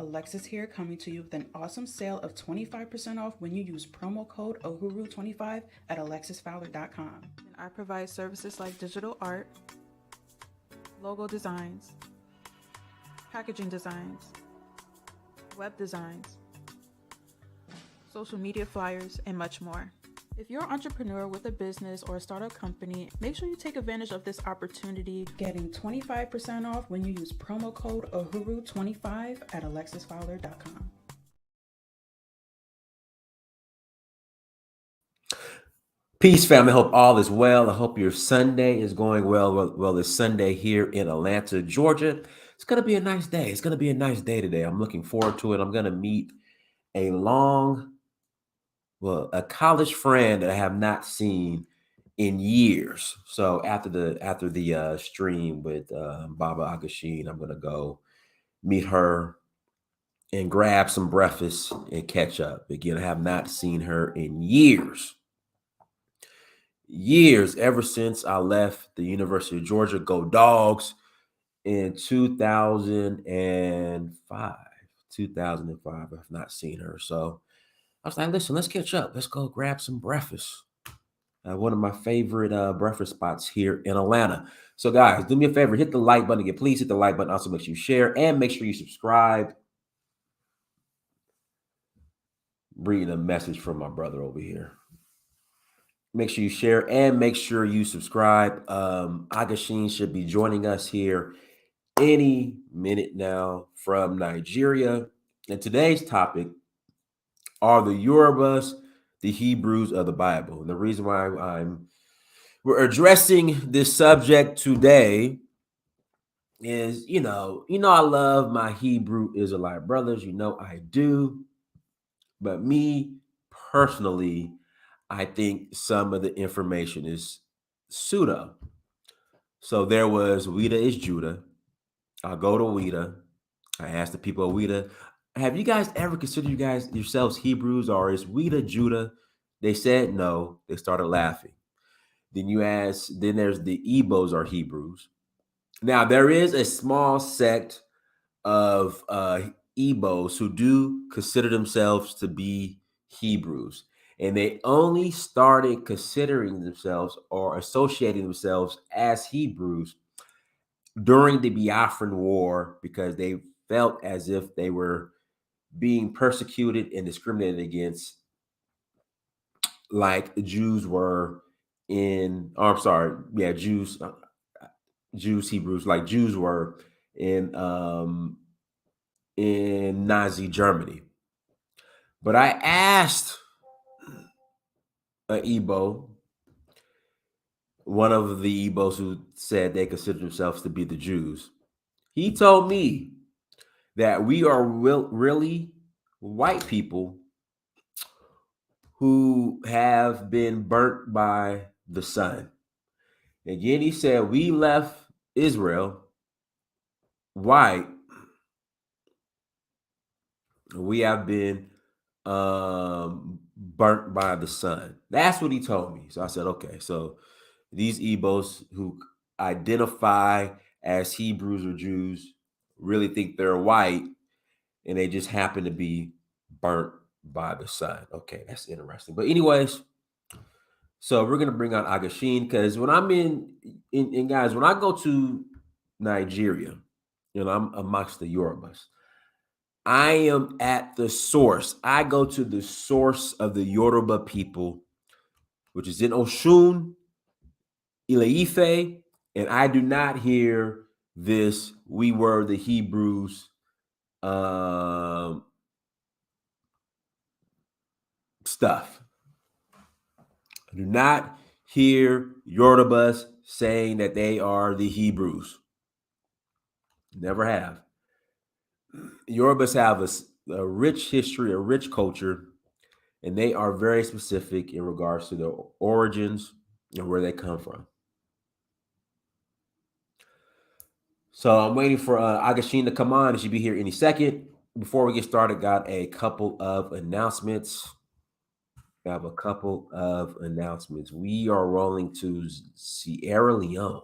Alexis here, coming to you with an awesome sale of 25% off when you use promo code OHURU25 at alexisfowler.com. I provide services like digital art, logo designs, packaging designs, web designs, social media flyers, and much more. If you're an entrepreneur with a business or a startup company, make sure you take advantage of this opportunity, getting 25% off when you use promo code OHURU25 at alexisfowler.com. Peace, family. I hope all is well. I hope your Sunday is going well. It's Sunday here in Atlanta, Georgia. It's going to be a nice day. It's going to be a nice day today. I'm looking forward to it. I'm going to meet a college friend that I have not seen in years. So after the stream with Babalawo Ageshin, I'm going to go meet her and grab some breakfast and catch up. Again, I have not seen her in years. Ever since I left the University of Georgia, go Dogs, in 2005. 2005, I've not seen her. So I was like, listen, let's catch up. Let's go grab some breakfast. One of my favorite breakfast spots here in Atlanta. So guys, do me a favor, hit the like button again. Please hit the like button. Also make sure you share and make sure you subscribe. Reading a message from my brother over here. Make sure you share and make sure you subscribe. Ageshin should be joining us here any minute now from Nigeria. And today's topic are the Yorubas, the Hebrews of the Bible. And the reason why we're addressing this subject today is, I love my Hebrew Israelite brothers. You know I do. But me personally, I think some of the information is pseudo. So there was Weta is Judah. I'll go to Weta. I asked the people of Weta, have you guys ever considered yourselves Hebrews, or is Weta Judah? They said no. They started laughing. Then there's the Igbos are Hebrews. Now there is a small sect of Igbos who do consider themselves to be Hebrews. And they only started considering themselves or associating themselves as Hebrews during the Biafran War, because they felt as if they were being persecuted and discriminated against, like Jews were Jews, Hebrews, like Jews were in Nazi Germany. But I asked an Igbo, one of the Igbos who said they consider themselves to be the Jews. He told me that we are really white people who have been burnt by the sun. Again, he said we left Israel white. We have been burnt by the sun. That's what he told me. So I said, okay, so these Igbos who identify as Hebrews or Jews really think they're white, and they just happen to be burnt by the sun. Okay, that's interesting. But anyways, so we're gonna bring on Ageshin, because when I'm in guys, when I go to Nigeria, I'm amongst the Yorubas, I am at the source. I go to the source of the Yoruba people, which is in Oshun, Ile-Ife, and I do not hear this "we were the Hebrews" stuff. I do not hear Yorubas saying that they are the Hebrews. Never have. Yorubas have a rich history, a rich culture, and they are very specific in regards to their origins and where they come from. So I'm waiting for Ageshin to come on. He should be here any second. Before we get started, got a couple of announcements. We have a couple of announcements. We are rolling to Sierra Leone.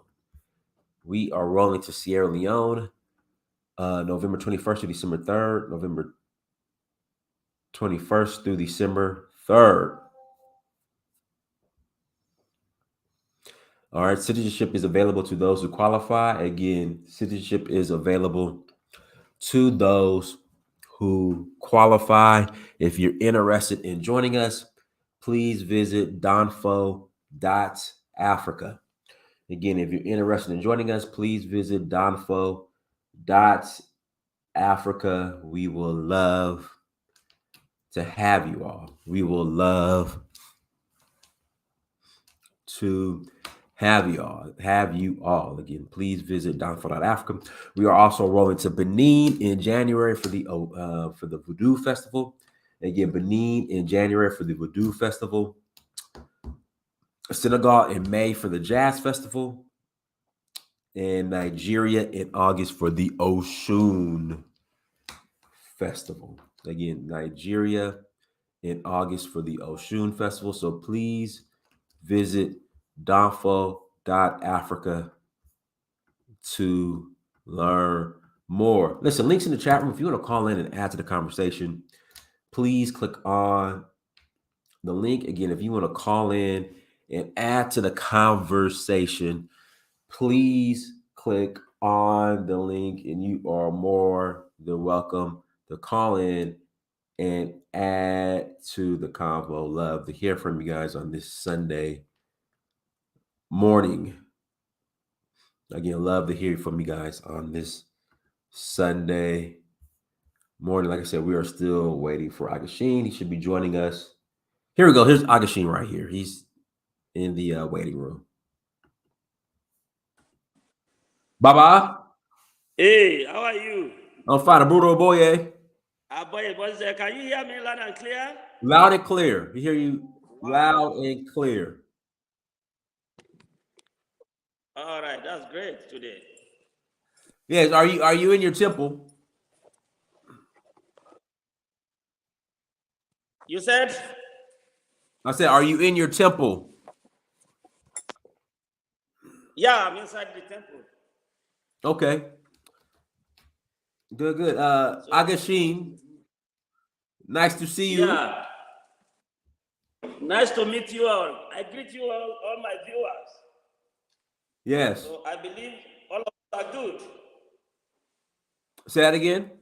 November 21st to December 3rd, November 21st through December 3rd. All right, citizenship is available to those who qualify. Again, citizenship is available to those who qualify. If you're interested in joining us, please visit donfo.africa. Again, if you're interested in joining us, please visit donfo.africa. We will love to have you all. We will love to have you all. Again, please visit donfo.africa. We are also rolling to Benin in January for the Voodoo Festival. Again, Benin in January for the Voodoo Festival. Senegal in May for the Jazz Festival. And Nigeria in August for the Oshun Festival. Again, Nigeria in August for the Oshun Festival. So please visit donfo.africa to learn more. Listen, links in the chat room. If you want to call in and add to the conversation, please click on the link. Again, if you want to call in and add to the conversation, please click on the link and you are more than welcome to call in and add to the convo. Love to hear from you guys on this Sunday morning. Again, love to hear from you guys on this Sunday morning. Like I said, we are still waiting for Ageshin. He should be joining us. Here we go. Here's Ageshin right here. He's in the waiting room. Baba. Hey, how are you? I'm fine. Bruno Boye. Boy, can you hear me loud and clear? Loud and clear. We hear you loud and clear. All right, that's great today. Yes. Are you in your temple? You said? I said, are you in your temple? Yeah, I'm inside the temple. Okay. Good. Ageshin, nice to see you. Yeah. Nice to meet you all. I greet you all my viewers. Yes. So I believe all of us are good. Say that again.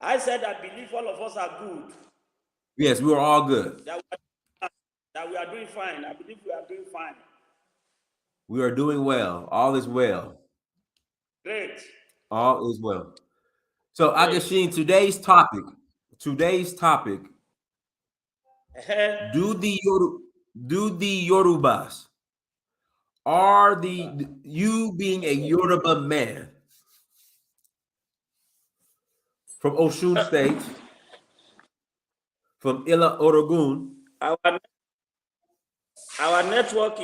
I said I believe all of us are good. Yes, we are all good. That we are doing fine. I believe we are doing fine. We are doing well. All is well. Great. All is well. So, Ageshin, today's topic. Do the Yorubas are you being a Yoruba man from Osun State, from Ila Orogun? Our network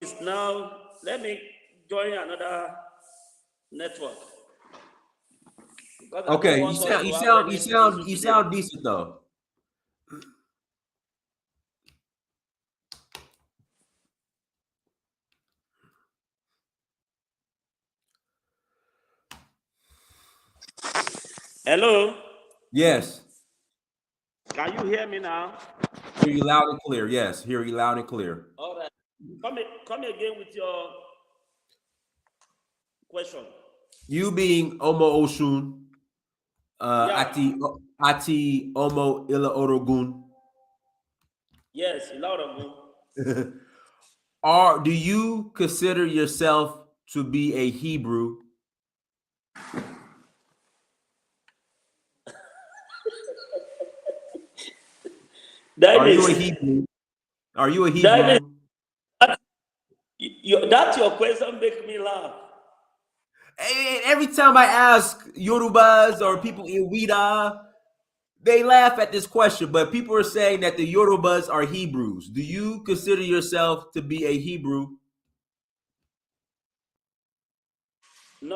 is now. Let me join another network. Okay, you sound decent though. Hello. Yes. Can you hear me now? Hear you loud and clear. Yes, hear you loud and clear. All right. Come again with your question. You being Omo Osun, Ati Omo Ila Orogun. Yes, Ilauragu. Do you consider yourself to be a Hebrew? Are you a Hebrew? Are you a Hebrew? That's your question make me laugh. And every time I ask Yorubas or people in Wida, they laugh at this question, but people are saying that the Yorubas are Hebrews. Do you consider yourself to be a Hebrew? No.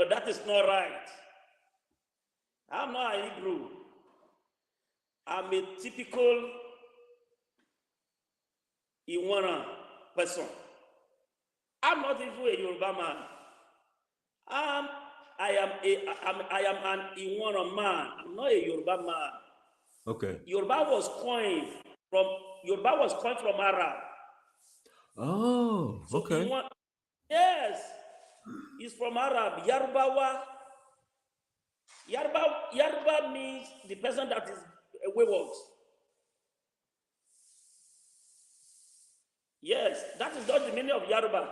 That is not right. I'm not a Hebrew. I'm a typical Iwana person. I'm not even a Yoruba man. Um, I am an Iwano man. I'm not a Yoruba man. Okay. Yoruba was coined from Arab. Oh, So okay. yes, it's from Arab. Yaruba means the person that is wayward. Yes, that is not the meaning of Yaruba.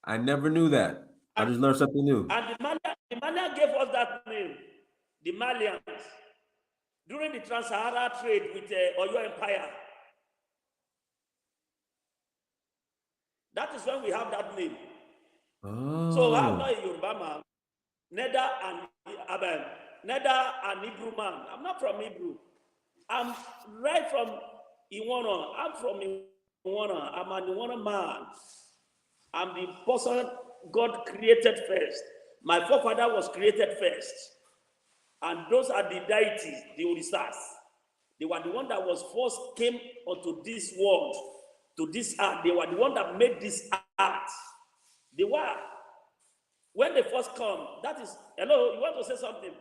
I never knew that. I And, just learned something new. and the Malian gave us that name, the Malians, during the Trans-Sahara trade with the Oyo Empire. That is when we have that name. So I'm Oh. not a Yoruba man, neither an Hebrew man. I'm not from Hebrew. I'm right from Iwana. I'm from Iwana. I'm an Iwana man. I'm the person God created first. My forefather was created first. And those are the deities, the Orishas. They were the one that was first came onto this world, to this earth. They were the one that made this earth. They were. When they first come, that is, hello, you want to say something?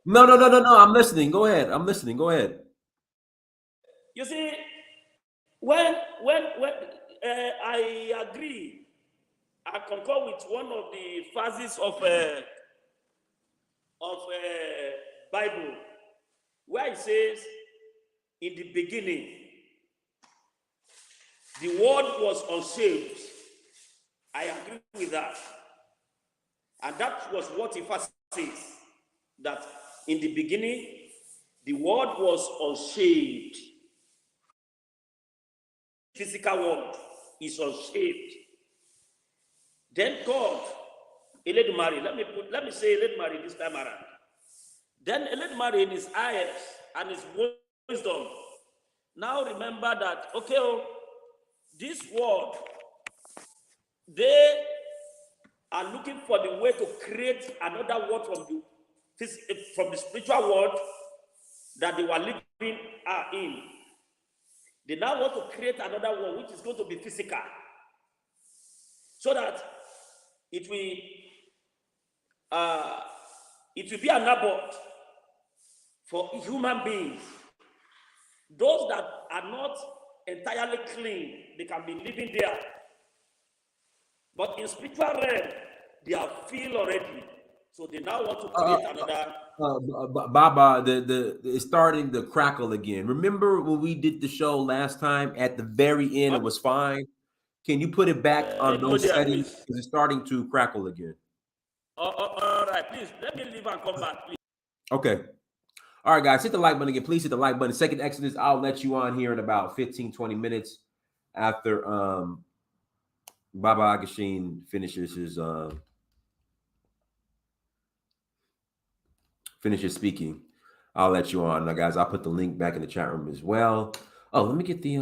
No, no, no, no, no. I'm listening. Go ahead. I'm listening. Go ahead. You see, when I agree, I concur with one of the verses of Bible, where it says, in the beginning, the word was unsaved. I agree with that. And that was what he first says, that in the beginning, the word was unshaved. Physical word is unshaved. Then God, Eledumare, let me say Eledumare this time around. Then Eledumare in his eyes and his wisdom, now remember that, okay, this word, they are looking for the way to create another word from the spiritual world that they were living in. They now want to create another one which is going to be physical, so that it will be an abode for human beings. Those that are not entirely clean, they can be living there. But in spiritual realm, they are filled already. So they now want to create another. Baba, it's starting to crackle again. Remember when we did the show last time? At the very end, it was fine. Can you put it back on Go those there, settings? please. Because it's starting to crackle again. All right, please let me leave and come back, please. Okay. All right, guys, hit the like button again. Please hit the like button. Second Exodus, I'll let you on here in about 15, 20 minutes after Baba Ageshin finishes speaking. I'll let you on. Now, guys, I'll put the link back in the chat room as well. Oh, let me get the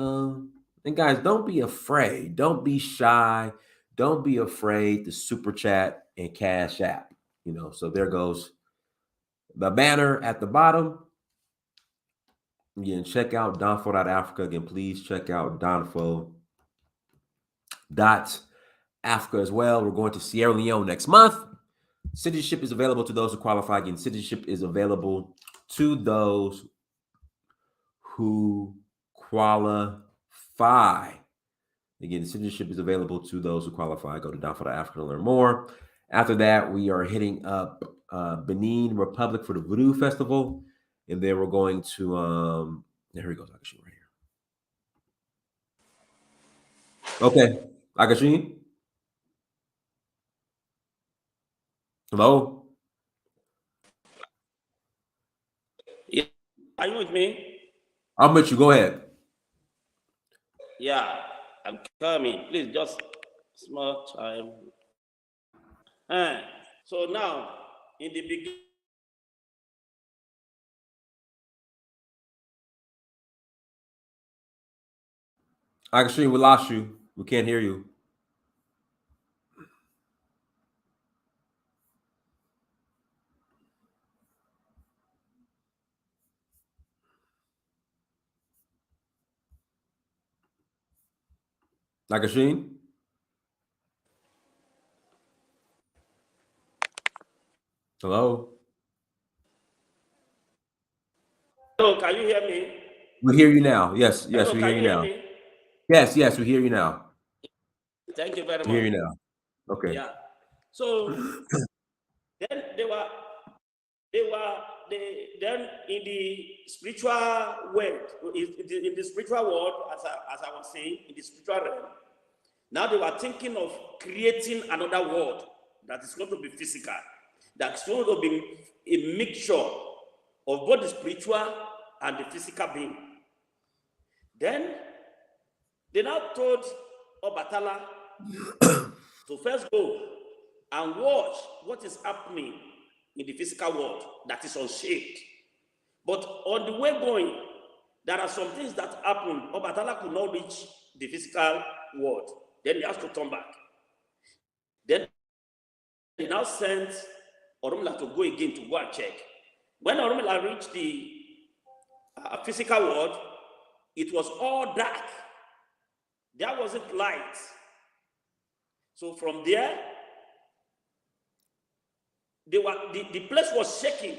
and guys, don't be afraid. Don't be shy. Don't be afraid to super chat and cash app. So there goes the banner at the bottom. Again, check out Donfo.Africa. Again, please check out Donfo.Africa as well. We're going to Sierra Leone next month. Citizenship is available to those who qualify. Again, citizenship is available to those who qualify. Again, citizenship is available to those who qualify. Go to Donfo.Africa to learn more. After that, we are hitting up Benin Republic for the Voodoo Festival. And then we're going to, there he goes, Agashin right here. Okay, Agashin? Hello? Yeah. Are you with me? I'm with you. Go ahead. Yeah, I'm coming. Please, just small time. So now, in the beginning, Agashin, we lost you. We can't hear you. Agashin? Hello? Hello, can you hear me? We hear you now. Yes, yes, Hello, we hear can you you hear now. me? Yes, yes, we hear you now. Thank you very We hear much. you now. Okay. Yeah. So then then in the spiritual world, in the spiritual world, as I was saying, in the spiritual realm, now they were thinking of creating another world that is going to be physical, that's going to be a mixture of both the spiritual and the physical being. Then they now told Obatala to first go and watch what is happening in the physical world that is unshaped. But on the way going, there are some things that happen. Obatala could not reach the physical world. Then he has to turn back. Then he now sent Orumila to go again to go and check. When Orumila reached the physical world, it was all dark. There wasn't light. So from there, the place was shaking.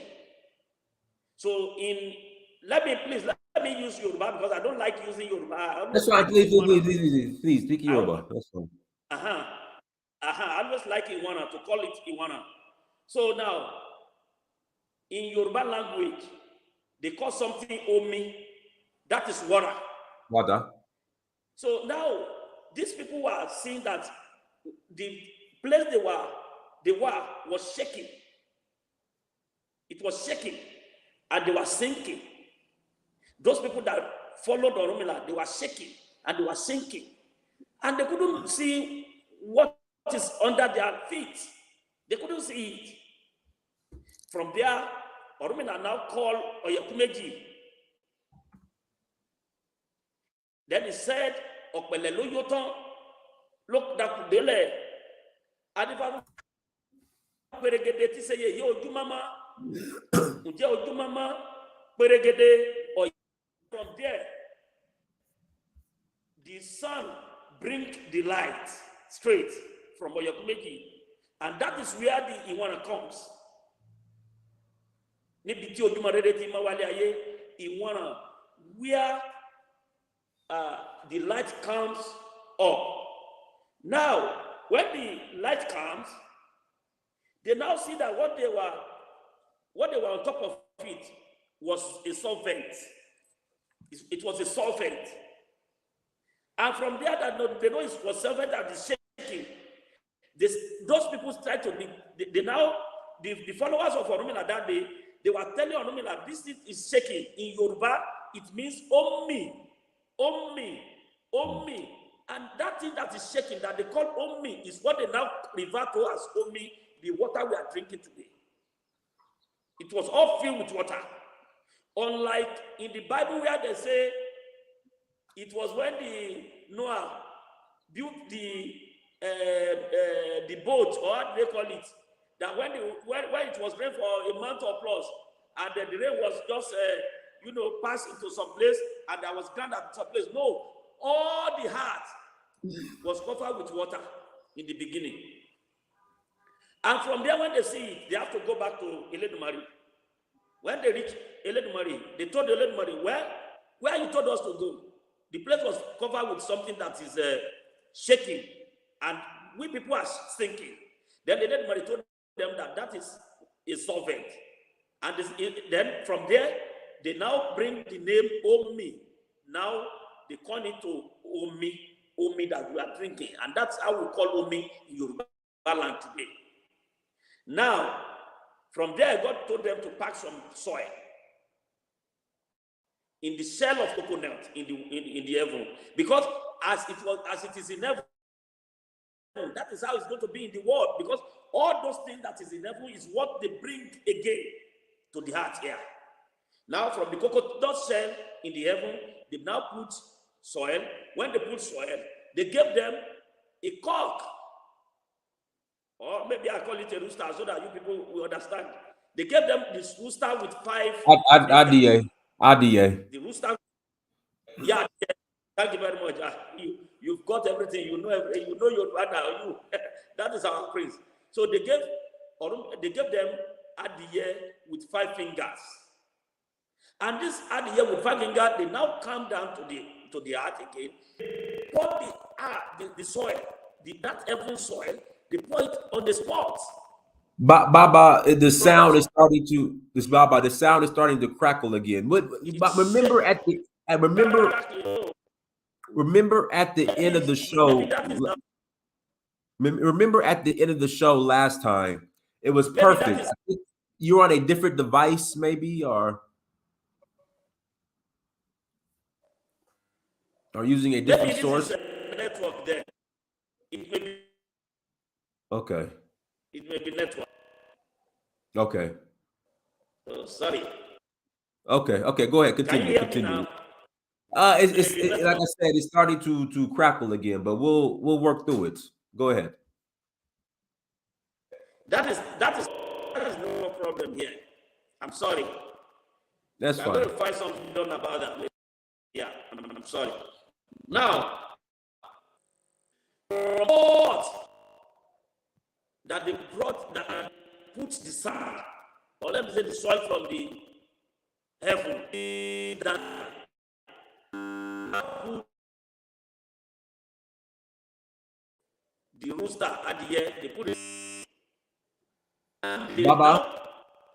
So let me use Yoruba because I don't like using Yoruba. That's fine. Please speak Yoruba. That's fine. I always like Iwana to call it Iwana. So now, in Yoruba language, they call something Omi. That is water. Water. So now, these people were seeing that the place they were was shaking. It was shaking, and they were sinking. Those people that followed Orumila, they were shaking, and they were sinking. And they couldn't see what is under their feet. They couldn't see it. From there, Orumila now called Oyakumeji. Then he said, Okpelelo yoton, look that dele. Adifa peregede ti seye yo ojumama. Uje ojumama peregede. From there, the sun brings the light straight from Oyakumeji. And that is where the Iwana comes. Nibiti ojumare ti mawale aye Iwana, where the light comes up. Now, when the light comes, they now see that what they were on top of it was a solvent. It was a solvent. And from there, that they know it was solvent that is shaking. Those people tried to be, the followers of Orumila that day, they were telling Orumila, this is shaking. In Yoruba, it means Omi. Omi. Omi. And that thing that is shaking, that they call Omi, is what they now refer to as Omi, the water we are drinking today. It was all filled with water. Unlike in the Bible where they say it was when the Noah built the boat, or what they call it, that when it was rain for a month or plus, and the rain was just passed into some place, and there was ground at some place. No, all the heart was covered with water in the beginning. And from there, when they see it, they have to go back to Eledumari. When they reach Eledumari, they told Eledumari, where you told us to go. The place was covered with something that is shaking, and we people are sinking. Then Eledumari told them that is a solvent. And then from there, they now bring the name Omi. Now they call it to Omi that we are drinking. And that's how we call Omi in Yoruba land today. Now, from there, God told them to pack some soil in the shell of coconut in the heaven. Because as it is in heaven, that is how it's going to be in the world. Because all those things that is in heaven is what they bring again to the heart here. Now, from the coconut shell in the heaven, they now put soil. When they put soil, they gave them a cock. Or maybe I call it a rooster so that you people will understand. They gave them this rooster with 5. IDA. The rooster. Yeah, thank you very much. You've got everything. You know everything. You know your brother. That is our prince. So they gave them adìyẹ with 5 fingers. And this adìyẹ with 5 fingers, they now come down to the earth again, pour the soil, that heaven soil, they pour it on the spot. Baba, the sound is starting to Baba. The sound is starting to crackle again. Remember at the end of the show. Remember at the end of the show last time, it was perfect. You're on a different device, maybe, or using a different source. Network there. It may be, okay. It may be network. Okay. Oh, sorry. Okay. Go ahead. Continue. Continue. It's like I said, it's starting to crackle again, but we'll work through it. Go ahead. That is no problem here. I'm sorry. That's fine. I'm going to find something done about that. Yeah, I'm sorry. Now, report that they brought that put the sand, or let me say the soil from the heaven, that put the rooster at the end, they put it. And they Baba,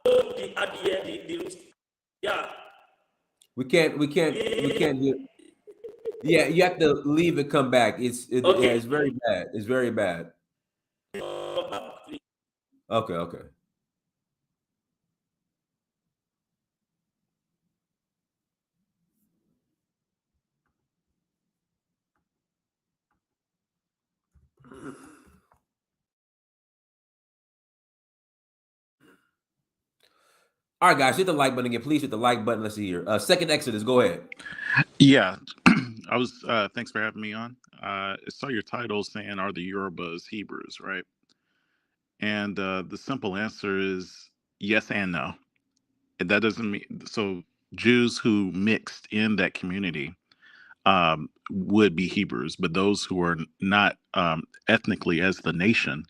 the adìyẹ, the rooster. Yeah. We can't do. Yeah, you have to leave and come back. Okay. Yeah, it's very bad. It's very bad. Okay. All right, guys, hit the like button again. Please hit the like button. Let's see here. Second Exodus, go ahead. Yeah, I was. Thanks for having me on. I saw your title saying, "Are the Yorubas Hebrews?" Right? And the simple answer is yes and no. And that doesn't mean so. Jews who mixed in that community would be Hebrews, but those who are not ethnically as the nation,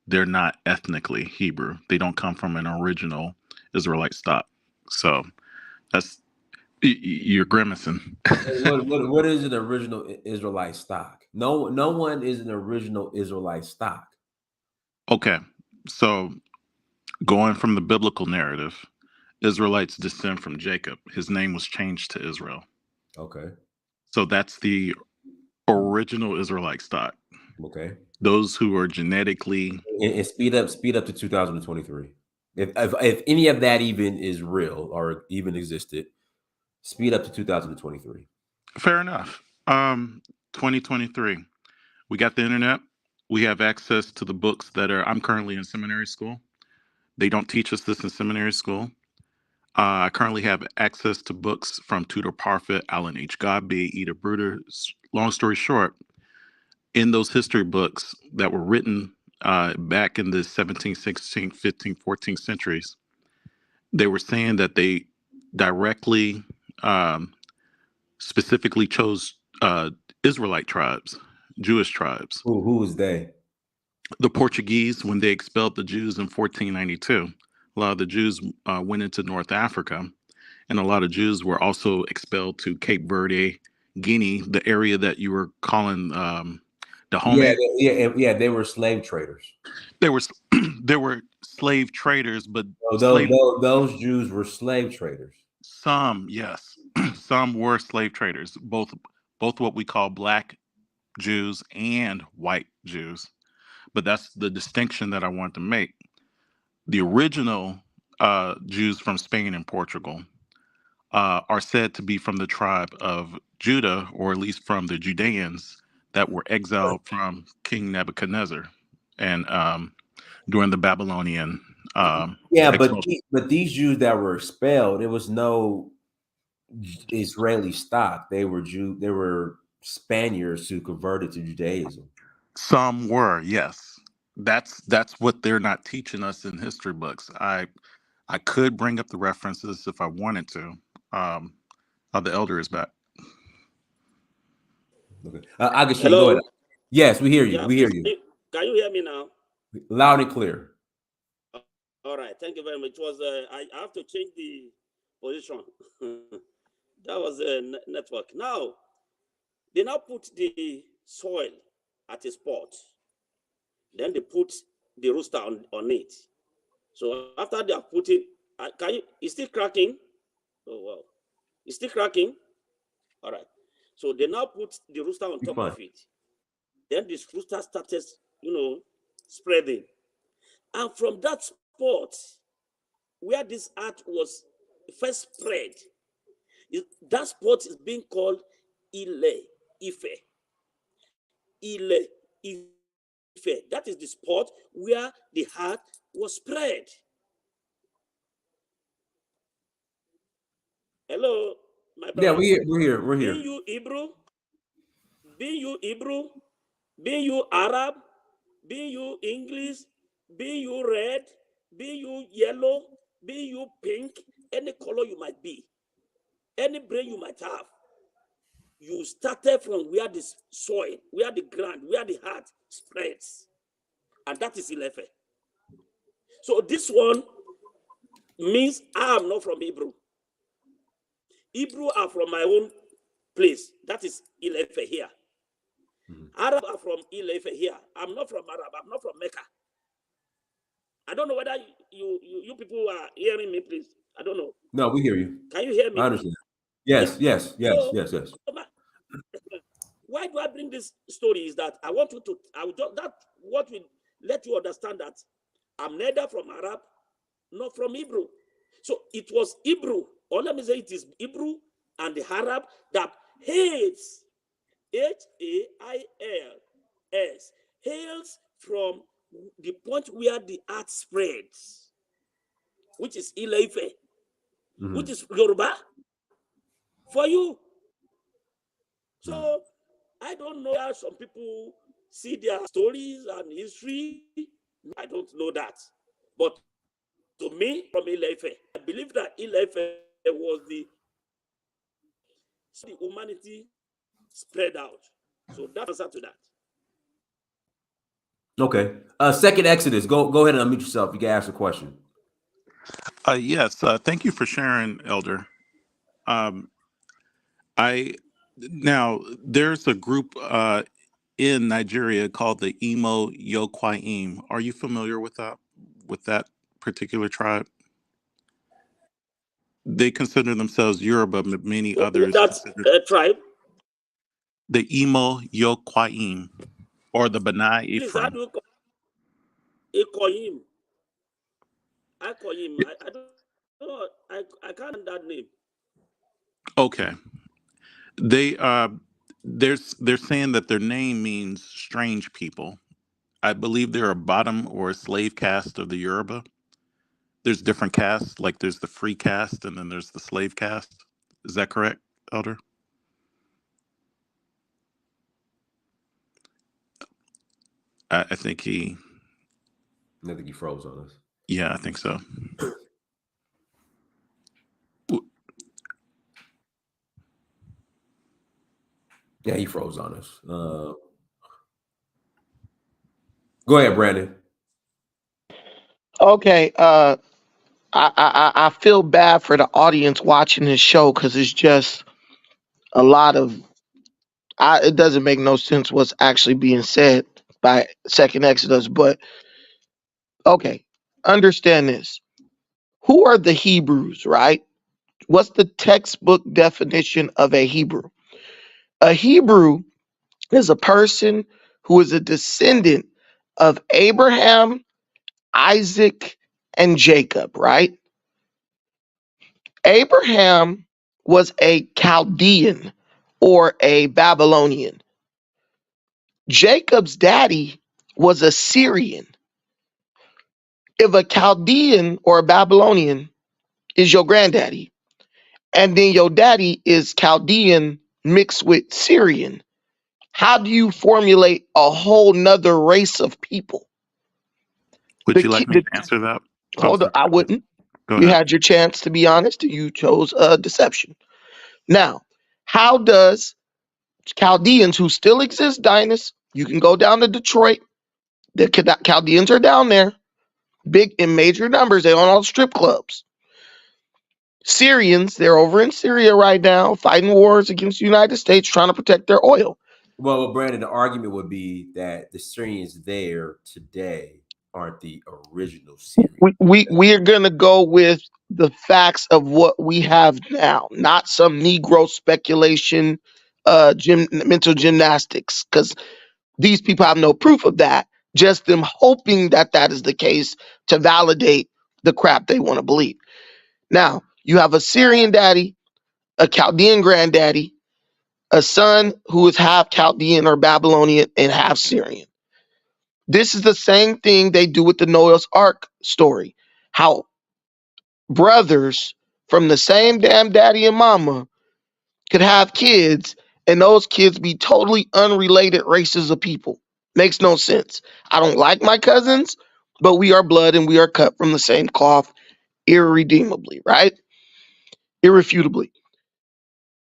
they're not ethnically Hebrew. They don't come from an original Israelite stock. So that's you're grimacing. What is an original Israelite stock? No one is an original Israelite stock. Okay, so going from the biblical narrative, Israelites descend from Jacob. His name was changed to Israel. Okay. So that's the original Israelite stock. Okay. Those who are genetically and speed up to 2023. If any of that even is real or even existed, speed up to 2023. fair enough. 2023. We got the internet. We have access to the books that are. I'm currently in seminary school. They don't teach us this in seminary school. I currently have access to books from Tudor Parfit, Alan H. Godbey, Ida Bruder. Long story short, in those history books that were written back in the 17th, 16th, 15th, 14th centuries, they were saying that they directly, specifically chose Israelite tribes, Jewish tribes. Who is they? The Portuguese, when they expelled the Jews in 1492, a lot of the Jews went into North Africa, and a lot of Jews were also expelled to Cape Verde, Guinea, the area that you were calling Dahomey. Yeah. They were slave traders. There was there were slave traders, but those Jews were slave traders. Some, yes, some were slave traders. Both what we call Black Jews and white Jews. But that's the distinction that I want to make. The original Jews from Spain and Portugal are said to be from the tribe of Judah, or at least from the Judeans that were exiled from King Nebuchadnezzar and during the Babylonian. But these Jews that were expelled, it was no Israeli stock. They were Spaniards who converted to Judaism. Some were, yes. That's what they're not teaching us in history books. I could bring up the references if I wanted to. The elder is back. Okay. Ageshin, go ahead. Yes, we hear you. Yeah, we hear you. Can you hear me now? Loud and clear. All right, thank you very much. It was I have to change the position. That was a network. Now they now put the soil at a spot. Then they put the rooster on it. So after they have put it, can you? It's still cracking. Oh wow, it's still cracking. All right. So they now put the rooster on top of it. Then this rooster started, spreading. And from that spot where this art was first spread, that spot is being called Ile Ife. Ile Ife. That is the spot where the art was spread. Hello, my brother. Yeah, we're here. Being you Hebrew, being you Arab, being you English, being you red, being you yellow, being you pink, any color you might be, any brain you might have, you started from where the soil, where the ground, where the heart spreads. And that is Ilefe. So this one means I am not from Hebrew. Hebrew are from my own place. That is Ilefe here. Arab are from Ilefe here. I'm not from Arab. I'm not from Mecca. I don't know whether you people are hearing me, please. I don't know. No, we hear you. Can you hear me? I understand. Yes. Why do I bring this story? Is that I want you to, that what will let you understand that I'm neither from Arab nor from Hebrew. So it was Hebrew, or let me say it is Hebrew and the Arab that hails, Hails, hails from the point where the art spreads, which is Ileife, which is Yoruba for you. So I don't know how some people see their stories and history. I don't know that. But to me, from Ileife, I believe that Ileife was the humanity spread out. So that's answer to that. Okay. Second Exodus. Go ahead and unmute yourself. You can ask a question. Yes. Thank you for sharing, Elder. Now there's a group in Nigeria called the Imo Yokwaim. Are you familiar with that particular tribe? They consider themselves Yoruba, but many others That's consider tribe. the Imo Yokwaim or the Benai Please, how Ephraim. do you call him? I call him. I don't know. I can't remember that name. Okay. They're saying that their name means strange people. I believe they're a bottom or a slave caste of the Yoruba. There's different castes, like there's the free caste and then there's the slave caste. Is that correct, Elder? I think he. I think he froze on us. Yeah, I think so. Yeah, he froze on us. Go ahead, Brandon. Okay. I feel bad for the audience watching this show because it's just a lot of. It doesn't make no sense what's actually being said by Second Exodus. But okay, understand this. Who are the Hebrews, right? What's the textbook definition of a Hebrew? A Hebrew is a person who is a descendant of Abraham, Isaac, and Jacob, right? Abraham was a Chaldean or a Babylonian. Jacob's daddy was a Syrian. If a Chaldean or a Babylonian is your granddaddy, and then your daddy is Chaldean mixed with Syrian, how do you formulate a whole nother race of people? Would you like me to answer that? Hold on, I wouldn't. Go You ahead. had your chance to be honest. You chose deception. Now, how does Chaldeans who still exist, Dynas, you can go down to Detroit. The Chaldeans are down there. big in major numbers. They own all the strip clubs. Syrians, they're over in Syria right now, fighting wars against the United States, trying to protect their oil. Well, Brandon, the argument would be that the Syrians there today aren't the original Syrians. We are gonna go with the facts of what we have now, not some Negro speculation, mental gymnastics, because these people have no proof of that. Just them hoping that that is the case to validate the crap they want to believe. Now you have a Syrian daddy, a Chaldean granddaddy, a son who is half Chaldean or Babylonian and half Syrian. This is the same thing they do with the Noah's Ark story. How brothers from the same damn daddy and mama could have kids and those kids be totally unrelated races of people. Makes no sense. I don't like my cousins, but we are blood and we are cut from the same cloth irredeemably, right? Irrefutably.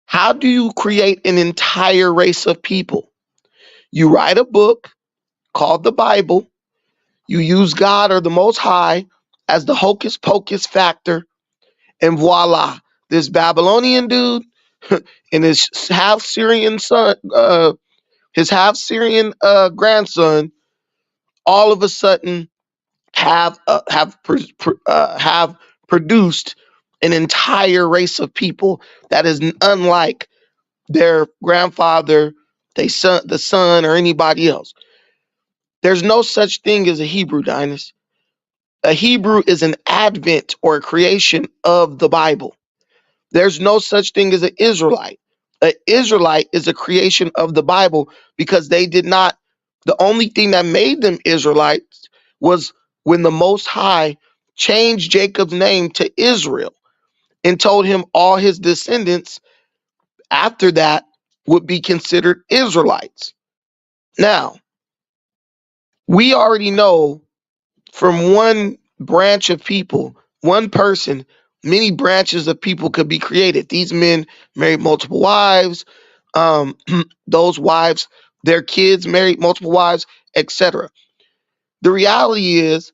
How do you create an entire race of people? You write a book called the Bible. You use God or the Most High as the hocus pocus factor, and voila, this Babylonian dude and his half Syrian son, his half Syrian grandson, all of a sudden have produced an entire race of people that is unlike their grandfather, the son, or anybody else. There's no such thing as a Hebrew, Dynasty. A Hebrew is an advent or a creation of the Bible. There's no such thing as an Israelite. An Israelite is a creation of the Bible because they did not, the only thing that made them Israelites was when the Most High changed Jacob's name to Israel and told him all his descendants after that would be considered Israelites. Now, we already know from one branch of people, one person, many branches of people could be created. These men married multiple wives. Those wives, their kids married multiple wives, etc. The reality is,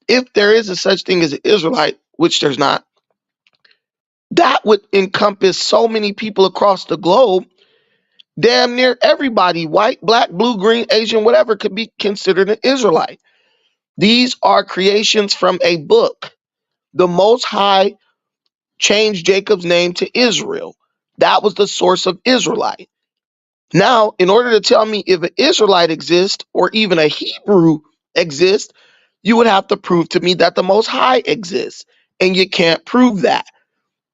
if there is a such thing as an Israelite, which there's not, that would encompass so many people across the globe. Damn near everybody, white, black, blue, green, Asian, whatever, could be considered an Israelite. These are creations from a book. The Most High changed Jacob's name to Israel. That was the source of Israelite. Now, in order to tell me if an Israelite exists or even a Hebrew exists, you would have to prove to me that the Most High exists. And you can't prove that.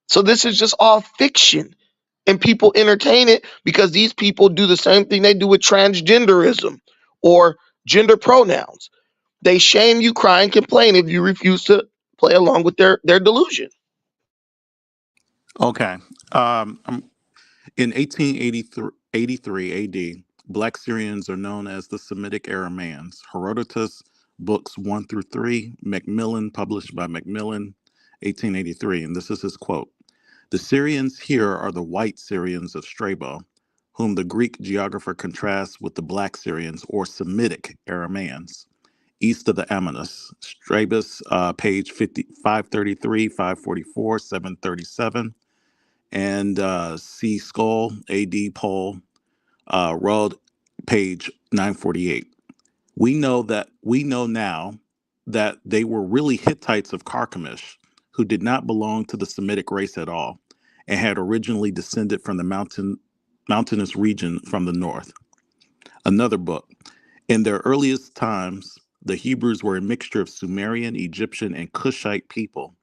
So this is just all fiction. And people entertain it because these people do the same thing they do with transgenderism or gender pronouns. They shame you, cry, and complain if you refuse to play along with their delusion. Okay. In 1883 AD, Black Syrians are known as the Semitic Arameans. Herodotus, books 1 through 3, Macmillan, published by Macmillan, 1883. And this is his quote: "The Syrians here are the white Syrians of Strabo, whom the Greek geographer contrasts with the Black Syrians or Semitic Arameans, east of the Amanus." Strabus, page 533, 544, 737. And C. Skull, A.D. Poll, Rod, page 948. We know now that they were really Hittites of Carchemish, who did not belong to the Semitic race at all, and had originally descended from the mountainous region from the north. Another book. In their earliest times, the Hebrews were a mixture of Sumerian, Egyptian, and Cushite people.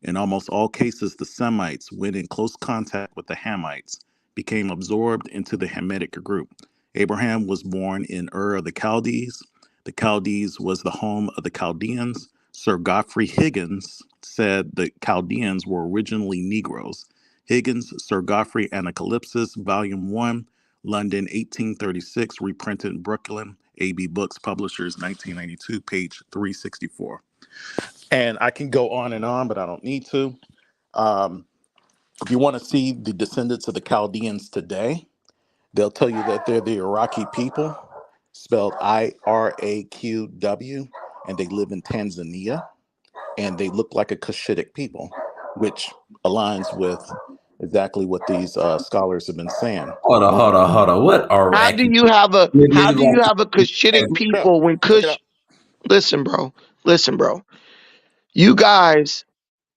In almost all cases, the Semites, when in close contact with the Hamites, became absorbed into the Hamitic group. Abraham was born in Ur of the Chaldees. The Chaldees was the home of the Chaldeans. Sir Godfrey Higgins said the Chaldeans were originally Negroes. Higgins, Sir Godfrey Anacalypsis, Volume 1, London, 1836, reprinted in Brooklyn, AB Books Publishers, 1992, page 364. And I can go on and on, but I don't need to. Um, if you want to see the descendants of the Chaldeans today, they'll tell you that they're the Iraqi people, spelled Iraqw, and they live in Tanzania. and they look like a Cushitic people, which aligns with exactly what these scholars have been saying. Hold on. What How do Iraqi? you have a Look Cushitic it up. people when Look it Cush? up. Listen, bro. You guys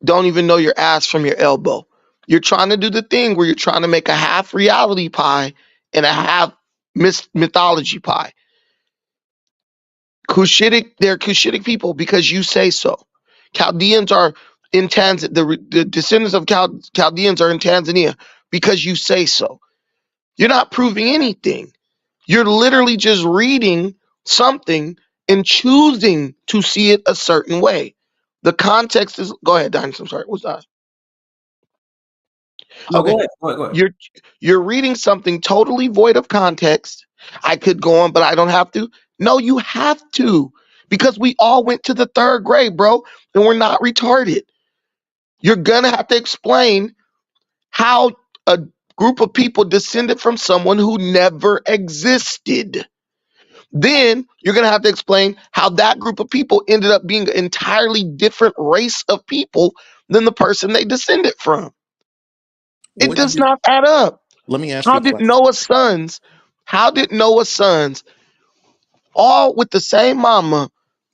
don't even know your ass from your elbow. You're trying to do the thing where you're trying to make a half reality pie and a half mythology pie. They're Cushitic people because you say so. Chaldeans are in Tanzania. The descendants of Chaldeans are in Tanzania because you say so. You're not proving anything. You're literally just reading something and choosing to see it a certain way. The context is. Go ahead, Dynasty. I'm sorry. What's that? No, Okay. go ahead. You're reading something totally void of context. I could go on, but I don't have to. No, you have to. Because we all went to the third grade, bro, and we're not retarded. You're gonna have to explain how a group of people descended from someone who never existed. Then you're going to have to explain how that group of people ended up being an entirely different race of people than the person they descended from. It What do does you? not add up. Let me ask you How a did question. Noah's sons, all with the same mama,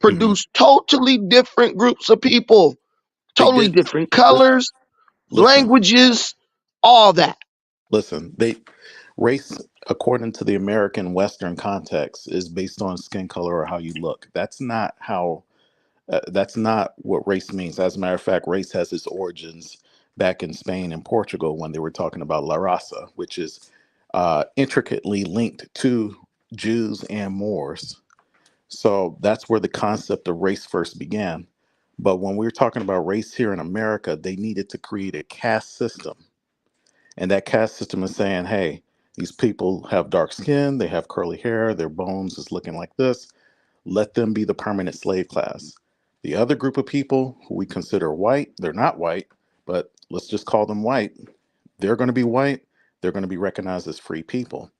Hmm. produce totally different groups of people, They totally didn't. different Listen. colors, Listen. languages, all that? Listen. They race, according to the American Western context, is based on skin color or how you look. That's not how. That's not what race means. As a matter of fact, race has its origins back in Spain and Portugal when they were talking about La Raza, which is intricately linked to Jews and Moors. So that's where the concept of race first began. But when we were talking about race here in America, they needed to create a caste system. And that caste system is saying, hey, these people have dark skin, they have curly hair, their bones is looking like this. Let them be the permanent slave class. The other group of people who we consider white, they're not white, but let's just call them white. They're going to be white. They're going to be recognized as free people.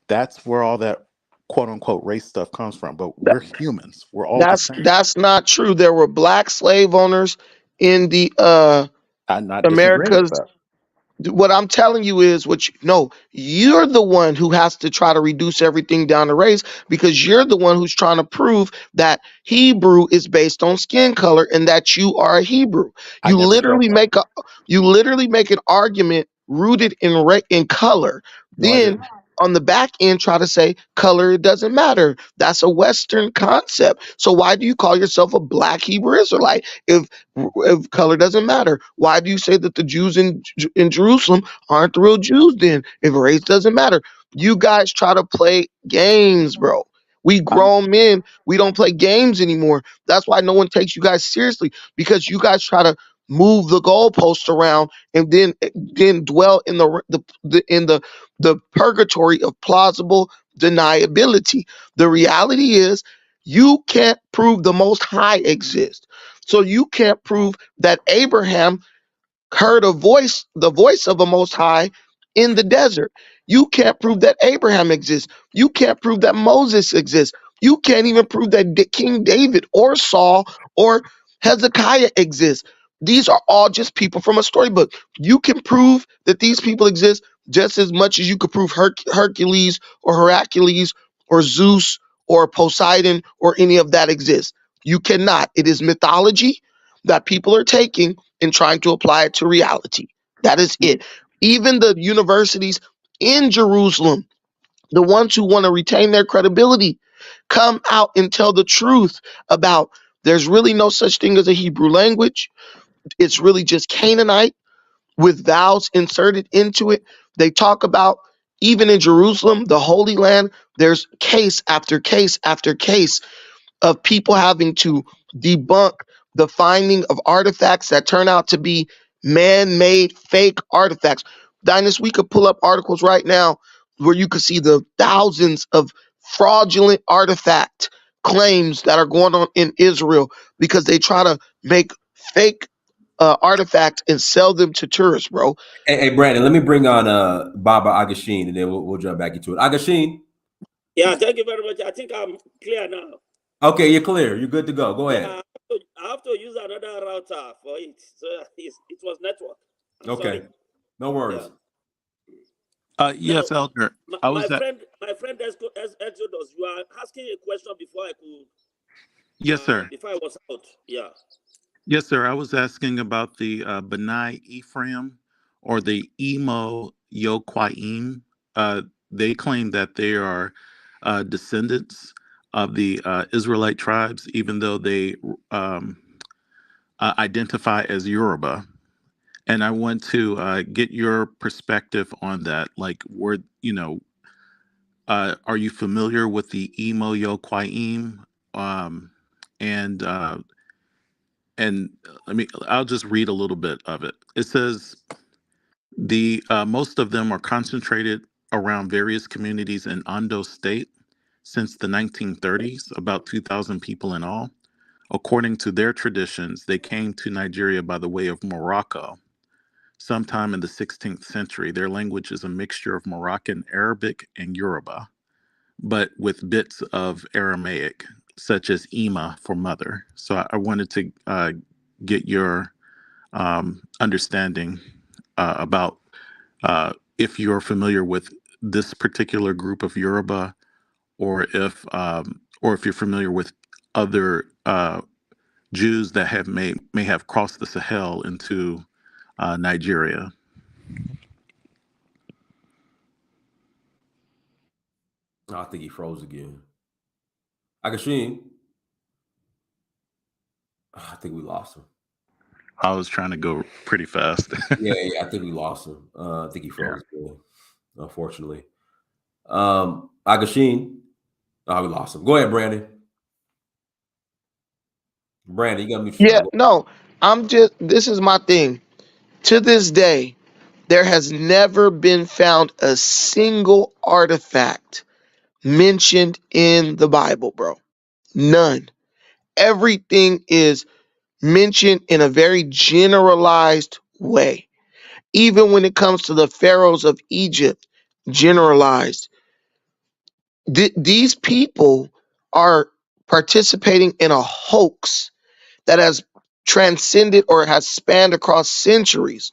That's where all that quote unquote race stuff comes from. But That, we're humans. We're all the that's same. that's not true. There were black slave owners in the I'm not disagreeing with Americas. that. What I'm telling you is no, you're the one who has to try to reduce everything down to race because you're the one who's trying to prove that Hebrew is based on skin color and that you are a Hebrew. I You never said literally that. make an argument rooted in color. No, I Then didn't. on the back end try to say color it doesn't matter. That's a Western concept. So why do you call yourself a black Hebrew Israelite if color doesn't matter? Why do you say that the Jews in Jerusalem aren't the real Jews then? If race doesn't matter, you guys try to play games, bro. We I'm, grown men, we don't play games anymore. That's why no one takes you guys seriously because you guys try to move the goalposts around and then dwell in the purgatory of plausible deniability. The reality is you can't prove the Most High exists. So you can't prove that Abraham heard the voice of the Most High in the desert. You can't prove that Abraham exists. You can't prove that Moses exists. You can't even prove that King David or Saul or Hezekiah exists. These are all just people from a storybook. You can prove that these people exist just as much as you could prove Hercules or Hercules or Zeus or Poseidon or any of that exists. You cannot. It is mythology that people are taking and trying to apply it to reality. That is it. Even the universities in Jerusalem, the ones who want to retain their credibility, come out and tell the truth about there's really no such thing as a Hebrew language. It's really just Canaanite with vowels inserted into it. They talk about even in Jerusalem, the Holy Land, there's case after case after case of people having to debunk the finding of artifacts that turn out to be man-made fake artifacts. Dynas, we could pull up articles right now where you could see the thousands of fraudulent artifact claims that are going on in Israel because they try to make fake artifacts and sell them to tourists, bro. Hey, Brandon, let me bring on Baba Ageshin, and then we'll jump back into it. Ageshin, Yeah, thank you very much. I think I'm clear now. Okay, you're clear. You're good to go. Go Yeah, ahead. I have to use another router for it. So it was network. I'm Okay. sorry. No Yeah. worries. Now, Yes, Elder. I my was at. friend Exodus, you are asking a question before I could, Yes, sir. before I was out. Yeah. Yes, sir. I was asking about the Benai Ephraim or the Emo Yoquaim. They claim that they are descendants of the Israelite tribes, even though they um, identify as Yoruba. And I want to get your perspective on that. Like, are you familiar with the Emo Yoquaim? Um, and I'll just read a little bit of it. It says the most of them are concentrated around various communities in Ondo State since the 1930s, about 2,000 people in all. According to their traditions, they came to Nigeria by the way of Morocco sometime in the 16th century. Their language is a mixture of Moroccan Arabic and Yoruba, but with bits of Aramaic, such as Ima for mother. So I wanted to get your understanding about if you're familiar with this particular group of Yoruba, or if you're familiar with other Jews that may have crossed the Sahel into Nigeria. I think he froze again. Agashin. I think we lost him. I was trying to go pretty fast. Yeah, I think we lost him. I think he Yeah. froze again, unfortunately. Agashin. Oh, we lost him. Go ahead, Brandon. Brandon, you got me. Yeah, no, this is my thing. To this day, there has never been found a single artifact mentioned in the Bible, bro. None. Everything is mentioned in a very generalized way. Even when it comes to the pharaohs of Egypt, generalized. These people are participating in a hoax that has transcended or has spanned across centuries.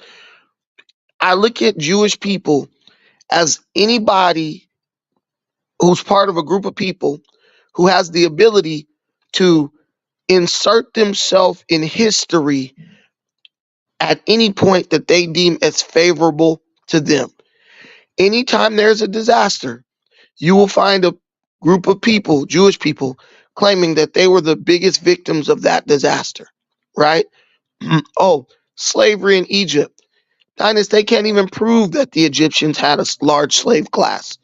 I look at Jewish people as anybody who's part of a group of people who has the ability to insert themselves in history at any point that they deem as favorable to them. Anytime there's a disaster, you will find a group of people, Jewish people, claiming that they were the biggest victims of that disaster, right? Oh, slavery in Egypt. Dynast, they can't even prove that the Egyptians had a large slave class.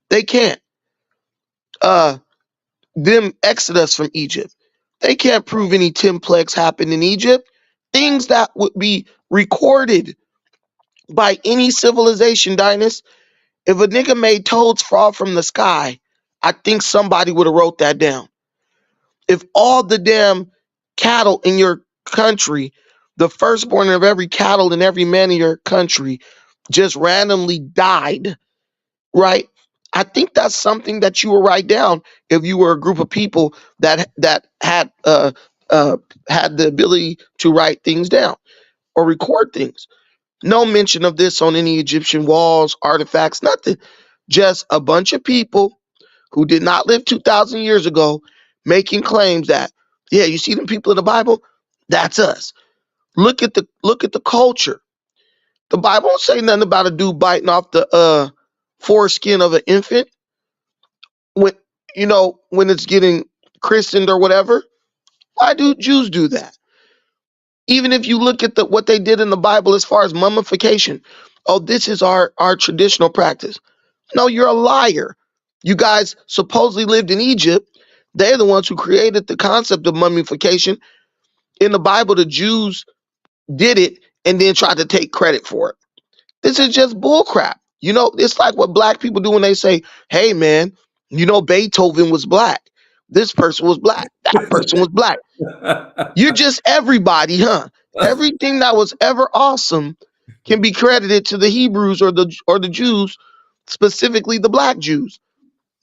They can't. Them exodus from Egypt. They can't prove any 10 plagues happened in Egypt. Things that would be recorded by any civilization, Dynast. If a nigga made toads fall from the sky, I think somebody would have wrote that down. If all the damn cattle in your country, the firstborn of every cattle in every man in your country just randomly died, right? I think that's something that you would write down if you were a group of people that had the ability to write things down or record things. No mention of this on any Egyptian walls, artifacts, nothing. Just a bunch of people who did not live 2,000 years ago making claims that, yeah, you see them people in the Bible? That's us. Look at the culture. The Bible don't say nothing about a dude biting off the foreskin of an infant when when it's getting christened or whatever. Why do Jews do that? Even if you look at what they did in the Bible as far as mummification, oh, this is our traditional practice. No, you're a liar. You guys supposedly lived in Egypt. They're the ones who created the concept of mummification. In the Bible, the Jews did it and then tried to take credit for it. This is just bullcrap. It's like what black people do when they say, hey, man, Beethoven was black. This person was black. That person was black. You're just everybody, huh? Everything that was ever awesome can be credited to the Hebrews or the Jews, specifically the black Jews.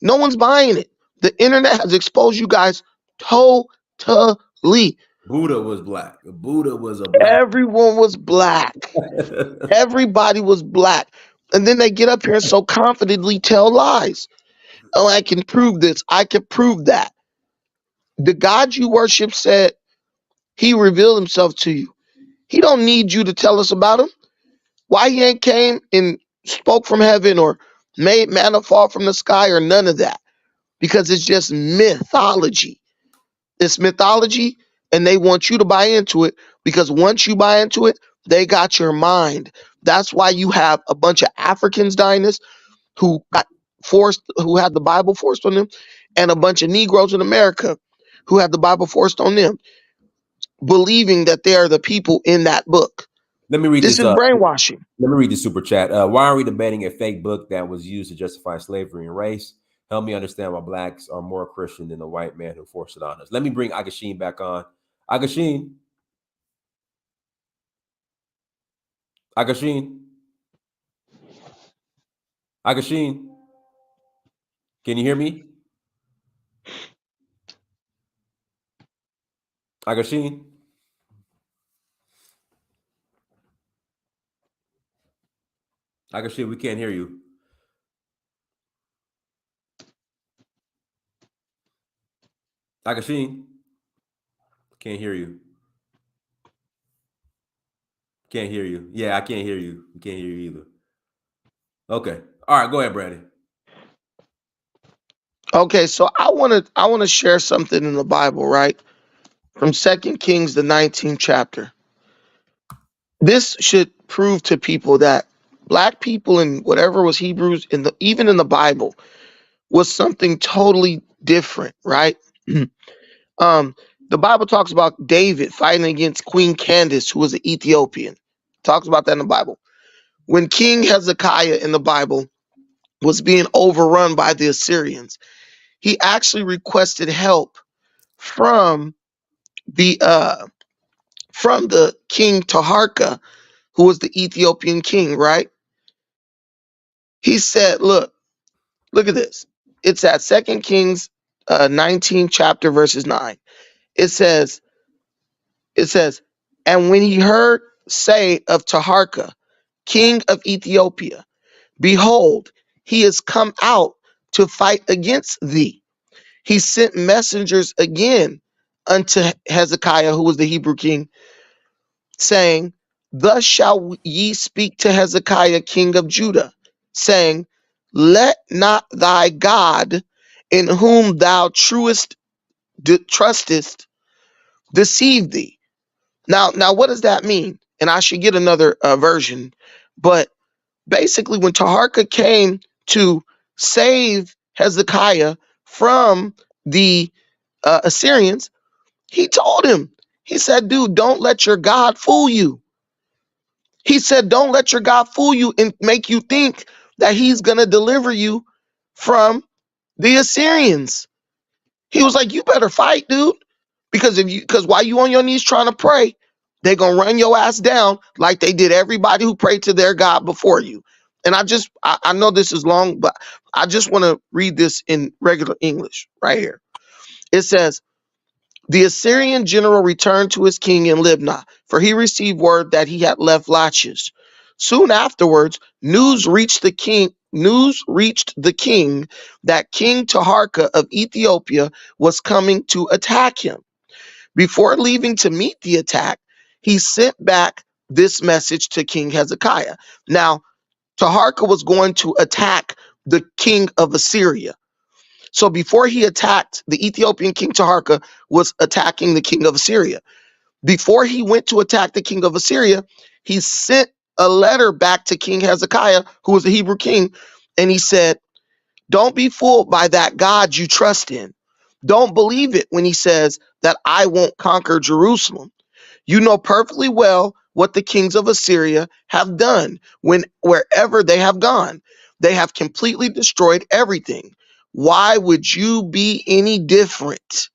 No one's buying it. The internet has exposed you guys Totally. Buddha was black. Buddha was a black. Everyone was black. Everybody was black. And then they get up here and so confidently tell lies. Oh, I can prove this. I can prove that. The God you worship said he revealed himself to you. He don't need you to tell us about him. Why he ain't came and spoke from heaven or made manna fall from the sky or none of that? Because it's just mythology. It's mythology, and they want you to buy into it because once you buy into it, they got your mind. That's why you have a bunch of Africans dying this who got forced, who had the Bible forced on them, and a bunch of Negroes in America who had the Bible forced on them, believing that they are the people in that book. Let me read This this. is brainwashing. Let me read the super chat. Why are we debating a fake book that was used to justify slavery and race? Help me understand why blacks are more Christian than the white man who forced it on us. Let me bring Ageshin back on. Ageshin. Ageshin. Ageshin. Can you hear me? Ageshin. Ageshin, we can't hear you. Ageshin. Can't hear you. Can't hear you. Yeah, I can't hear you. We can't hear you either. Okay. All right, go ahead, Brandon. Okay, so I want to share something in the Bible, right? From 2 Kings, the 19th chapter. This should prove to people that black people and whatever was Hebrews even in the Bible was something totally different, right? The Bible talks about David fighting against Queen Candace, who was an Ethiopian. Talks about that in the Bible. When King Hezekiah in the Bible was being overrun by the Assyrians, he actually requested help from the king Taharka, who was the Ethiopian king, right? He said, look at this. It's at 2 Kings 19 chapter verses 9. It says, and when he heard say of Taharka, king of Ethiopia, behold, he is come out to fight against thee. He sent messengers again unto Hezekiah, who was the Hebrew king, saying, thus shall ye speak to Hezekiah, king of Judah, saying, let not thy God, in whom thou trustest, deceive thee. Now, what does that mean? And I should get another version, but basically, when Taharka came to save Hezekiah from the Assyrians, he told him, he said, dude, don't let your God fool you. He said, don't let your God fool you and make you think that he's going to deliver you from the Assyrians. He was like, you better fight, dude. Because while you on your knees trying to pray, they're going to run your ass down like they did everybody who prayed to their God before you. And I know this is long, but I just want to read this in regular English right here. It says, the Assyrian general returned to his king in Libnah, for he received word that he had left Lachish. Soon afterwards, news reached the king that King Taharka of Ethiopia was coming to attack him. Before leaving to meet the attack, he sent back this message to King Hezekiah. Now, Taharka was going to attack the king of Assyria. So before he attacked, the Ethiopian king Taharka was attacking the king of Assyria. Before he went to attack the king of Assyria, he sent a letter back to King Hezekiah, who was the Hebrew king, and he said, don't be fooled by that God you trust in. Don't believe it when he says that I won't conquer Jerusalem. You know perfectly well what the kings of Assyria have done wherever they have gone. They have completely destroyed everything. Why would you be any different?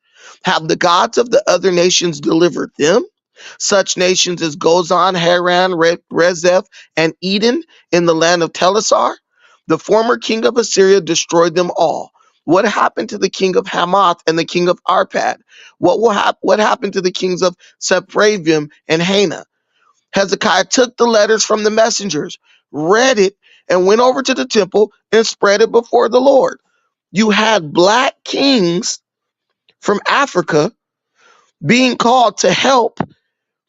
Have the gods of the other nations delivered them? Such nations as Gozan, Haran, Rezeph, and Eden in the land of Telassar? The former king of Assyria destroyed them all. What happened to the king of Hamath and the king of Arpad? What happened to the kings of Sepharvaim and Hena? Hezekiah took the letters from the messengers, read it, and went over to the temple and spread it before the Lord. You had black kings from Africa being called to help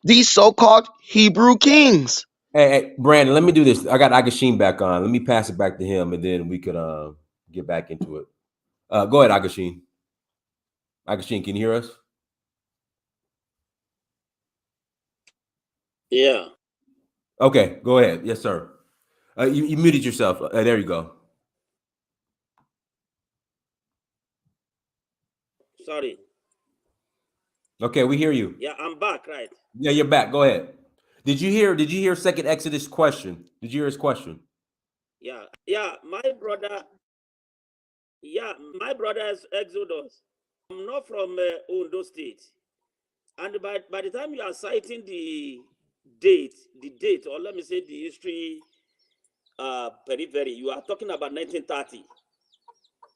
these so-called Hebrew kings. Hey, Brandon, let me do this. I got Ageshin back on. Let me pass it back to him, and then we could get back into it. Go ahead, Ageshin. Ageshin, can you hear us? Yeah. Okay, go ahead. Yes, sir. You muted yourself. There you go. Sorry. Okay, we hear you. Yeah, I'm back, right? Yeah, you're back. Go ahead. Did you hear Second Exodus question? Did you hear his question? Yeah. Yeah, my brother. Yeah, my brother is Exodus. I'm not from Ondo State. And by the time you are citing the date, or let me say the history periphery, you are talking about 1930,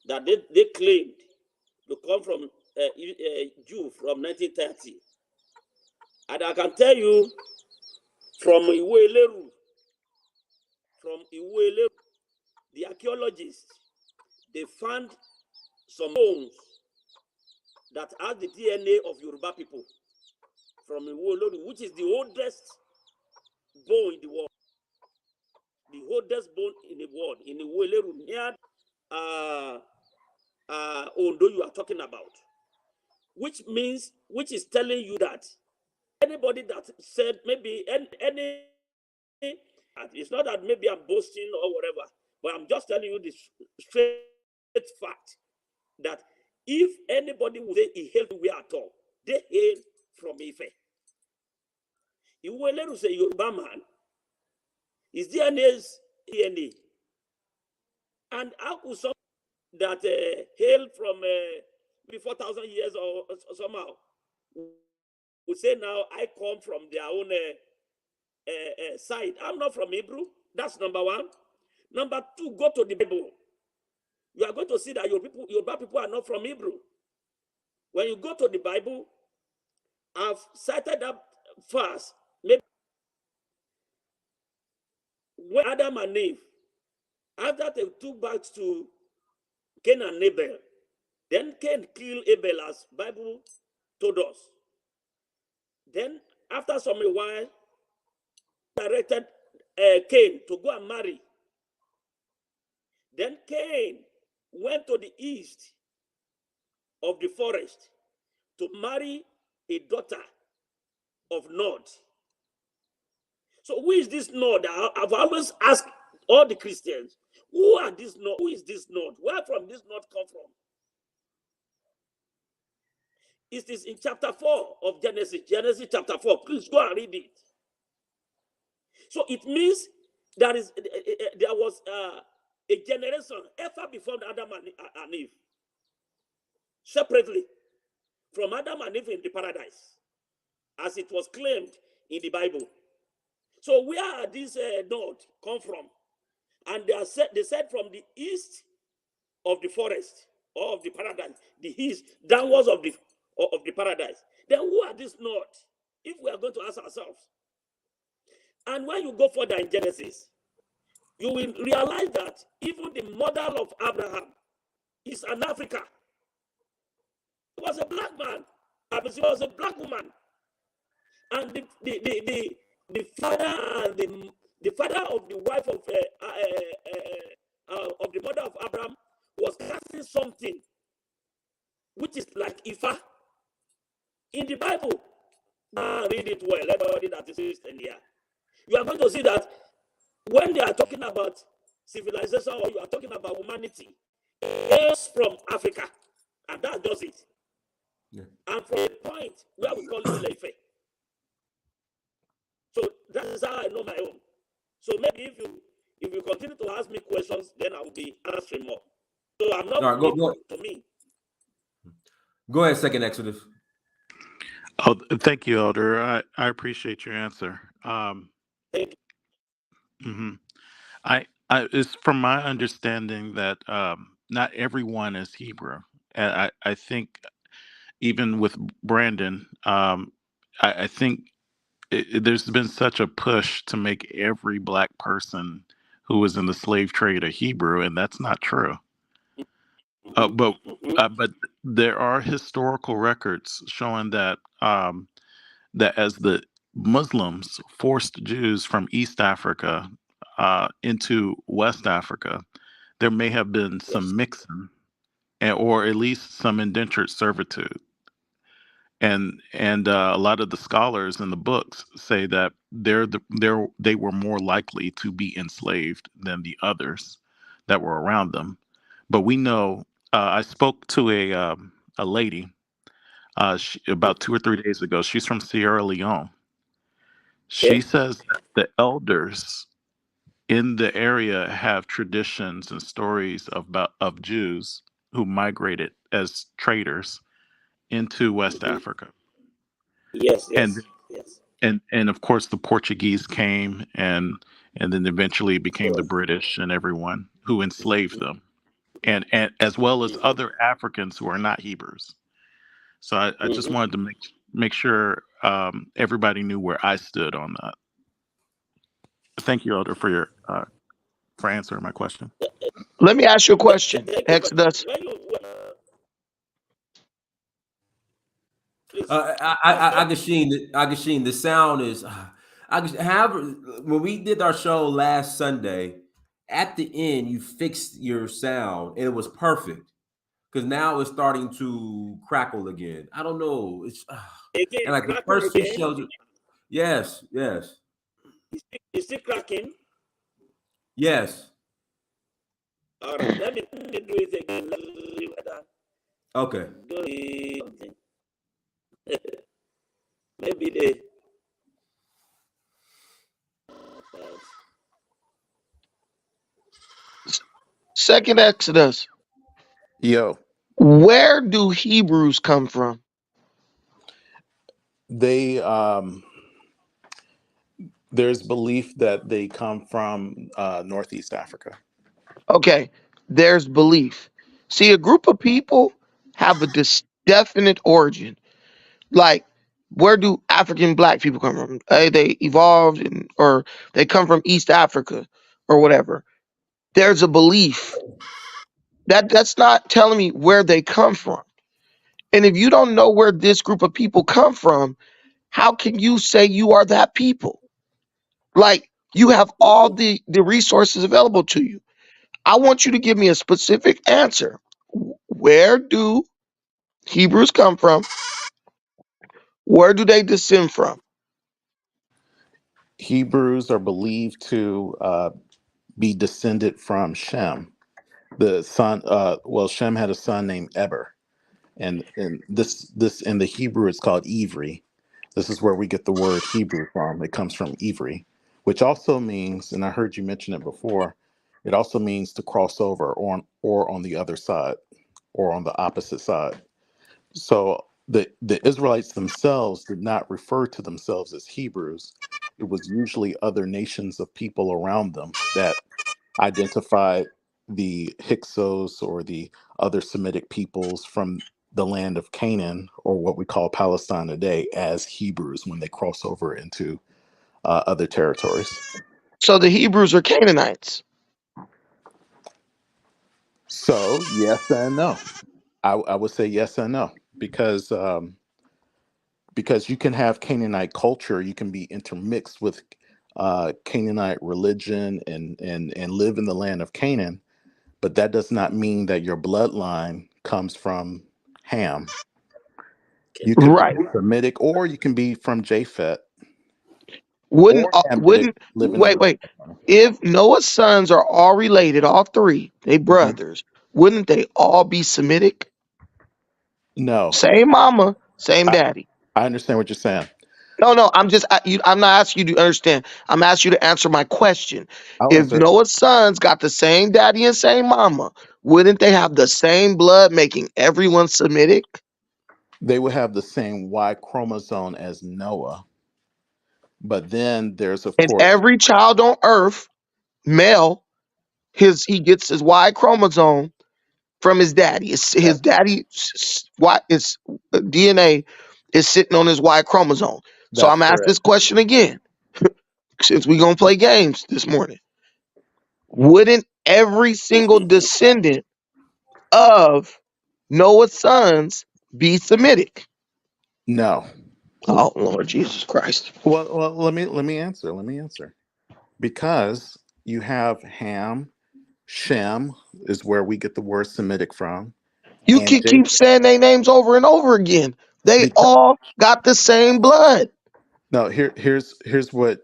that they claimed to come from Jew from 1930. And I can tell you from Iweleru, the archaeologists, they found some bones that have the DNA of Yoruba people from Iweleru, which is the oldest bone in the world. The oldest bone in the world, in Iweleru, near Ondo you are talking about. Which is telling you that anybody that said maybe any it's not that maybe I'm boasting or whatever, but I'm just telling you the straight fact that if anybody would say he hailed where at all, they hail from Ife. Iweleru is a Yoruba man. His DNA is DNA. And how could some that hail from before 4,000 years or somehow would say now I come from their own side? I'm not from Hebrew. That's number one. Number two, go to the Bible. You are going to see that Yoruba people are not from Hebrew. When you go to the Bible, I've cited that first. Maybe when Adam and Eve, after they took back to Cain and Abel, then Cain killed Abel as Bible told us. Then after some while, directed Cain to go and marry. Then Cain went to the east of the forest to marry a daughter of Nod. So who is this Nod? I've always asked all the Christians, who are this Nod? Who is this Nod? Where from this Nod come from? It is in chapter 4 of Genesis. Genesis chapter 4. Please go and read it. So it means there was a generation ever before Adam and Eve, separately from Adam and Eve in the paradise, as it was claimed in the Bible. So where are these nodes come from? And they said from the east of the forest or of the paradise, the east downwards of the paradise. Then who are these nodes? If we are going to ask ourselves. And when you go further in Genesis, you will realize that even the mother of Abraham is an African. He was a black man. She was a black woman. And the father and the father of the wife of the mother of Abraham was casting something which is like Ifa in the Bible. Now read it well, everybody that is listening here. You are going to see that when they are talking about civilization or you are talking about humanity, it's from Africa, and that does it. Yeah. And from the point where we call it Ife. So that is how I know my own. So maybe if you continue to ask me questions, then I will be answering more. So I'm not go. To me. Go ahead, Second Exodus. Oh, thank you, Elder. I appreciate your answer. Thank you. Mm-hmm. It's from my understanding that not everyone is Hebrew. And I think even with Brandon, I think there's been such a push to make every black person who was in the slave trade a Hebrew, and that's not true. Mhm, But mhm. but there are historical records showing that as the Muslims forced Jews from East Africa into West Africa, there may have been Yes. some mixing, or at least some indentured servitude. And a lot of the scholars in the books say that they were more likely to be enslaved than the others that were around them. But we know, I spoke to a lady about 2 or 3 days ago. She's from Sierra Leone. She Okay. says that the elders in the area have traditions and stories of Jews who migrated as traders into West Mhm. Africa. Yes, And yes, yes. and of course the Portuguese came, and then eventually it became the Yes. British and everyone who enslaved them, and as well as Mhm, other Africans who are not Hebrews. So I just mhm. wanted to make sure everybody knew where I stood on that. Thank you, Elder, for your for answering my question. Let me ask you a Th- question, Thank you. But Exodus. when you please, Pastor, Augustine, the sound is. However, when we did our show last Sunday, at the end you fixed your sound and it was perfect because now it's starting to crackle again. I don't know. again, And like the cracking first few again. shows, yes, yes, Is still cracking. yes. All right, let me do it again. Let me leave it at Okay. that. Do something. Maybe they. Second Exodus. Yo, Where do Hebrews come from? they there's belief that they come from Northeast Africa. Okay, there's belief. See, a group of people have a definite origin. Like, where do African black people come from? They evolved or they come from East Africa or whatever. There's a belief. That's not telling me where they come from. And if you don't know where this group of people come from, how can you say you are that people? Like, you have all the resources available to you. I want you to give me a specific answer. Where do Hebrews come from? Where do they descend from? Hebrews are believed to be descended from Shem, the son. Well, Shem had a son named Eber, and this in the Hebrew it's called Ivri. This is where we get the word Hebrew from. It comes from Ivri, which also means, and I heard you mention it before, it also means to cross over or on the other side or on the opposite side. So the Israelites themselves did not refer to themselves as Hebrews. It was usually other nations of people around them that identified the Hyksos or the other Semitic peoples from the land of Canaan, or what we call Palestine today, as Hebrews when they cross over into other territories. So the Hebrews are Canaanites. So yes and no. I would say yes and no, because you can have Canaanite culture, you can be intermixed with Canaanite religion and live in the land of Canaan, but that does not mean that your bloodline comes from Ham. Okay. You could be Right. Semitic, or you can be from Japhet, Wouldn't or Hamitic, wouldn't living in wait. Bethlehem. If Noah's sons are all related, all three, they Mhm. brothers, wouldn't they all be Semitic? No, Same mama, same I, daddy. I understand what you're saying. No, I'm not asking you to understand. I'm asking you to answer my question. I'll If answer. Noah's sons got the same daddy and same mama, wouldn't they have the same blood making everyone Semitic? They would have the same Y chromosome as Noah, but then there's, of And course, every child on earth, male, he gets his Y chromosome, from his daddy. His daddy, DNA is sitting on his Y chromosome. So That's I'm asking correct. this question again, since we're gonna play games this morning. Wouldn't every single descendant of Noah's sons be Semitic? No. Oh Lord Jesus Christ. Well, let me answer. Let me answer. Because you have Ham, Shem is where we get the word Semitic from, You and can keep Japheth. saying their names over and over again. They Because all got the same blood. no, here's what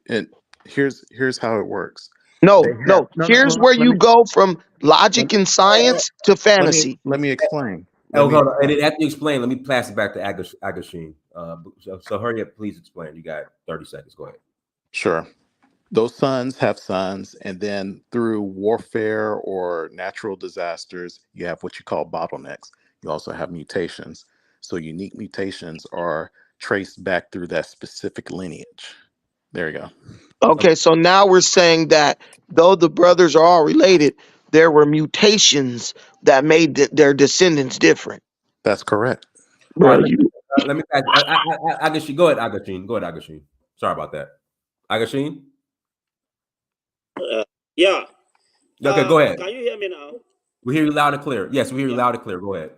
and here's how it works. They No, have no. no no Here's no. where Let you me go from let logic me and science to fantasy. let me explain. Let Oh, me hold on. And explain. then after you explain, let me pass it back to Agashin. So hurry up, please explain. You got 30 seconds. Go ahead. Sure. Those sons have sons, and then through warfare or natural disasters, you have what you call bottlenecks. You also have mutations. So unique mutations are traced back through that specific lineage. There you go. Okay. Okay, so now we're saying that though the brothers are all related, there were mutations that made their descendants different. That's correct. All right. Bro, you Let me pass. Agashin, go ahead, Agashin. Go ahead, Agashin. Sorry about that. Agashin? Yeah. Okay, go ahead. Can you hear me now? We hear you loud and clear. Yes, we hear you Yeah. loud and clear. Go ahead.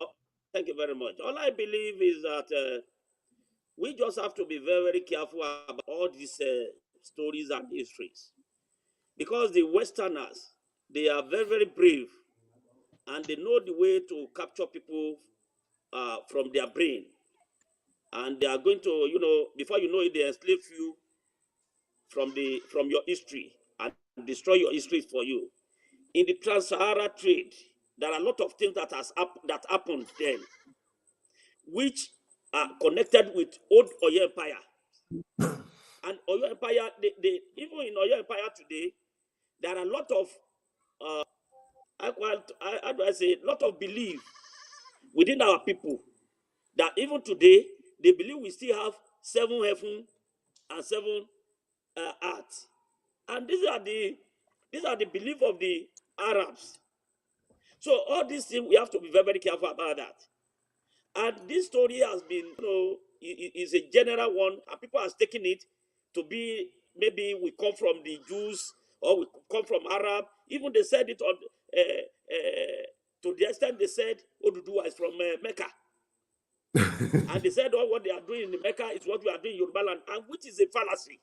Oh, thank you very much. All I believe is that we just have to be very, very careful about all these stories and histories, because the Westerners, they are very, very brave, and they know the way to capture people from their brain, and they are going to, before you know it, they enslave you from your history and destroy your history for you. In the trans-Sahara trade, there are a lot of things that happened then, which are connected with old Oyo Empire. And Oyo Empire, even in Oyo Empire today, there are a lot of how do I say, a lot of belief within our people that even today they believe we still have 7 heaven and 7 earth, and these are the belief of the Arabs. So all these things we have to be very, very careful about that. And this story has been, is a general one, and people are taking it to be maybe we come from the Jews or we come from Arab. Even they said it on to the extent they said Oduduwa is from Mecca, and they said all what they are doing in Mecca is what we are doing in Yoruba land, and which is a fallacy.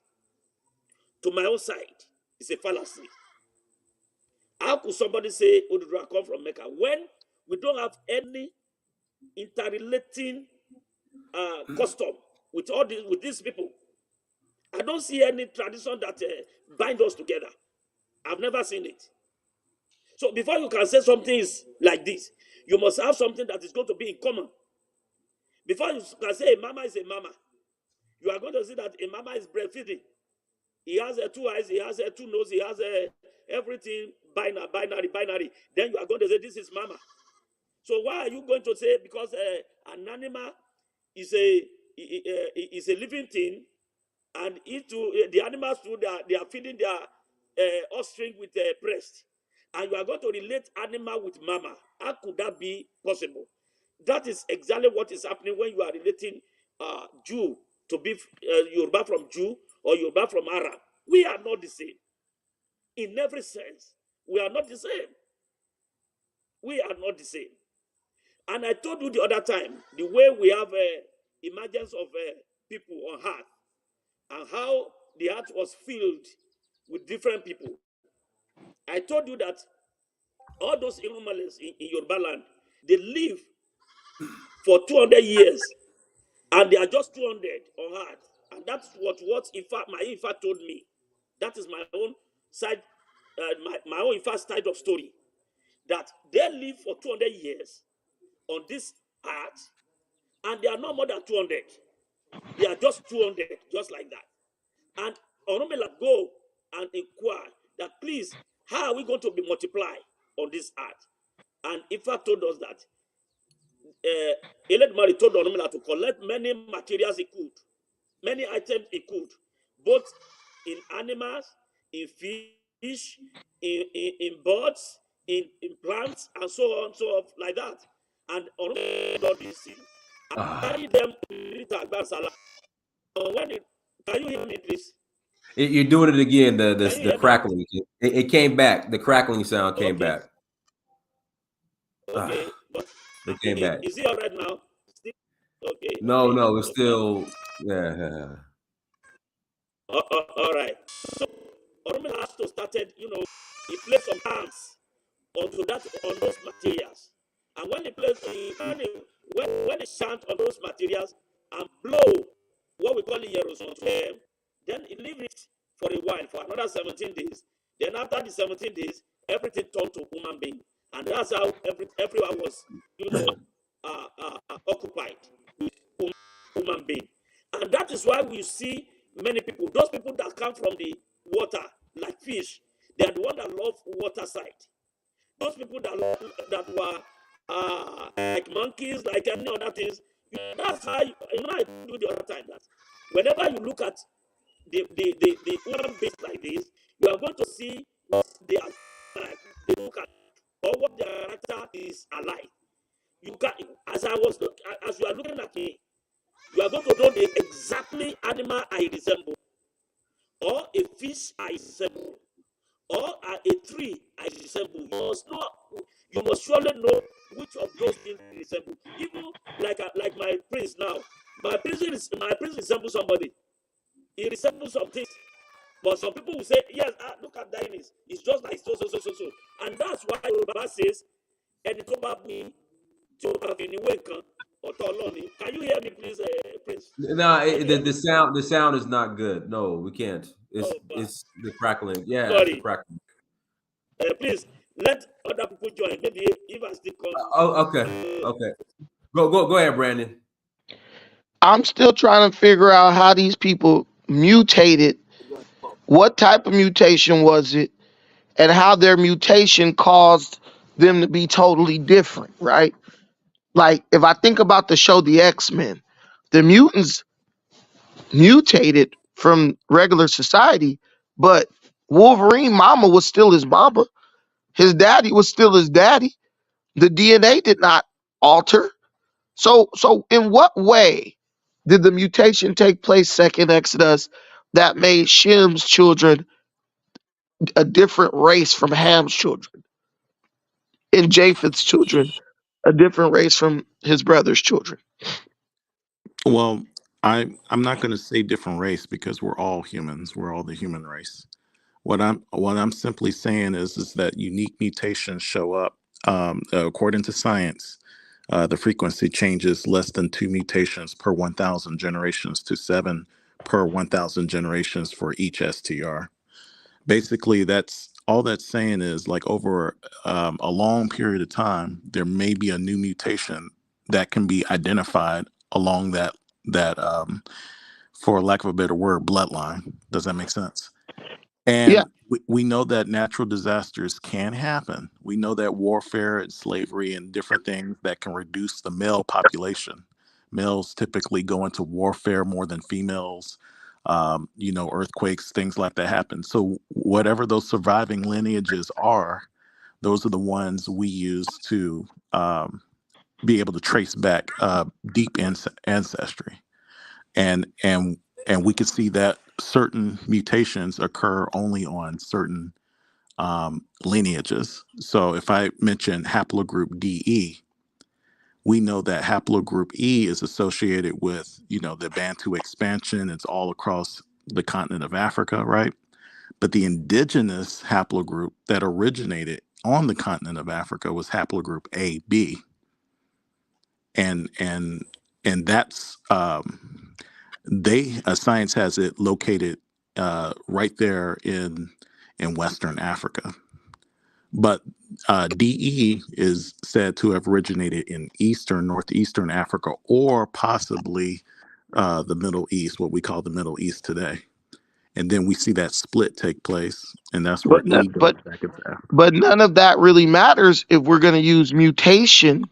To my own side, it's a fallacy. How could somebody say Oduduwa come from Mecca when we don't have any interrelating custom with these people? I don't see any tradition that bind us together. I've never seen it. So before you can say something is like this, you must have something that is going to be in common. Before you can say a mama is a mama, you are going to see that a mama is breastfeeding. He has 2 eyes, he has 2 noses, he has everything binary. Then you are going to say this is mama. So why are you going to say because an animal is a living thing, and it too, the animals too, they are feeding their offspring with breast, and you are going to relate animal with mama? How could that be possible? That is exactly what is happening when you are relating Jew to be Yoruba from Jew or Yoruba from Arab. We are not the same in every sense. We are not the same. We are not the same. And I told you the other time the way we have emergence of people on earth, and how the earth was filled with different people. I told you that all those Irumales in Yoruba land, they live for 200 years, and they are just 200 on earth. And that's what my Ifa told me. That is my own side, my own Ifa side of story. That they live for 200 years on this earth, and they are not more than 200. They are just 200, just like that. And Oromela go and inquire that, please, how are we going to be multiplied on this earth? And Ifa told us that Eledmari told Oromela to collect many materials he could, many items he could, both in animals, in fish, in birds, in plants and so on, so off, like that. And on all these things, I carry them to Agbasala. When it, can you hear me, please? You're doing it again. Can you The hear me? crackling. It came back. The crackling sound came Okay. back. Okay, but It came back. is it all right now? Still? Okay. No, Okay. no, it's Okay. still. Yeah. All right. So Oromila has to started, he placed some hands onto that on those materials, and when he plays, when he chant on those materials and blow what we call the Yerusons to them, then he leave it for a while for another 17 days. Then after the 17 days, everything turned to human being, and that's how everyone was, occupied with human being, and that is why we see many people, those people that come from the water, like fish, they are the one that love water side. Those people that were like monkeys, like any other things. That's how I do the other time that whenever you look at the human beings like this, you are going to see what they are like. They look at or what their character is alike. You can, as you are looking at me, you are going to know the exactly animal I resemble, or a fish I resemble, or a tree I resemble. You must surely know which of those things resemble. Even like my prince now, my prince resembles somebody. He resembles some things. But some people will say, yes, look at that. It's just like so. And that's why Yoruba says, Ẹni tó bá bí tí ó bá fi ní wé nǹkan, ọ̀tọ̀ Ọlọ́run ni. Can you hear me, please, Prince? No, the sound is not good. No, we can't. It's the crackling. Yeah, it's the Sorry. crackling. Please let other people join. Maybe if I still come. Oh, okay. Go ahead, Brandon. I'm still trying to figure out how these people mutated. What type of mutation was it? And how their mutation caused them to be totally different, right? Like, if I think about the show The X-Men, the mutants mutated from regular society, but Wolverine mama was still his mama. His daddy was still his daddy. The DNA did not alter. So in what way did the mutation take place, second Exodus, that made Shem's children a different race from Ham's children, and Japheth's children a different race from his brother's children? Well, I'm not going to say different race because we're all humans. We're all the human race. What I'm simply saying is that unique mutations show up. According to science, the frequency changes less than 2 mutations per 1,000 generations to 7 per 1,000 generations for each STR. Basically, that's all that's saying is like over a long period of time, there may be a new mutation that can be identified along that for lack of a better word, bloodline. Does that make sense? And Yeah. we know that natural disasters can happen. We know that warfare and slavery and different things that can reduce the male population. Males typically go into warfare more than females. Earthquakes, things like that happen. So whatever those surviving lineages are, those are the ones we use to be able to trace back deep ancestry. And we can see that certain mutations occur only on certain lineages. So if I mention haplogroup DE, we know that haplogroup E is associated with, the Bantu expansion. It's all across the continent of Africa, right? But the indigenous haplogroup that originated on the continent of Africa was haplogroup AB. And that's science has it located right there in Western Africa. But DE is said to have originated in northeastern Africa, or possibly the Middle East, what we call the Middle East today. And then we see that split take place, and that's where E goes back into Africa. But none of that really matters if we're going to use mutation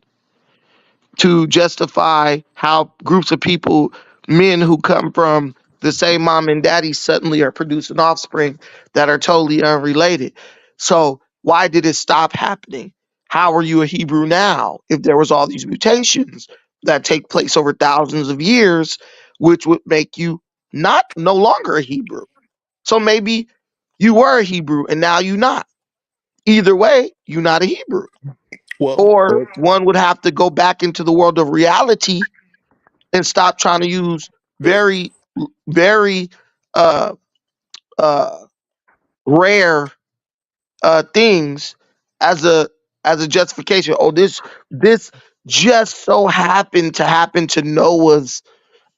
to justify how groups of people, men who come from the same mom and daddy, suddenly are producing offspring that are totally unrelated. So Why did it stop happening? How are you a Hebrew now if there was all these mutations that take place over thousands of years, which would make you no longer a Hebrew? So maybe you were a Hebrew and now you're not. Either way, you're not a Hebrew. Well, Or one would have to go back into the world of reality and stop trying to use very, very uh, uh, rare things as a justification. Oh, this just so happened to happen to Noah's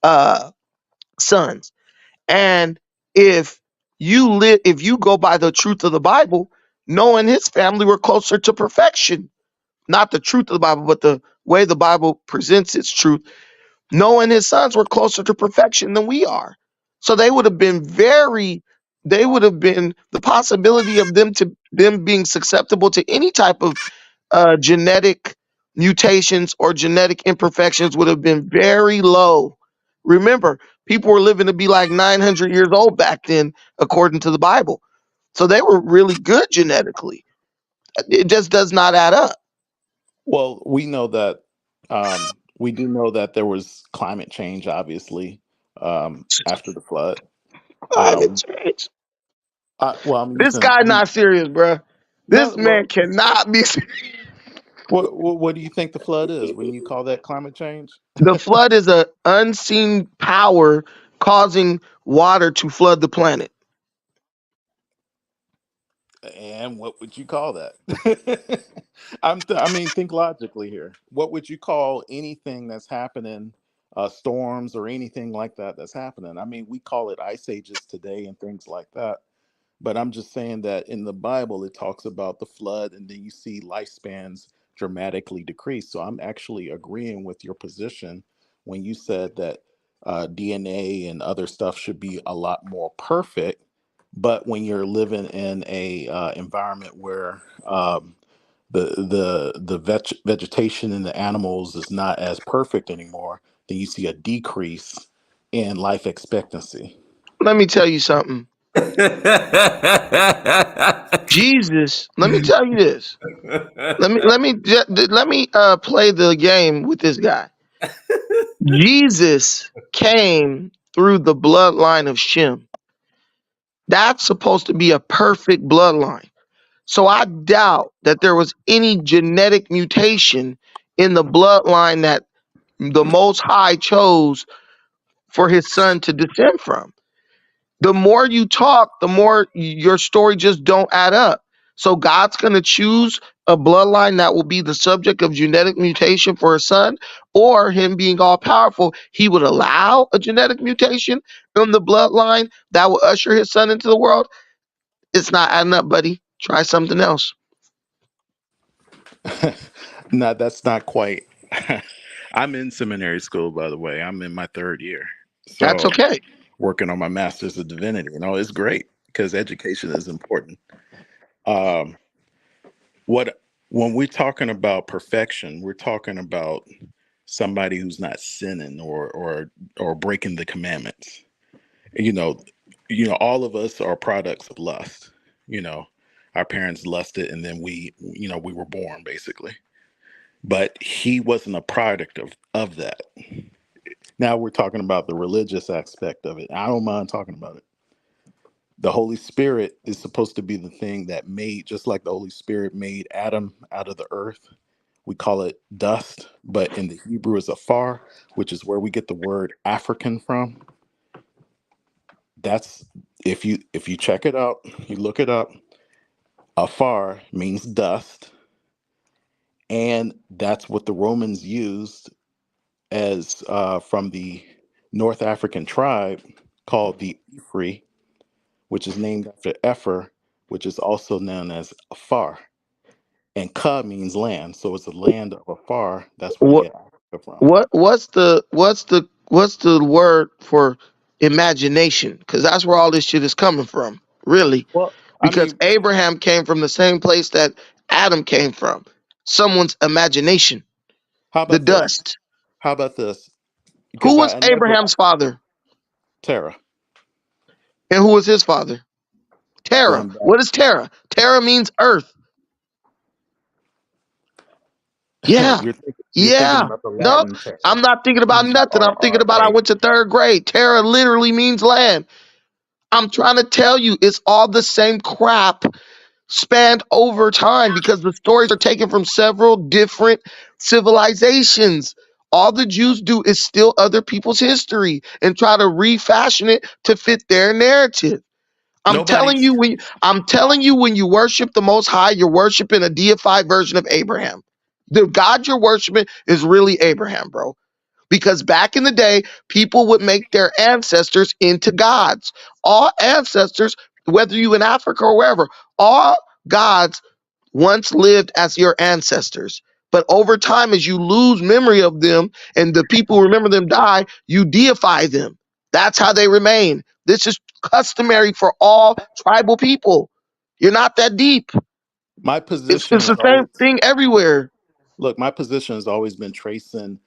uh, sons. And if you go by the truth of the Bible, Noah and his family were closer to perfection. Not the truth of the Bible, but the way the Bible presents its truth. Noah and his sons were closer to perfection than we are. So they would have been the possibility of them being susceptible to any type of genetic mutations or genetic imperfections would have been very low. Remember, people were living to be like 900 years old back then, according to the Bible. So they were really good genetically. It just does not add up. well, we do know that there was climate change, obviously, after the flood. Climate Um, change. well, I'm This using guy not serious, bruh. This no. man Well, cannot be serious. what do you think the flood is? When you call that climate change? The flood is a unseen power causing water to flood the planet. And what would you call that? I mean, think logically here. What would you call anything that's happening, storms or anything like that that's happening? I mean, we call it ice ages today and things like that. But I'm just saying that in the Bible, it talks about the flood, and then you see lifespans dramatically decrease. So I'm actually agreeing with your position when you said that DNA and other stuff should be a lot more perfect. But when you're living in a environment where vegetation in the animals is not as perfect anymore, then you see a decrease in life expectancy. Let me tell you something. Jesus, let me tell you this. Let me play the game with this guy. Jesus came through the bloodline of Shem. That's supposed to be a perfect bloodline. So I doubt that there was any genetic mutation in the bloodline that the Most High chose for his son to descend from. The more you talk, the more your story just don't add up. So God's going to choose a bloodline that will be the subject of genetic mutation for a son, or him being all powerful, he would allow a genetic mutation in the bloodline that will usher his son into the world. It's not adding up, buddy. Try something else. No, that's not quite. I'm in seminary school, by the way. I'm in my third year. That's So okay. working on my master's of divinity. It's great because education is important. Um, what when we're talking about perfection, we're talking about somebody who's not sinning or breaking the commandments. You know, all of us are products of lust. You know, our parents lusted and then we were born basically. But he wasn't a product of that. Now we're talking about the religious aspect of it. I don't mind talking about it. The Holy Spirit is supposed to be the thing that made, just like the Holy Spirit made Adam out of the earth. We call it dust, but in the Hebrew is afar, which is where we get the word African from. That's if you check it out, you look it up. Afar means dust, and that's what the Romans used as from the North African tribe called the Ifri, which is named after Ephor, which is also known as Afar. And Ka means land, so it's the land of Afar. That's where you What get Africa from. what's the word for imagination? Because that's where all this shit is coming from, really. Well, I Because mean, Abraham came from the same place that Adam came from. Someone's imagination, how the about this? dust. How about this? Who Because was I never Abraham's father? Terra And who was his father? Terra. going back. What is Terra? Terra means earth. Yeah. You're thinking Yeah. about the No, Latin term. I'm not thinking about nothing. I'm thinking about I TRRA. went to third grade. Terra literally means land. I'm trying to tell you, it's all the same crap spanned over time because the stories are taken from several different civilizations. All the Jews do is steal other people's history and try to refashion it to fit their narrative. Nobody's I'm telling you when you worship the Most High, you're worshiping a deified version of Abraham. The God you're worshiping is really Abraham, bro. Because back in the day, people would make their ancestors into gods. All ancestors, whether you in Africa or wherever, all gods once lived as your ancestors. But over time, as you lose memory of them and the people who remember them die, you deify them. That's how they remain. This is customary for all tribal people. You're not that deep. my It's position the is same always thing everywhere. look, my position has always been tracing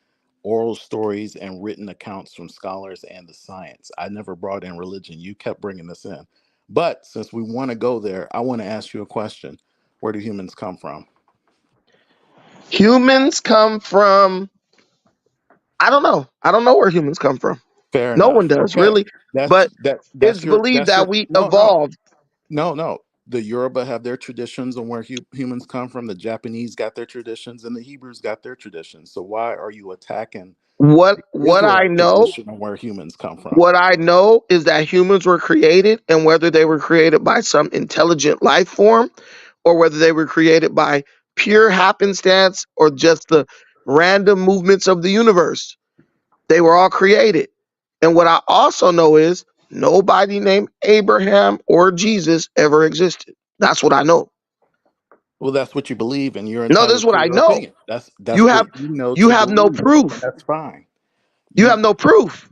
oral stories and written accounts from scholars and the science. I never brought in religion. You kept bringing this in. But since we want to go there, I want to ask you a question. Where do humans come from? Humans come from, I don't know. I don't know where humans come from. Fair No one enough. does, Okay. really. That's But it's believed that's that your we no, no. evolved. No. The Yoruba have their traditions on where humans come from. The Japanese got their traditions, and the Hebrews got their traditions. So why are you attacking What the what I Israelite know, tradition on where humans come from? what I know is that humans were created, and whether they were created by some intelligent life form or whether they were created by pure happenstance or just the random movements of the universe, they were all created. And what I also know is nobody named Abraham or Jesus ever existed. That's what I know. Well, that's what you believe, and you're No, this is entitled what to I your know. opinion. That's You have what you know you to have no believe, and proof. that's fine. You have You no proof.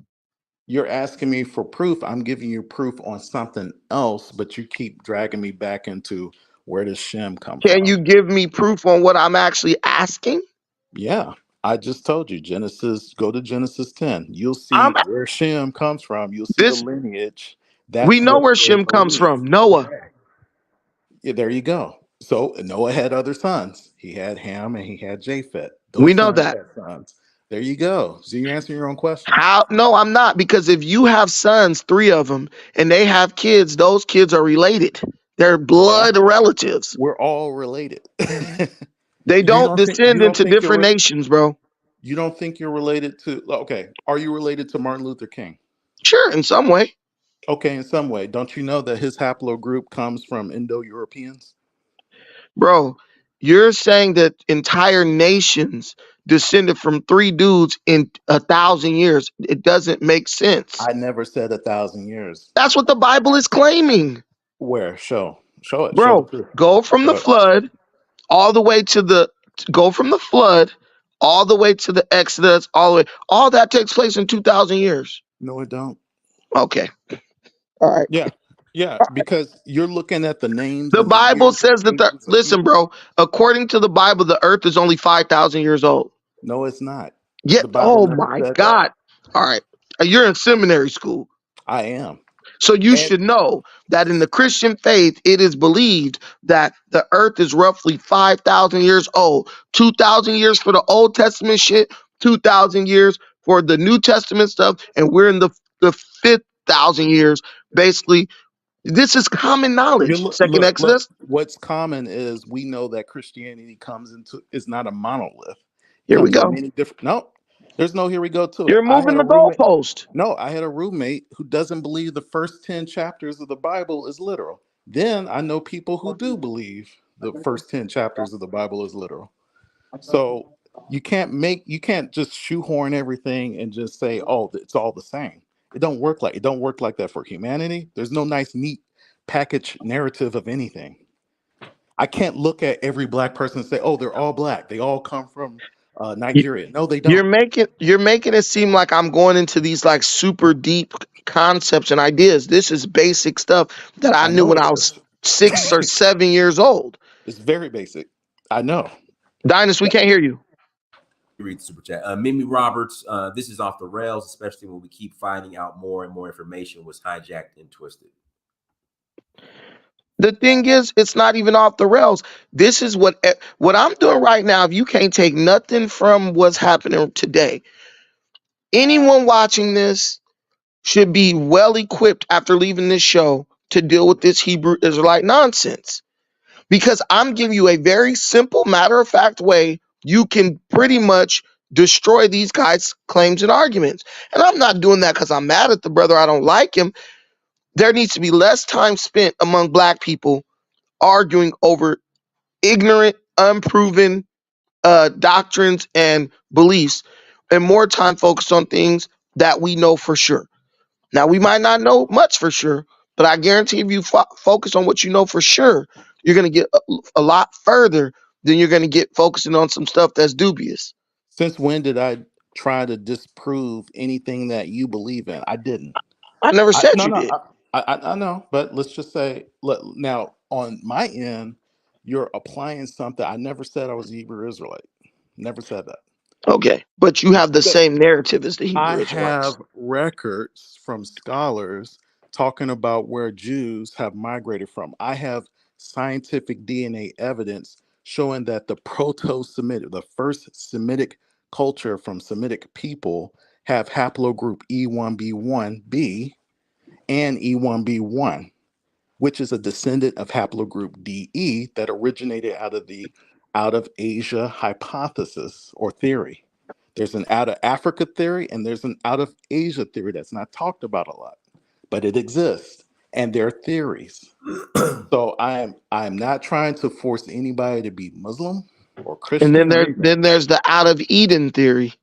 you're asking me for proof. I'm giving you proof on something else, but you keep dragging me back into where does Shem come Can from? you give me proof on what I'm actually asking? Yeah, I just told you Genesis. Go to Genesis 10. You'll I'm see where Shem comes from. You'll see the this lineage. We That's know what where they Shem comes believe. from. Noah. Okay. Yeah, there you go. So Noah had other sons. He had Ham and he had Japheth. We Those know sons that. had sons. There you go. So you're answering your own question. How? No, I'm not. Because if you have sons, three of them, and they have kids, those kids are related. They're Yeah, blood relatives. we're all related. They don't You descend don't into think different nations, bro. you don't think you're related to okay. Are you related to Martin Luther King? Sure, in some way. Okay, in some way. Don't you know that his haplogroup comes from Indo-Europeans? Bro, you're saying that entire nations descended from three dudes in 1,000 years. It doesn't make sense. I never said 1,000 years. That's what the Bible is claiming. Where? Show it. Show the Bro, proof. go from the Show it. flood all the way to the go from the flood all the way to the Exodus, all the way. All that takes place in 2,000 years. No, it don't. Okay. All right. Yeah, yeah. Because you're looking at the names The and the Bible years and says that ages of listen, people. bro, according to the Bible, the earth is only 5,000 years old. No, it's not. Yeah. The Bible Oh never my said that. God. All right. You're in seminary school. I am. So you And should know that in the Christian faith, it is believed that the earth is roughly 5,000 years old. 2,000 years for the Old Testament shit, 2,000 years for the New Testament stuff, and we're in the 5,000 years. Basically, this is common you knowledge. look, Second look. Exodus. What's common is we know that Christianity comes into is not a monolith. It Here we comes in go. many different. No, there's no here we go to it. You're I had moving a the roommate. goalpost. No, I had a roommate who doesn't believe the first 10 chapters of the Bible is literal. Then I know people who do believe the first 10 chapters of the Bible is literal. So you can't just shoehorn everything and just say, oh, it's all the same. It don't work like that for humanity. There's no nice, neat package narrative of anything. I can't look at every black person and say, oh, they're all black. They all come from Nigeria. No, they You're don't. making it seem like I'm going into these like super deep concepts and ideas. This is basic stuff that I I knew know when it I was is. 6 or 7 years old. It's very basic. I know. Dynast, we can't hear you. Read the super chat. Mimi Roberts, this is off the rails, especially when we keep finding out more and more information was hijacked and twisted. The thing is, it's not even off the rails. This is what I'm doing right now. If you can't take nothing from what's happening today, anyone watching this should be well equipped after leaving this show to deal with this Hebrew Israelite nonsense. Because I'm giving you a very simple, matter of fact way you can pretty much destroy these guys' claims and arguments. And I'm not doing that because I'm mad at the brother. I don't like him. There needs to be less time spent among black people arguing over ignorant, unproven doctrines and beliefs, and more time focused on things that we know for sure. Now, we might not know much for sure, but I guarantee if you focus on what you know for sure, you're going to get a lot further than you're going to get focusing on some stuff that's dubious. Since when did I try to disprove anything that you believe in? I didn't. I never said No, you no, did. I know, but let's just say, now on my end, you're applying something. I never said I was a Hebrew Israelite. Never said that. Okay, but you have the Look, same narrative as the I Hebrew Israelites. have records from scholars talking about where Jews have migrated from. I have scientific DNA evidence showing that the proto-Semitic, the first Semitic culture from Semitic people, have haplogroup E1b1b and E1b1, which is a descendant of haplogroup DE that originated out of the out of Asia hypothesis or theory. There's an out of Africa theory and there's an out of Asia theory that's not talked about a lot, but it exists and they're theories. So I am not trying to force anybody to be Muslim or And Christian or anything. then there's the out of Eden theory.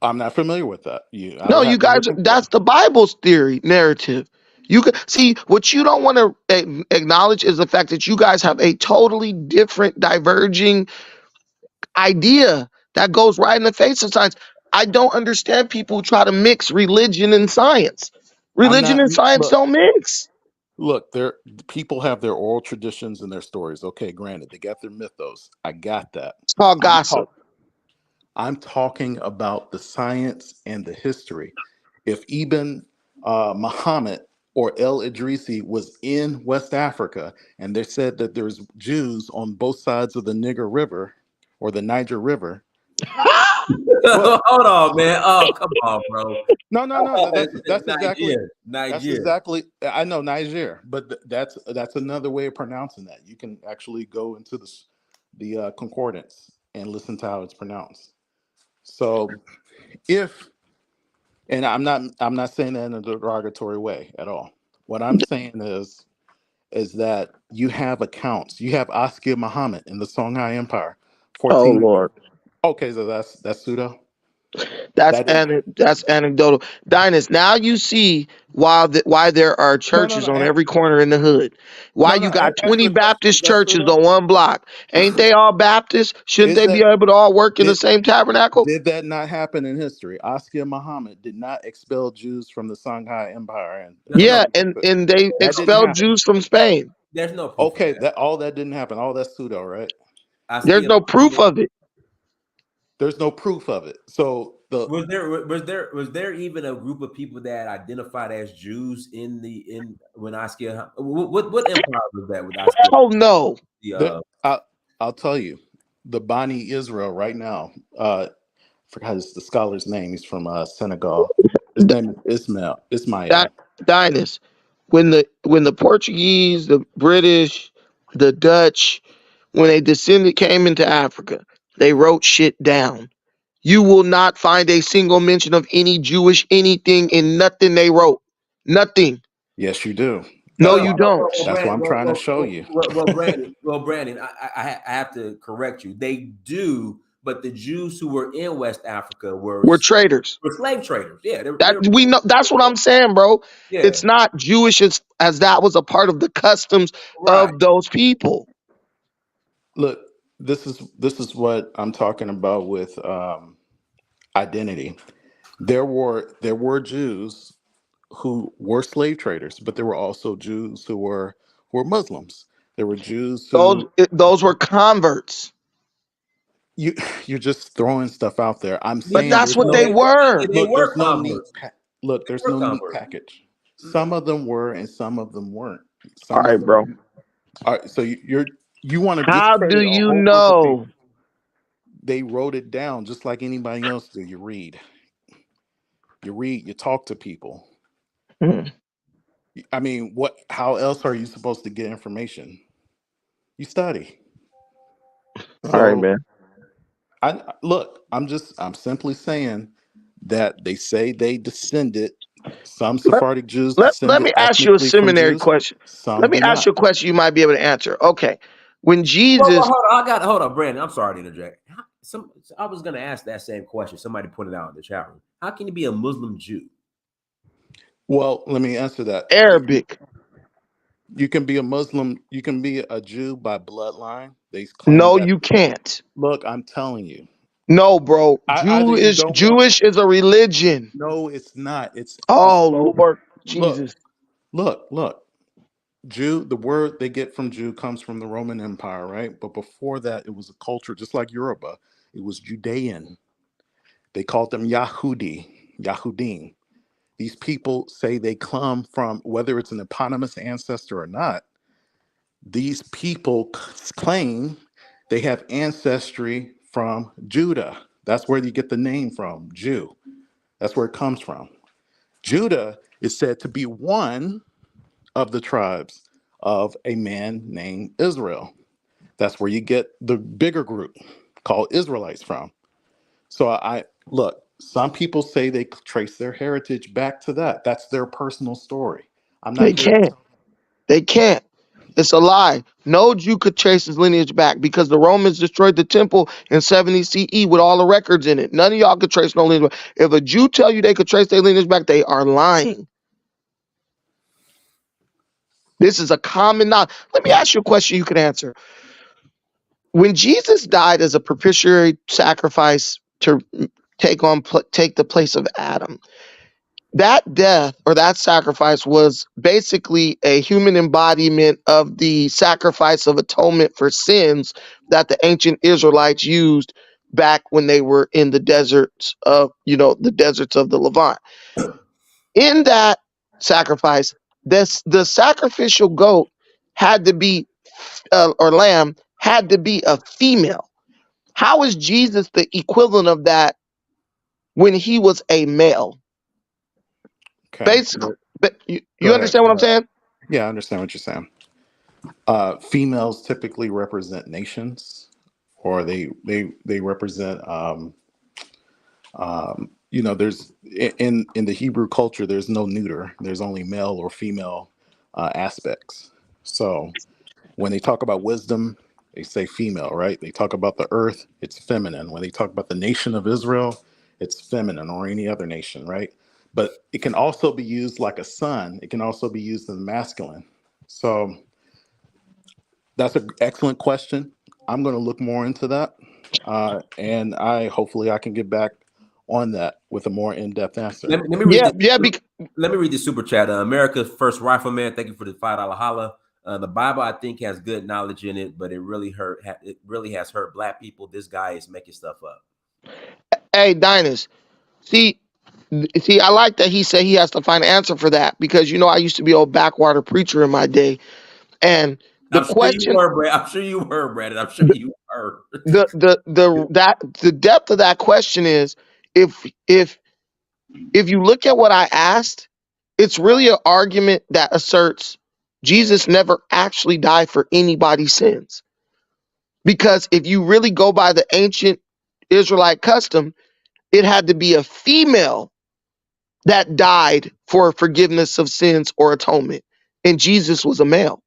I'm not familiar with that. I No, would you have to guys, look into that. that's the Bible's theory narrative. You can see what you don't want to acknowledge is the fact that you guys have a totally different, diverging idea that goes right in the face of science. I don't understand people who try to mix religion and science. I'm Religion not and science look. don't mix. Look, people have their oral traditions and their stories. Okay, granted, they got their mythos. I got that. It's called I'm gossip. talk, I'm talking about the science and the history. If Ibn Muhammad or El Idrisi was in West Africa and they said that there's Jews on both sides of the Niger River or the Niger River, what? Hold on, man. Oh, come on, bro. No. That's exactly Nigeria. I know Niger, but that's another way of pronouncing that. You can actually go into the concordance and listen to how it's pronounced. So and I'm not saying that in a derogatory way at all. What I'm saying is that you have accounts. You have Askia Muhammad in the Songhai Empire, Oh 14. Lord. Okay, so that's pseudo. That's That is that's anecdotal. Dinus, now you see why there are churches no. on every corner in the hood. Why you got Answer 20 the question. Is Baptist that churches pseudo? on one block? Ain't they all Baptist? Shouldn't Is they be that able to all work in the did same tabernacle? did that not happen in history? Askia Muhammad did not expel Jews from the Songhai Empire, and No, Yeah, no, and they that didn't expelled happen. Jews from Spain. there's no proof of Okay, that. that didn't happen. All that's pseudo, right? There's Askia no proof Muhammad. of it. There's no proof of it. So Was there even a group of people that identified as Jews in when Askia? What empire was that with Askia? Oh no. The there, I'll tell you, the Bani Israel right now. Forgot the scholar's name. He's from Senegal. His name is Ismail. That Dinus. When the Portuguese, the British, the Dutch, when they came into Africa, they wrote shit down. You will not find a single mention of any Jewish anything in nothing they wrote. Nothing. Yes, you do. No, That's you why. don't. That's what Brandon, I'm trying to show you. Brandon, I have to correct you. They do, but the Jews who were in West Africa were We're traitors. slave traders. Yeah, That we know. That's what I'm saying, bro. yeah, It's not Jewish as that was a part of the customs right. of those people. Look, this is what I'm talking about with identity. There were Jews who were slave traders, but there were also Jews who were Muslims. There were Jews who Those were converts. you you're just throwing stuff out there. I'm But saying that's there's what no they were. They look. were There's no neat converts. look. They There's were no neat converts. package. Some of them were, and some of them weren't. All Some right, of bro. them. All right, so you want to How do discredit a you whole group of people. know? They wrote it down just like anybody else do. You talk to people. Hmm. I mean, what? How else are you supposed to get information? You study. All right, So man. I look. I'm simply saying that they say they descended. Some Let, Sephardic Jews let descended me ask you a ethnically from seminary Jews. question. Some Let me do ask not. you a question you might be able to answer. Okay. When Well, Jesus, hold on, Brandon. I'm sorry to interject. I was going to ask that same question. Somebody pointed out in the chat room. How can you be a Muslim Jew? Well, let me answer that. Arabic. You can be a Muslim. You can be a Jew by bloodline. They claim No, that. you can't. Look, I'm telling you. No, bro. Either you don't want. Jewish is a religion. No, it's not. It's Oh, both. Lord Look, Jesus. look. Jew. The word they get from Jew comes from the Roman Empire, right? But before that, it was a culture just like Yoruba. It was Judean. They called them Yahudim. These people say they come from, whether it's an eponymous ancestor or not, these people claim they have ancestry from Judah. That's where you get the name from, Jew. That's where it comes from. Judah is said to be one of the tribes of a man named Israel. That's where you get the bigger group called Israelites from. So I look, some people say they trace their heritage back to that. That's their personal story. I'm not They here to can't. tell. They can't. It's a lie. No Jew could trace his lineage back because the Romans destroyed the temple in 70 CE with all the records in it. None of y'all could trace no lineage back. If a Jew tell you they could trace their lineage back, they are lying. This is a common knowledge. Let me ask you a question you can answer. When Jesus died as a propitiatory sacrifice to take the place of Adam, that death or that sacrifice was basically a human embodiment of the sacrifice of atonement for sins that the ancient Israelites used back when they were in the deserts of, the deserts of the Levant. In that sacrifice, the sacrificial goat had to be, or lamb had to be a female. How is Jesus the equivalent of that when he was a male? Okay. Basically, but Go you ahead. understand what I'm saying? Yeah, I understand what you're saying. Females typically represent nations, or they represent. There's in the Hebrew culture, there's no neuter. There's only male or female aspects. So when they talk about wisdom, they say female, right? They talk about the earth, it's feminine. When they talk about the nation of Israel, it's feminine, or any other nation, right? But it can also be used like a son. It can also be used in the masculine. So that's an excellent question. I'm going to look more into that, and hopefully I can get back on that with a more in-depth answer. Let me read Yeah, this. yeah. Let me read the super chat. America's first rifleman. Thank you for the $5 holla. The Bible, I think, has good knowledge in it, but it really has hurt black people. This guy is making stuff up. Hey, Dinus. See, I like that he said he has to find an answer for that because I used to be a backwater preacher in my day, and the I'm sure you question, were, Brad. I'm sure you were, Brandon. I'm sure the you were. the depth of that question is if if if you look at what I asked, it's really an argument that asserts Jesus never actually died for anybody's sins. Because if you really go by the ancient Israelite custom, it had to be a female that died for forgiveness of sins or atonement. And Jesus was a male.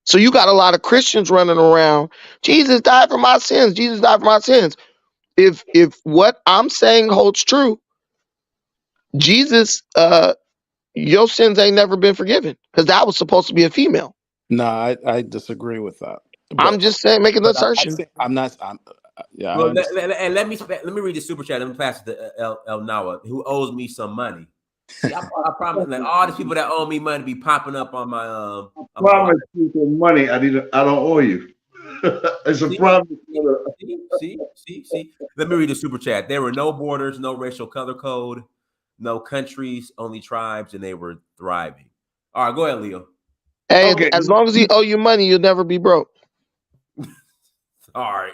So you got a lot of Christians running around. Jesus died for my sins. Jesus died for my sins. If what I'm saying holds true, Jesus, your sins ain't never been forgiven because that was supposed to be a female. No, I disagree with that. I'm But just saying, making an but I assertion. say I'm not. Yeah, I Well, understand. let me read the super chat. Let me pass it to El Nawa, who owes me some money. See, I promise, like all the people that owe me money be popping up on my I on my promise you some money. I don't owe you. It's a promise. see. Let me read the super chat. There were no borders, no racial color code. no countries, only tribes, and they were thriving. All right, go ahead, Leo. Hey, Okay. as long as he owe you money, you'll never be broke. All right.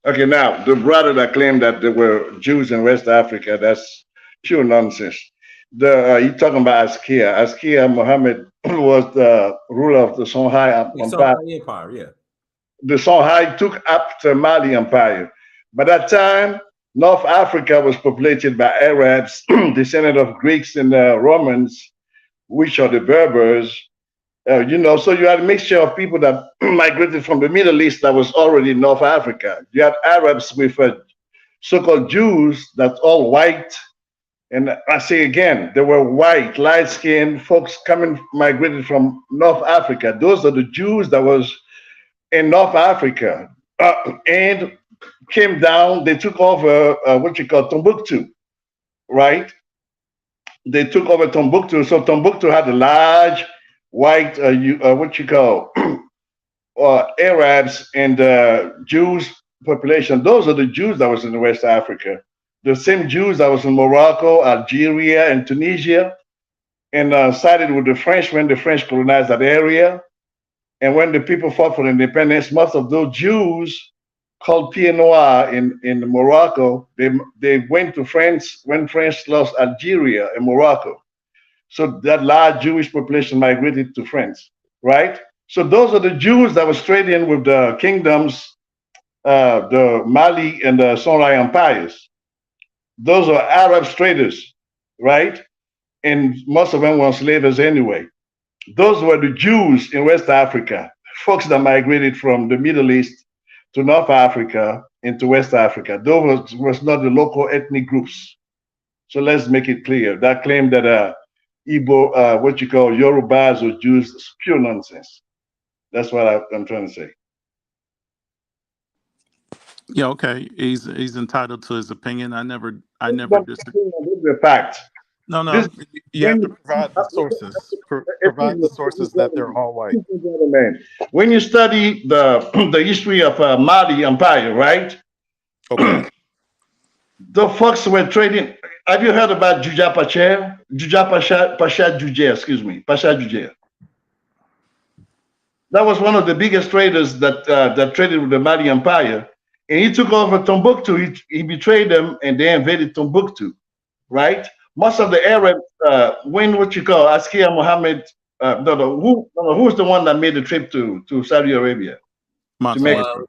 Okay, now the brother that claimed that there were Jews in West Africa, that's pure nonsense. You talking about Askia? Askia Mohammed was the ruler of the Songhai Empire. Songhai Empire, yeah. The Songhai took up the Mali Empire. By that time, North Africa was populated by Arabs, descended of Greeks and Romans, which are the Berbers. So you had a mixture of people that migrated from the Middle East that was already in North Africa. You had Arabs with so-called Jews that's all white. And I say again, they were white, light-skinned folks migrated from North Africa. Those are the Jews that was in North Africa and came down. They took over what you call Timbuktu, right? They took over Timbuktu. So Timbuktu had a large white, Arabs and Jews population. Those are the Jews that was in West Africa. The same Jews that was in Morocco, Algeria, and Tunisia, and sided with the French when the French colonized that area. And when the people fought for independence, most of those Jews called Pieds Noirs in Morocco, they went to France when France lost Algeria and Morocco. So that large Jewish population migrated to France, right? So those are the Jews that was trading with the kingdoms, the Mali and the Songhai empires. Those are Arab traders, right? And most of them were slavers anyway. Those were the Jews in West Africa, folks that migrated from the Middle East to North Africa into West Africa. Those was not the local ethnic groups. So let's make it clear. That claim that Igbo, what you call Yorubas or Jews, is pure nonsense. That's what I'm trying to say. Yeah, okay. He's entitled to his opinion. I never disagree. The fact. No, This, you have to provide the sources. Provide the sources that they're all white. When you study the history of Mali Empire, right? Okay. The folks were trading. Have you heard about Pasha Jujia? That was one of the biggest traders that traded with the Mali Empire. And he took over Timbuktu. He betrayed them and they invaded Timbuktu, right? Most of the Arabs, Askia Mohammed, who's the one that made the trip to Saudi Arabia? Mansa Musa.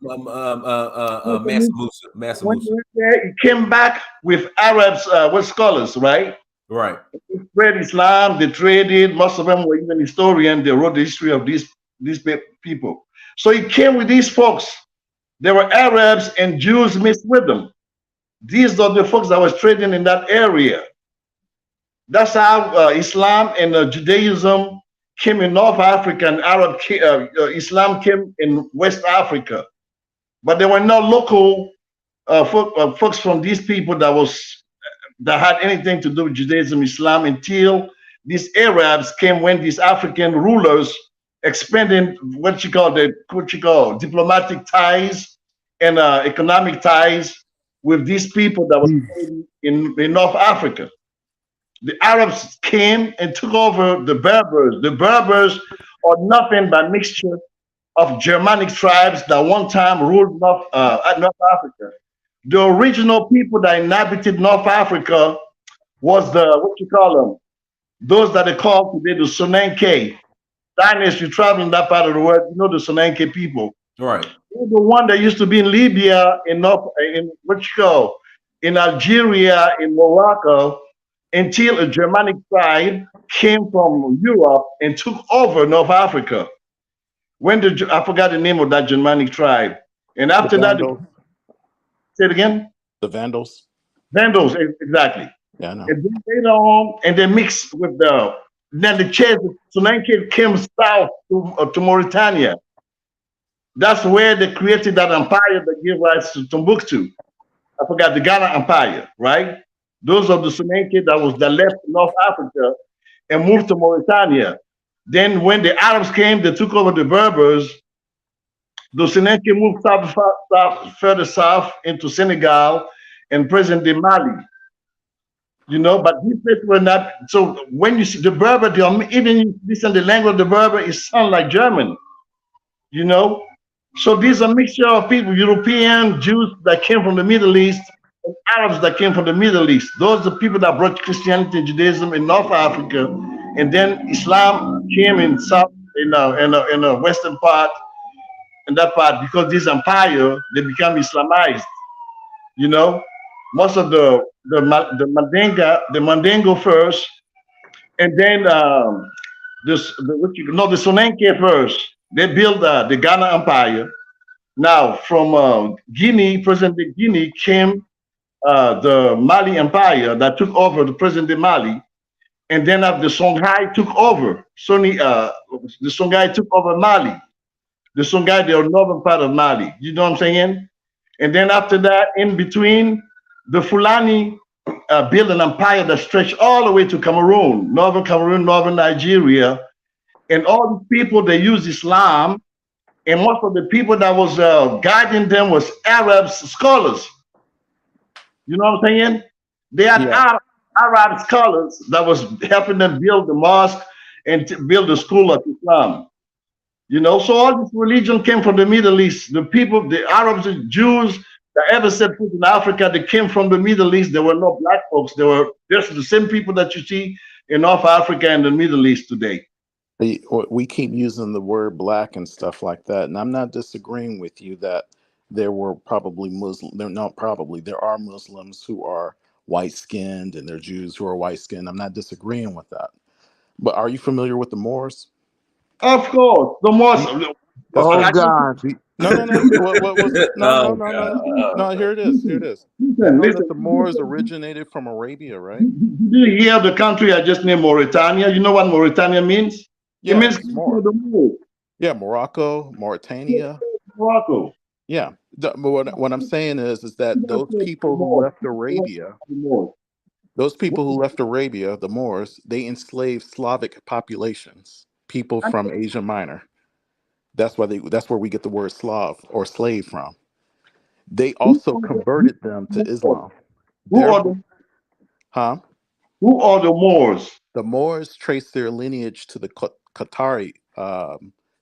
He came back with Arabs, scholars, right? Right. They spread Islam, they traded, most of them were even historians, they wrote the history of these people. So he came with these folks. There were Arabs and Jews mixed with them. These are the folks that was trading in that area. That's how Islam and Judaism came in North Africa, and Islam came in West Africa. But there were no local folks from these people that had anything to do with Judaism, Islam, until these Arabs came when these African rulers expanded what you call diplomatic ties and economic ties with these people that were in North Africa. The Arabs came and took over the Berbers. The Berbers are nothing but mixture of Germanic tribes that one time ruled North Africa. The original people that inhabited North Africa was those that they call today the Soninke dynasty. You travel in that part of the world, you know the Soninke people. Right. They're the one that used to be in Libya, in Algeria, in Morocco, until a Germanic tribe came from Europe and took over North Africa. I forgot the name of that Germanic tribe. And after that, say it again? The Vandals. Vandals, exactly. Yeah, I know. And then later on, and they mixed with then the Soninke came south to Mauritania. That's where they created that empire that gave rise to Timbuktu. I forgot the Ghana Empire, right? Those are the Soninke that left North Africa and moved to Mauritania. Then when the Arabs came, they took over the Berbers. The Soninke moved further south into Senegal and present-day Mali. You know, but these places were not. So when you see the Berber, even you listen the language of the Berber, it sounds like German. You know, so these are a mixture of people, European Jews that came from the Middle East, and Arabs that came from the Middle East. Those are the people that brought Christianity and Judaism in North Africa, and then Islam came in South in the western part, in that part, because this empire they become Islamized. You know, most of the Mandingo first, and then the Soninke first. They built the Ghana Empire. Now, from Guinea, present-day Guinea, came the Mali Empire that took over the present-day Mali, and then after the Songhai took over. The Songhai took over Mali. The Songhai, the northern part of Mali. You know what I'm saying? And then after that, in between, the Fulani built an empire that stretched all the way to Cameroon, northern Nigeria, and all these people they used Islam, and most of the people that was guiding them was Arab scholars. You know what I'm saying? They had Yeah. Arab scholars that was helping them build the mosque and build the school of Islam. You know, so all this religion came from the Middle East. The people, the Arabs, the Jews that ever set foot in Africa, they came from the Middle East. There were no black folks. They were just the same people that you see in North Africa and the Middle East today. We keep using the word black and stuff like that, and I'm not disagreeing with you that there were probably Muslim. They're not probably. There are Muslims who are white skinned, and there are Jews who are white skinned. I'm not disagreeing with that. But are you familiar with the Moors? Of course, the most. That's Oh right. God. No. What was it? Oh, No. Here it is. Here it is. You Listen, know that the Moors listen. originated from Arabia, right? Did you hear the country I just named Mauritania? You know what Mauritania means? It Yeah, means it's country of Moor. the Moors. Yeah, Morocco, Mauritania. Morocco. Yeah. But what I'm saying is that That's those the people who Moors. left Arabia, The Moors. those people who left Arabia, the Moors, they enslaved Slavic populations, people from Asia Minor. That's where we get the word Slav or slave from. They Who also are converted them to the Moors? Islam. Who Their are the huh? Who are the Moors? The Moors trace their lineage to the Qatari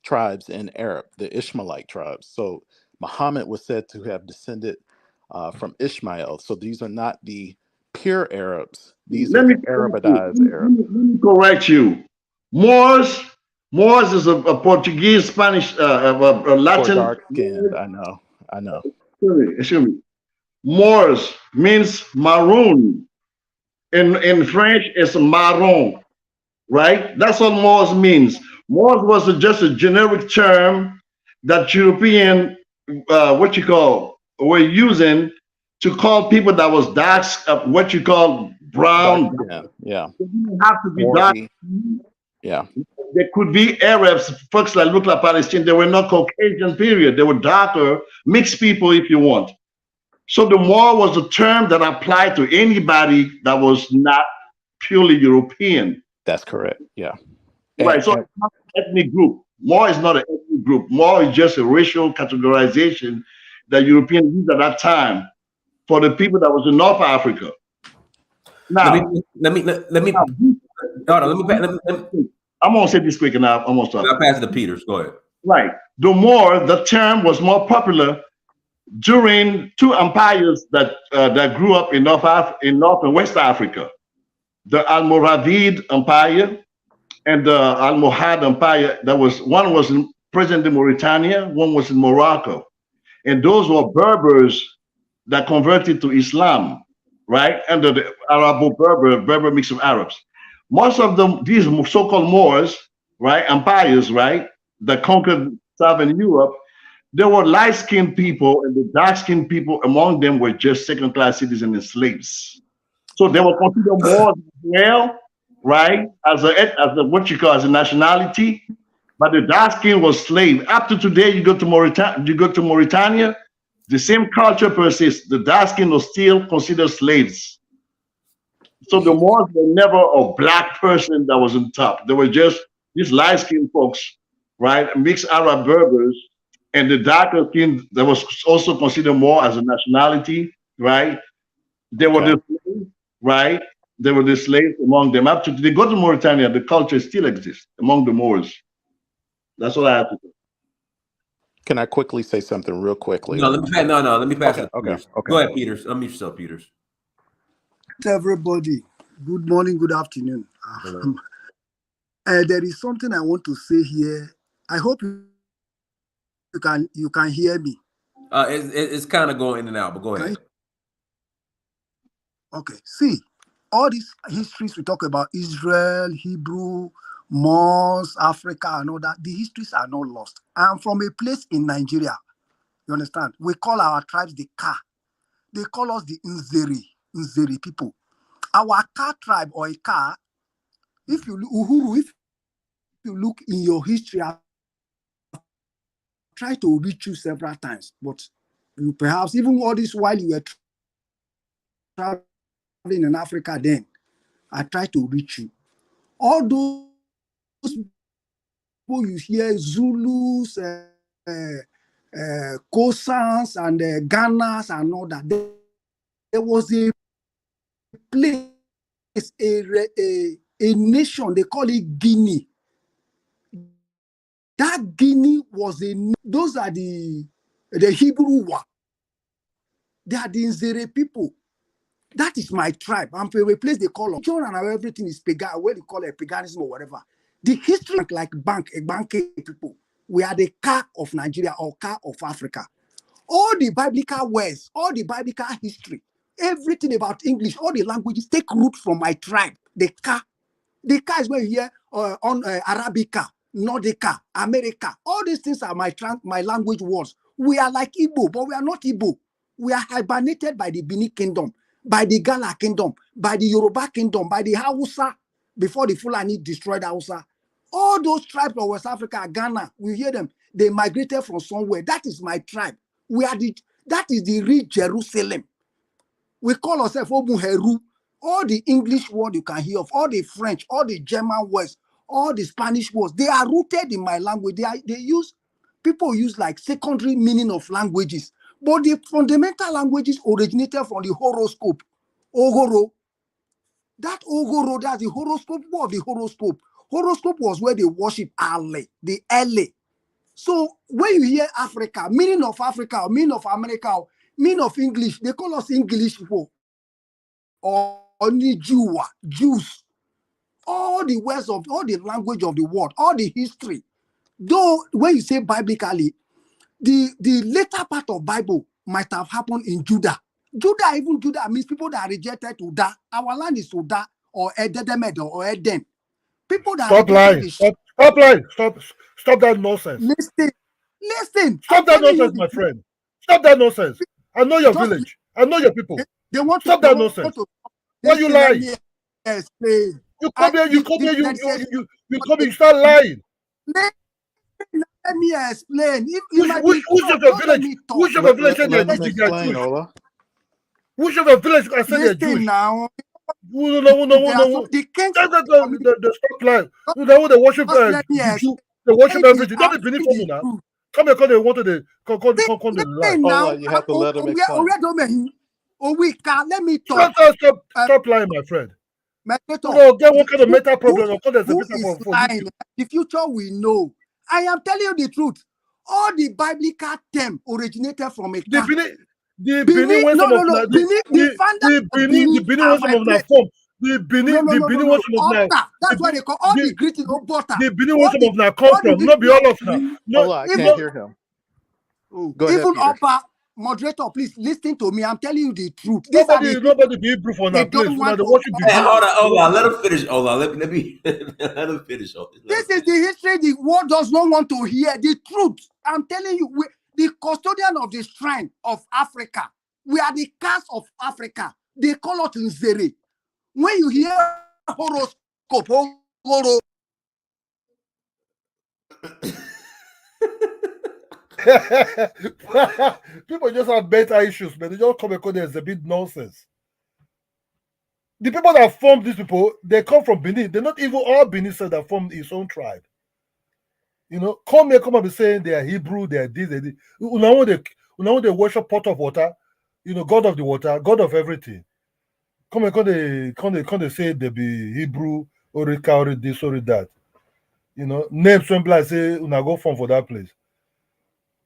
tribes in Arab, the Ishmaelite tribes. So Muhammad was said to have descended from Ishmael. So these are not the pure Arabs. These are Let me the correct you. Arabized Arabs. Let me correct you. Moors. Moors is a Portuguese, Spanish, Or Latin dark skinned. word. I know. I know. Excuse me. Moors means maroon. In French, it's marron, right? That's what Moors means. Moors was just a generic term that European, what you call, were using to call people that was dark, what you call Dark brown. skin. Yeah. They didn't have to be dark. Warty. Yeah. There could be Arabs, folks that look like Palestinians. They were not Caucasian, period. They were darker, mixed people, if you want. So the Moor was a term that applied to anybody that was not purely European. That's correct. Yeah. Right. So And it's not an ethnic group. Moor is not an ethnic group. Moor is just a racial categorization that Europeans used at that time for the people that was in North Africa. Now, let me hold on, let me I'm gonna say this quick and I'm gonna stop. I'll pass it to Peters. Go ahead. Right. The Moor, the term was more popular during two empires that grew up in North and West Africa, the Almoravid Empire and the Almohad Empire. One was in present-day Mauritania, one was in Morocco, and those were Berbers that converted to Islam, right? Under the Berber mix of Arabs. Most of them, these so-called Moors, right, empires, right, that conquered Southern Europe, there were light-skinned people, and the dark-skinned people among them were just second-class citizens and slaves. So they were considered Moors as well, right? As a what you call as a nationality, but the dark skin was slave. Up to today, you go to Mauritania, the same culture persists. The dark skin was still considered slaves. So the Moors were never a black person that was on top. They were just these light-skinned folks, right? Mixed Arab Berbers, and the darker skin that was also considered more as a nationality, right? They were the slaves, right? There were the slaves among them. Up to they go to Mauritania, the culture still exists among the Moors. That's all I have to say. Can I quickly say something real quickly? No, let me pass Okay, it to okay, Peters. okay. Go ahead, Peters. Unmute yourself, Peters. Everybody, good morning, good afternoon. There is something I want to say here. I hope you can hear me. It's kind of going in and out, but go ahead. Okay, see, all these histories we talk about, Israel, Hebrew, Moors, Africa, and all that, the histories are not lost. I'm from a place in Nigeria. You understand? We call our tribes the Ka. They call us the Nzeri people. Our Ka tribe or a Ka, if you look in your history, I've tried to reach you several times, but you perhaps even all this while you were traveling in Africa, then I tried to reach you. All those people you hear, Zulus, Kosans, and Ghanas, and all that. There was a place, a nation, they call it Guinea. That Guinea was those are the Hebrew one. They are the Nzere people. That is my tribe. I'm from a place they call John, and everything is pagan, where they call it paganism or whatever. The history, like a bank people, we are the Ka of Nigeria or Ka of Africa. All the biblical words, all the biblical history, everything about English, all the languages take root from my tribe, the Ka. The Ka is where you hear on Arabica, Nordica, America. All these things are my language words. We are like Igbo, but we are not Igbo. We are hibernated by the Bini kingdom, by the Gala kingdom, by the Yoruba kingdom, by the Hausa, before the Fulani destroyed Hausa. All those tribes of West Africa, Ghana, we hear them. They migrated from somewhere. That is my tribe. That is the real Jerusalem. We call ourselves Obuheru. All the English word you can hear of, all the French, all the German words, all the Spanish words, they are rooted in my language. People use like secondary meaning of languages, but the fundamental languages originated from the horoscope. Ogoro. That Ogoro, that's the horoscope. What of the horoscope? Horoscope was where they worship Ale, the LA. So when you hear Africa, meaning of Africa, or meaning of America, or meaning of English, they call us English people. Or only Jews. All the words of all the language of the world, all the history. Though when you say biblically, the later part of Bible might have happened in Judah. Even Judah means people that are rejected to die. Our land is to die or Edemed or Eden. People that stop lying. Stop lying. Stop that nonsense. Listen. Stop that nonsense, my friend. Stop that nonsense. I know your village. I know your people. They want stop that nonsense. Why you lying? You come here, you start lying. Let me explain. Which of your village? Which of your village said they're Jewish? Which of your village said they're Jewish? Now. No. The stop lying. They worship they worship everything. Not the Benin formula. Come here, because they wanted to come to lie. Now, you have to let him explain. Let me talk. Stop lying, my friend. No, get what kind of mental problem? Who is lying? The future we know. I am telling you the truth. All the biblical term originated from a the Benin was some of now. The Benin was some of now form. The Benin was some of now. That's why they call all the greeting of butter. The Benin was some of now come from. Not be all of now. No, I can't hear him. Go ahead, even Peter. Moderator, please listen to me. I'm telling you the truth. Nobody be proof on that place. Hold on. Let him finish. Hold on. Let me let him finish. This is the history the world does not want to hear. The truth. I'm telling you, the custodian of the shrine of Africa. We are the cast of Africa. They call us Nzere. When you hear horoscope, people just have better issues, man. They just come because there's a bit nonsense. The people that formed these people, they come from Benin. They're not even all Benin that formed his own tribe. Come and be saying they are Hebrew, they are this, they this. Now they worship pot of water, God of the water, God of everything. Come they say they be Hebrew or this or that. You know, name somebody say una go form for that place.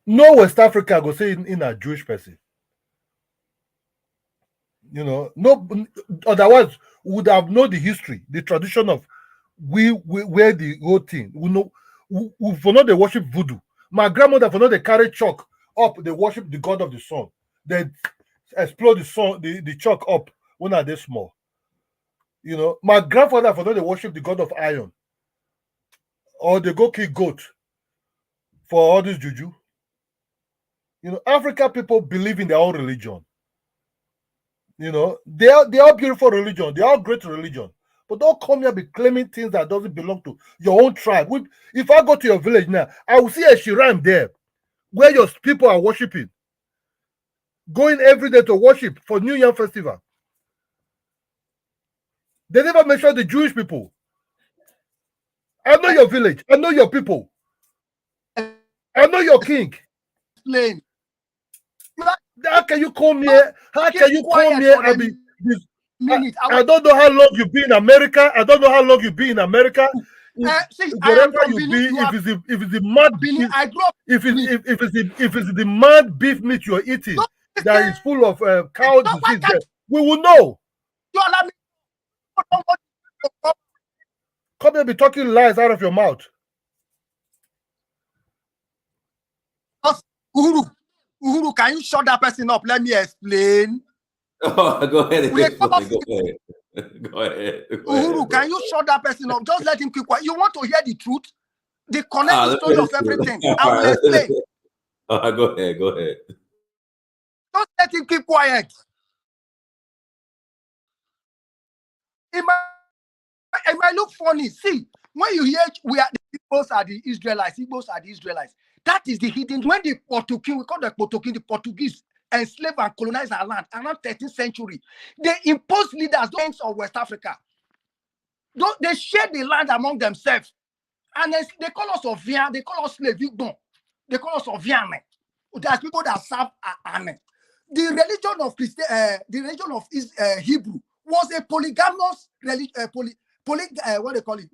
No West Africa go say in a Jewish person. You know, no, otherwise we would have known the history, the tradition of we where the whole thing. We know we for not they worship voodoo. My grandmother for not they carry chalk up, they worship the god of the sun. They explode the sun, the chalk up when are they small. You know, my grandfather for not they worship the god of iron. Or they go kill goat for all this juju. You know, African people believe in their own religion. You know, they are beautiful religion, they are great religion. But don't come here be claiming things that doesn't belong to your own tribe. If I go to your village now, I will see a shrine there where your people are worshiping. Going every day to worship for New Year festival. They never mention the Jewish people. I know your village. I know your people. I know your king. Explain. How can you come here? How can you come here and be this? I don't know how long you've been in America. I don't know how long you've been in America. Wherever you be, if it's the mad beef, if it's the mad beef meat you're eating that is full of cow disease, we will know. Come here, be talking lies out of your mouth. Uhuru, can you shut that person up? Let me explain. Oh, go ahead. Go ahead. Uhuru, can you shut that person up? Just let him keep quiet. You want to hear the truth? The connected story of everything. I will explain. Go ahead. Just let him keep quiet. It might look funny. See, when you hear the Igbos are the Israelites, that is the hidden. When the Portuguese, we call the Portuguese enslaved and colonized our land around 13th century, they imposed leaders of West Africa. They share the land among themselves. And they call us Ovian, they call us slave. They call us Ovian. There's people that serve Amen. The religion of Hebrew was a polygamous religion. What they call it?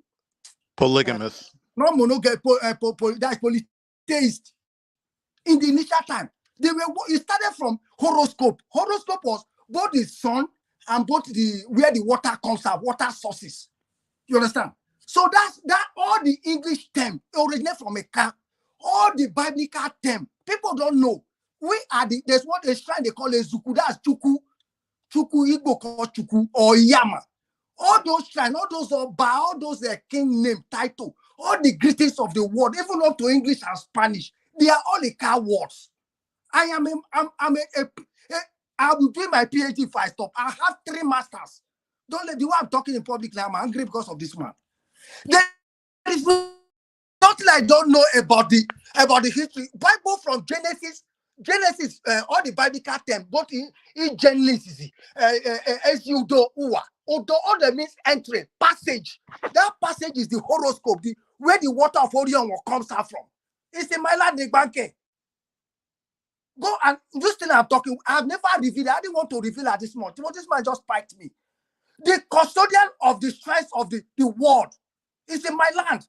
Polygamous. Not monogamous. That's polytheist. In the initial time, it started from horoscope. Horoscope was both the sun and both where the water comes out, water sources. You understand? So that all the English term originate from a car. All the biblical term, people don't know. There's what a shrine they call a Zuku, that's Chuku. Chuku, Igbo call Chuku, or Yama. All those shrines, all those Oba, all those king name, title, all the greetings of the world, even up to English and Spanish, they are all a car words. I will do my PhD if I stop. I have 3 masters. Don't let the way I'm talking in public now, I'm angry because of this man. There is nothing I don't know about the history. Bible from Genesis, all the biblical terms, both in Genesis, Odo, all that means entry, passage. That passage is the horoscope, where the water of Orion comes out from. It's in my land, the bank. Go and this thing I'm talking, I've never revealed. I didn't want to reveal at this moment. This man just spiked me. The custodian of the strength of the world is in my land.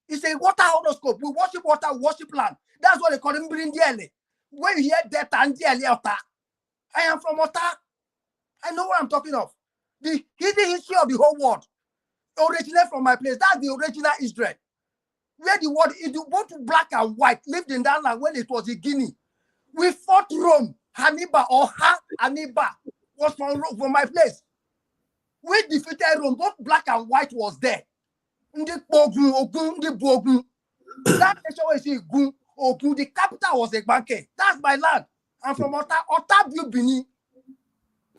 It's a water horoscope. We worship water, worship land. That's what they call him Brindiele. When you hear that and I am from Ota. I know what I'm talking of. The hidden history of the whole world originated from my place. That's the original Israel. Where the world is both black and white lived in that land when it was a Guinea. We fought Rome, Hannibal was from my place. We defeated Rome, both black and white was there. That nation where you see Ogun, the capital was Egbanke. That's my land. I'm from Ota Benin.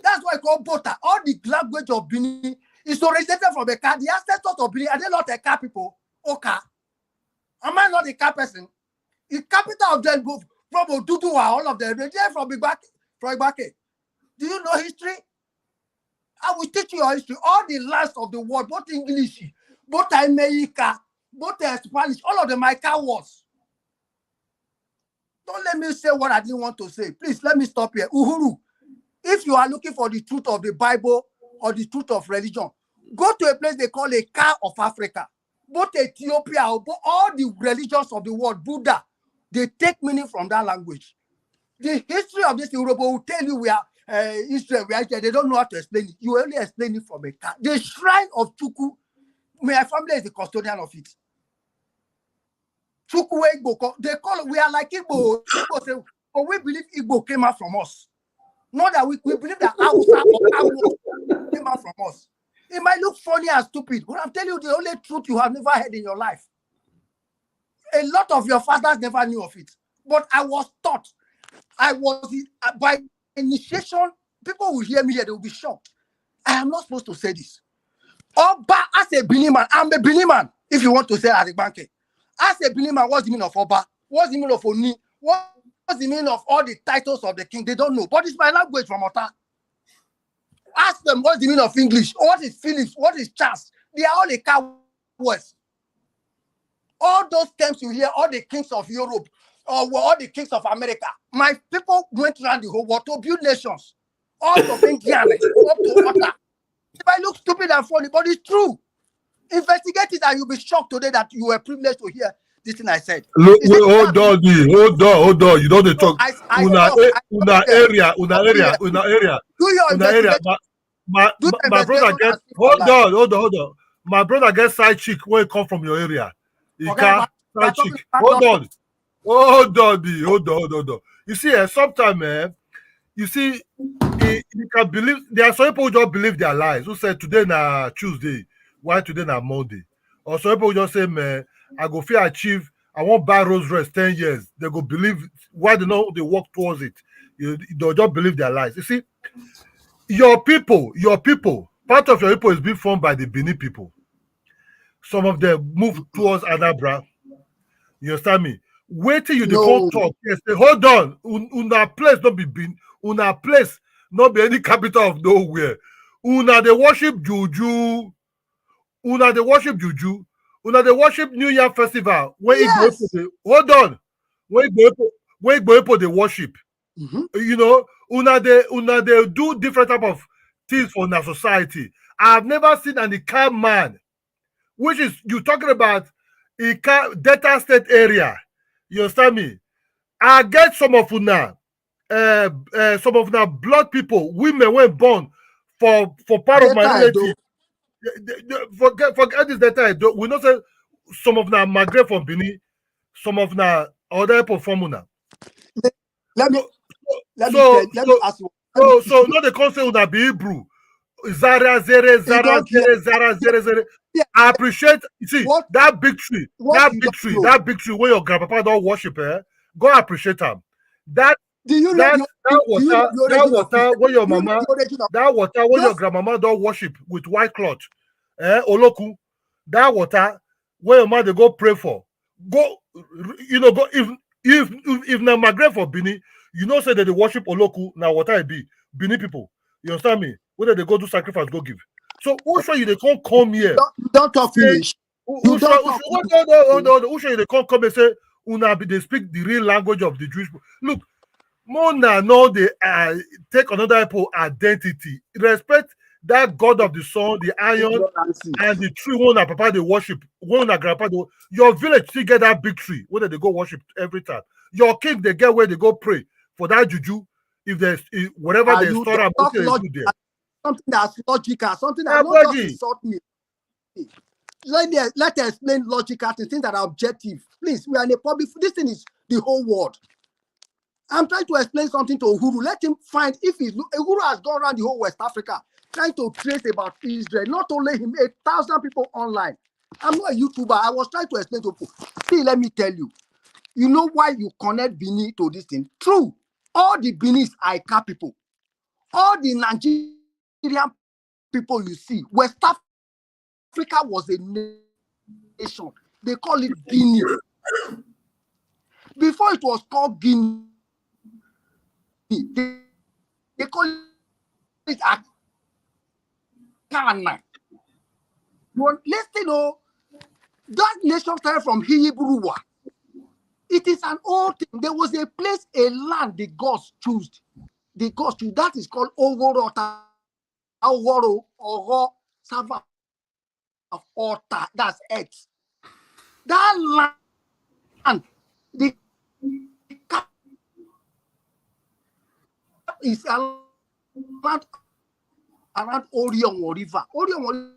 That's why I call Bota. All the language of Benin is originated from the car. The ancestors of Benin, are they not a car people? Oka. Am I not a car person? The capital of them from Oduduwa, all of them, they're from Igbake. Do you know history? I will teach you your history. All the lands of the world, both English, both America, both Spanish, all of them are cowards. Don't let me say what I didn't want to say. Please, let me stop here. Uhuru, if you are looking for the truth of the Bible or the truth of religion. Go to a place they call a car of Africa. Both Ethiopia, all the religions of the world, Buddha, they take meaning from that language. The history of this Europe will tell you we are Israel, we are Israel. They don't know how to explain it. You only explain it from a car. The shrine of Chukwu, my family is the custodian of it. Chukwu Igbo, they call it, we are like Igbo. Igbo say, but we believe Igbo came out from us. Not that we believe that Hausa or Awo came out from us. It might look funny and stupid, but I'm telling you the only truth you have never heard in your life. A lot of your fathers never knew of it. But I was taught. I was, by initiation, people will hear me here, they will be shocked. I am not supposed to say this. Oba, as a Benin man, I'm a Benin man, if you want to say as a banker. As a Benin man, what's the meaning of Oba? What's the meaning of Oni? What's the meaning of all the titles of the king? They don't know. But it's my language from Ota. Ask them what's the meaning of English. What is Phillips? What is Charles? They are all the cowards. All those terms you hear, all the kings of Europe, or all the kings of America. My people went around the whole world to build nations. All of India, up to Ota. It might look stupid and funny, but it's true. Investigate it and you'll be shocked today that you were privileged to hear this thing I said. Look, hold on. You know they talk. Una area. Do your investigation. My brother gets. Hold on. My brother gets side chick when it come from your area. Side chick. Hold on. You see, sometimes, you see, you can believe. There are some people who just believe their lies. Who say today na Tuesday, why today na Monday? Or some people just say, man, I go feel achieve. I won't buy Rolls Royce 10 years. They go believe why they know they work towards it. They'll just believe their lies. You see, your people, part of your people is being formed by the Benin people. Some of them move towards Anambra. You understand me? Wait till you come talk. Yes, say, hold on. Una place not be Benin. Una place not be any capital of nowhere. Una they worship Juju. Una they worship New Year Festival. Yes. Hold on. Where Igbo they worship. You know, una they do different type of things for our society. I've never seen an Ika man, which is you talking about Ika Delta State area. You understand me? I get some of una blood people, women went born for part of my relative. Forget this data. We know say some of them migrate from Benin, some of them other performers. Let me ask you. So not the concept would be Hebrew. Zara. Yeah. I appreciate. You see that big tree where your grandpapa don't worship. Go appreciate them. That water where your mama, that water where your grandmama don't worship with white cloth. Oloku, that water where your mother go pray for. Go if na migrate for Benin, you know say that they worship Oloku, now water it be Benin people. You understand me? Whether they go do sacrifice, go give. So who show you they can't come here? Don't talk finish. Who show you they can't come and say they speak the real language of the Jewish people? Look, Mona know they take another people identity. Respect that God of the sun, the iron, and the tree one that papa they worship, one that grandpa they, your village still get that big tree where they go worship every time. Your king they get where they go pray for that juju. If there's whatever they store them, there. Something that's logical, something that not just insult me. Let us explain logical things that are objective. Please, we are in a public. This thing is the whole world. I'm trying to explain something to Uhuru. Let him find if Uhuru has gone around the whole West Africa trying to trace about Israel. Not only him, 1,000 people online. I'm not a YouTuber. I was trying to explain to people. See, let me tell you. You know why you connect Benin to this thing? True. All the Benis are Ika people. All the Nigerian people you see, West Africa was a nation. They call it Guinea. Before it was called Guinea, they call it Akana. Listen, that nation started from Hebrewa. It is an old thing. There was a place, a land the gods chose. The gods chose. That is called Ogorota Aworo, Oro, Sava of Altar, that's it. That land, the cap is around Orion River. Orion River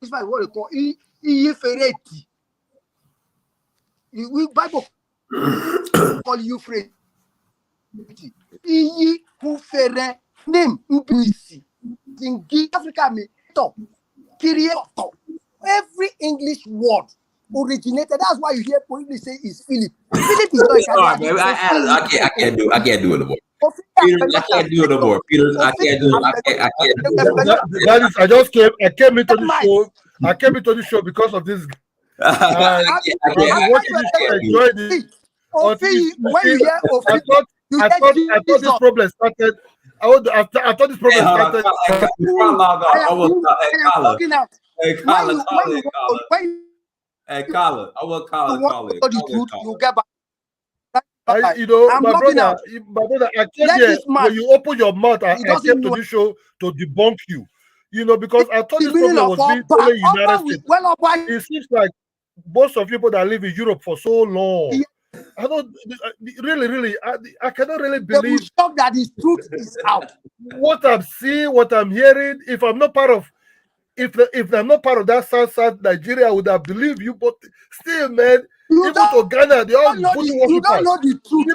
is what they call Euphrates. We Bible call Euphrates. Iyi Hufere name Ubisi. Tingi Africa me top. Kirioto. Every English word originated. That's why you hear police say is Philip. Philip is not Italian. I can't do it no more. Peter, I can't do it no more. Peter, I can't do it. I can't do it. That is, I came into the show. I came into the show because of this. I enjoyed it. When you hear I thought this problem started. I thought this problem started. Hey, Colin, I want Colin calling. You get back. My brother, I came here when you open your mouth. I came to this show to debunk you. Because I thought this problem was being only United States. It seems like most of people that live in Europe for so long. I don't really, I cannot really believe that the truth is out. What I'm seeing, what I'm hearing. If I'm not part of, if I'm not part of that South Nigeria, I would have believed you. But still, man, even to Ghana, they all you don't know the truth.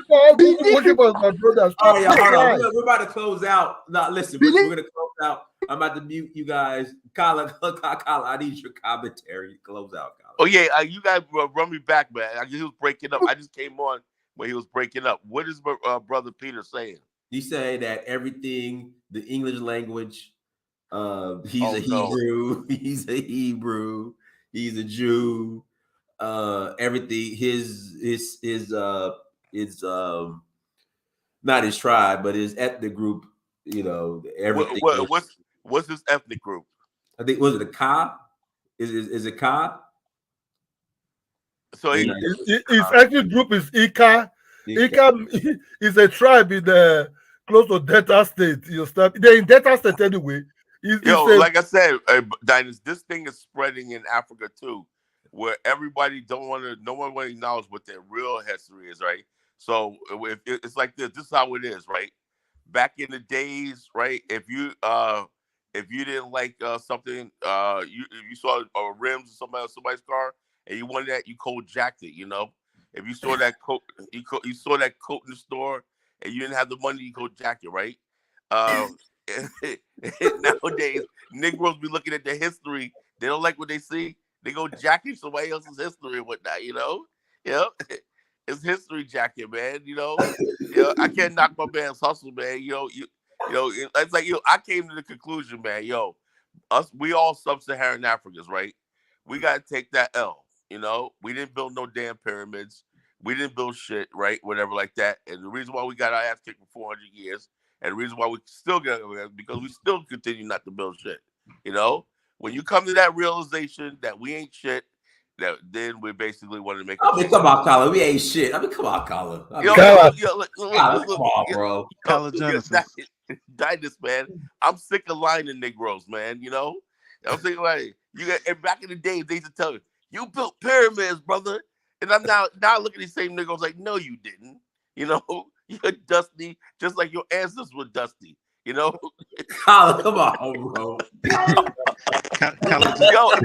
Worshippers, my brothers. Oh yeah, hold on. We're about to close out. Now listen, we're gonna close out. I'm about to mute you guys. Colin, I need your commentary to close out. Colin. Oh yeah, you guys run me back, man. He was breaking up. I just came on when he was breaking up. What is brother Peter saying? He said that everything, the English language, he's a Hebrew, he's a Hebrew, he's a Jew. Everything, his not his tribe, but his ethnic group. Everything. What's his ethnic group? I think was it a Ka? Is it Ka? So his ethnic group is Ika. Ika is a tribe in close to Delta State. They're in Delta State anyway. Like I said, Dinus, this thing is spreading in Africa too, where everybody no one want to acknowledge what their real history is, right? So if it's like this is how it is, right? Back in the days, right? If you didn't like something, if you saw rims or somebody's car and you wanted that, you cold jacked it. If you saw that coat, you saw that coat in the store and you didn't have the money, you cold jack it, right? Nowadays, Negroes be looking at their history. They don't like what they see. They go jacking somebody else's history and whatnot. It's history jacking, man. I can't knock my man's hustle, man. It's like I came to the conclusion, man. We all sub-Saharan Africans, right? We gotta take that L. We didn't build no damn pyramids. We didn't build shit, right? Whatever like that. And the reason why we got our ass kicked for 400 years, and the reason why we still get it, because we still continue not to build shit. When you come to that realization that we ain't shit, then we basically want to make. Come on, Colin. We ain't shit. Come on, Colin. Come on, bro. Colin Genesis. Dinus, man. I'm sick of lying to Negroes, man. I'm saying like and back in the day, they used to tell you built pyramids, brother. And I'm now looking at these same Negroes like, no, you didn't. You're dusty, just like your ancestors were dusty. Colin, come on, bro.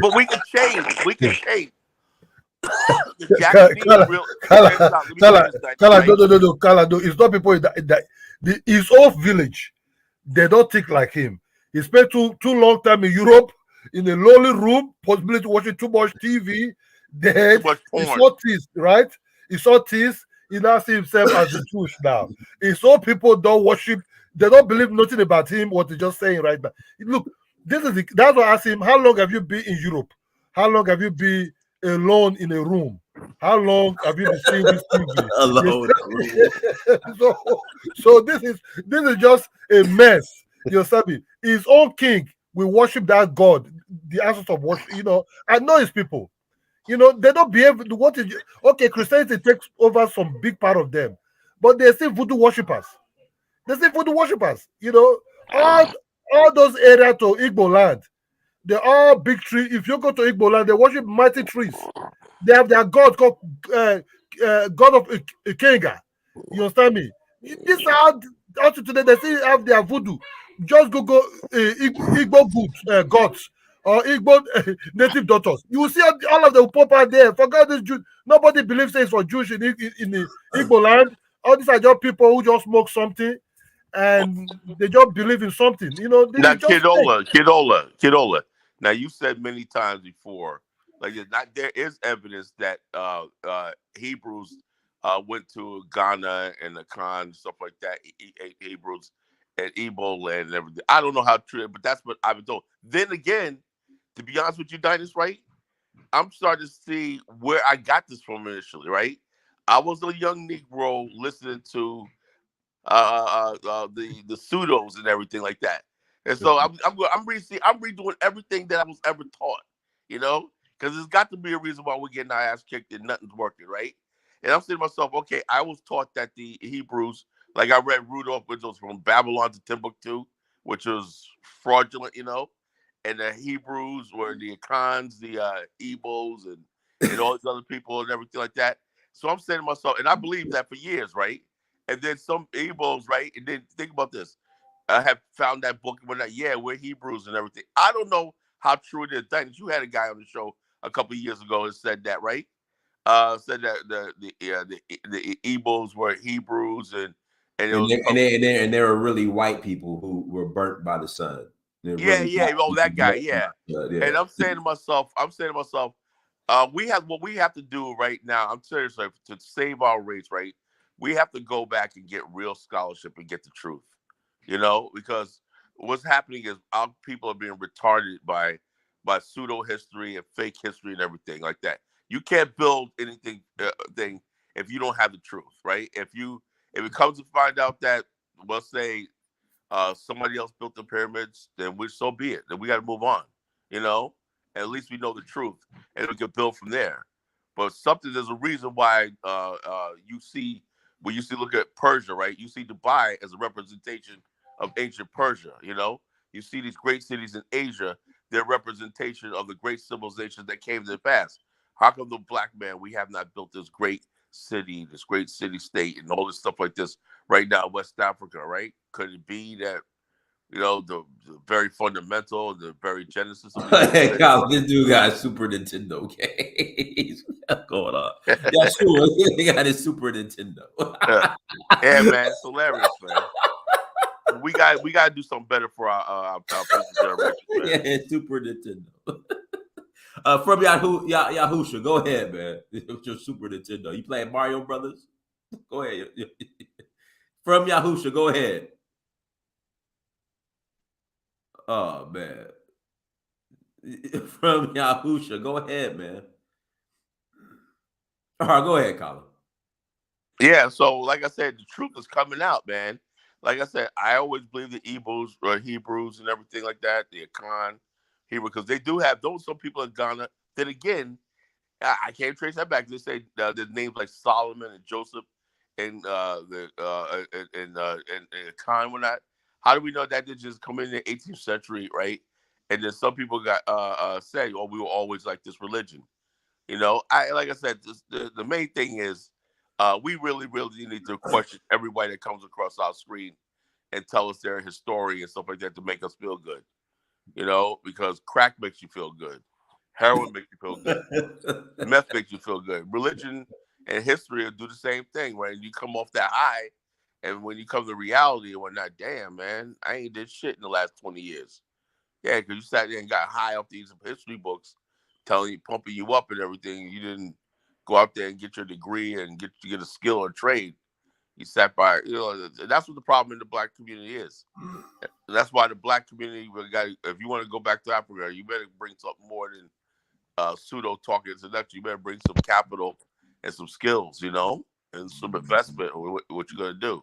But we can change. We can change. Kala, no. It's not people that his own village. They don't think like him. He spent too long time in Europe in a lonely room, possibly watching too much TV. Then he saw this, right? He saw this. He now see himself as a Jewish now. He saw people don't worship. They don't believe nothing about him. What he's just saying right now. Look, that's why I asked him. How long have you been in Europe? How long have you been alone in a room? How long have you been seeing this TV? Alone. so this is just a mess. Sabi, his own king will worship that God, the answers of worship. I know his people. They don't behave. Christianity takes over some big part of them, but they're still voodoo worshippers. All all those areas to Igbo land, they're all big trees. If you go to Igbo land, they worship mighty trees. They have their god called God of Ikenga. You understand me? This are up to today. They still have their voodoo. Just Google Igbo gods or Igbo native daughters. You will see all of them pop out there. Forget this Jew. Nobody believes it's for Jewish in the Igbo land. All these are just people who just smoke something and they just believe in something. You know, this Now, is just fake. Kidola. Now, you said many times before, like there is evidence that Hebrews went to Ghana and the Khan, stuff like that. Hebrews and Igbo land and everything. I don't know how true, but that's what I've been told. Then again, to be honest with you, Dynast, right? I'm starting to see where I got this from initially, right? I was a young Negro listening to the pseudos and everything like that. And so I'm redoing everything that I was ever taught, you know, because there's got to be a reason why we're getting our ass kicked and nothing's working, right? And I'm saying to myself, okay, I was taught that the Hebrews, like I read Rudolph, which was from Babylon to Timbuktu, which was fraudulent, you know, and the Hebrews were the Akans, the Igbos, and all these other people and everything like that. So I'm saying to myself, and I believed that for years, right? And then some Igbos, right? And then think about this. I have found that book and whatnot. Yeah, we're Hebrews and everything. I don't know how true it is. Dynast, you had a guy on the show a couple of years ago and said that, right? Said that the Igbos were Hebrews and it And was there were really white people who were burnt by the sun. They're really yeah. Oh, that guy, yeah. yeah. And I'm saying to myself, we have what we have to do right now. I'm serious, like, to save our race, right? We have to go back and get real scholarship and get the truth, you know, because what's happening is our people are being retarded by pseudo history and fake history and everything like that. You can't build anything thing if you don't have the truth, right? If it comes to find out that, let's say, somebody else built the pyramids, then so be it. Then we got to move on, you know. At least we know the truth, and we can build from there. But there's a reason why you see when you look at Persia, right? You see Dubai as a representation of ancient Persia. You know, you see these great cities in Asia, they're representation of the great civilizations that came to the past. How come the black man we have not built this great city, this great city state, and all this stuff like this right now in West Africa, right? Could it be that, you know, the very fundamental, the very genesis of these Hey, cities? Kyle, this dude got a Super Nintendo games. What's going on? Yeah, sure. He got his Super Nintendo. Yeah, man, it's hilarious, man. We got to do something better for our future generation, man. Yeah, Super Nintendo. From Yahusha, go ahead, man. With your Super Nintendo. You playing Mario Brothers? Go ahead. From Yahusha, go ahead. Oh man. From Yahusha, go ahead, man. All right, go ahead, Colin. Yeah, so like I said, the truth is coming out, man. Like I said, I always believe the Hebrews or Hebrews and everything like that, the Akan Hebrew, because they do have those some people in Ghana. Then again, I can't trace that back. They say the names like Solomon and Joseph and and Akan were not. How do we know that they just come in the 18th century, right? And then some people got say, "Oh, we were always like this religion." You know, like I said, the main thing is we really, really need to question everybody that comes across our screen and tell us they're a historian and stuff like that to make us feel good. You know, because crack makes you feel good, heroin makes you feel good, meth makes you feel good. Religion and history will do the same thing, right? You come off that high, and when you come to reality and whatnot, damn, man, I ain't did shit in the last 20 years. Yeah, because you sat there and got high off these history books, telling you, pumping you up and everything. You didn't go out there and get your degree and get a skill or trade. You sat by, you know. That's what the problem in the black community is. And that's why the black community, if you want to go back to Africa, you better bring something more than pseudo talking intellectual. You better bring some capital and some skills, you know, and some investment or what you're gonna do.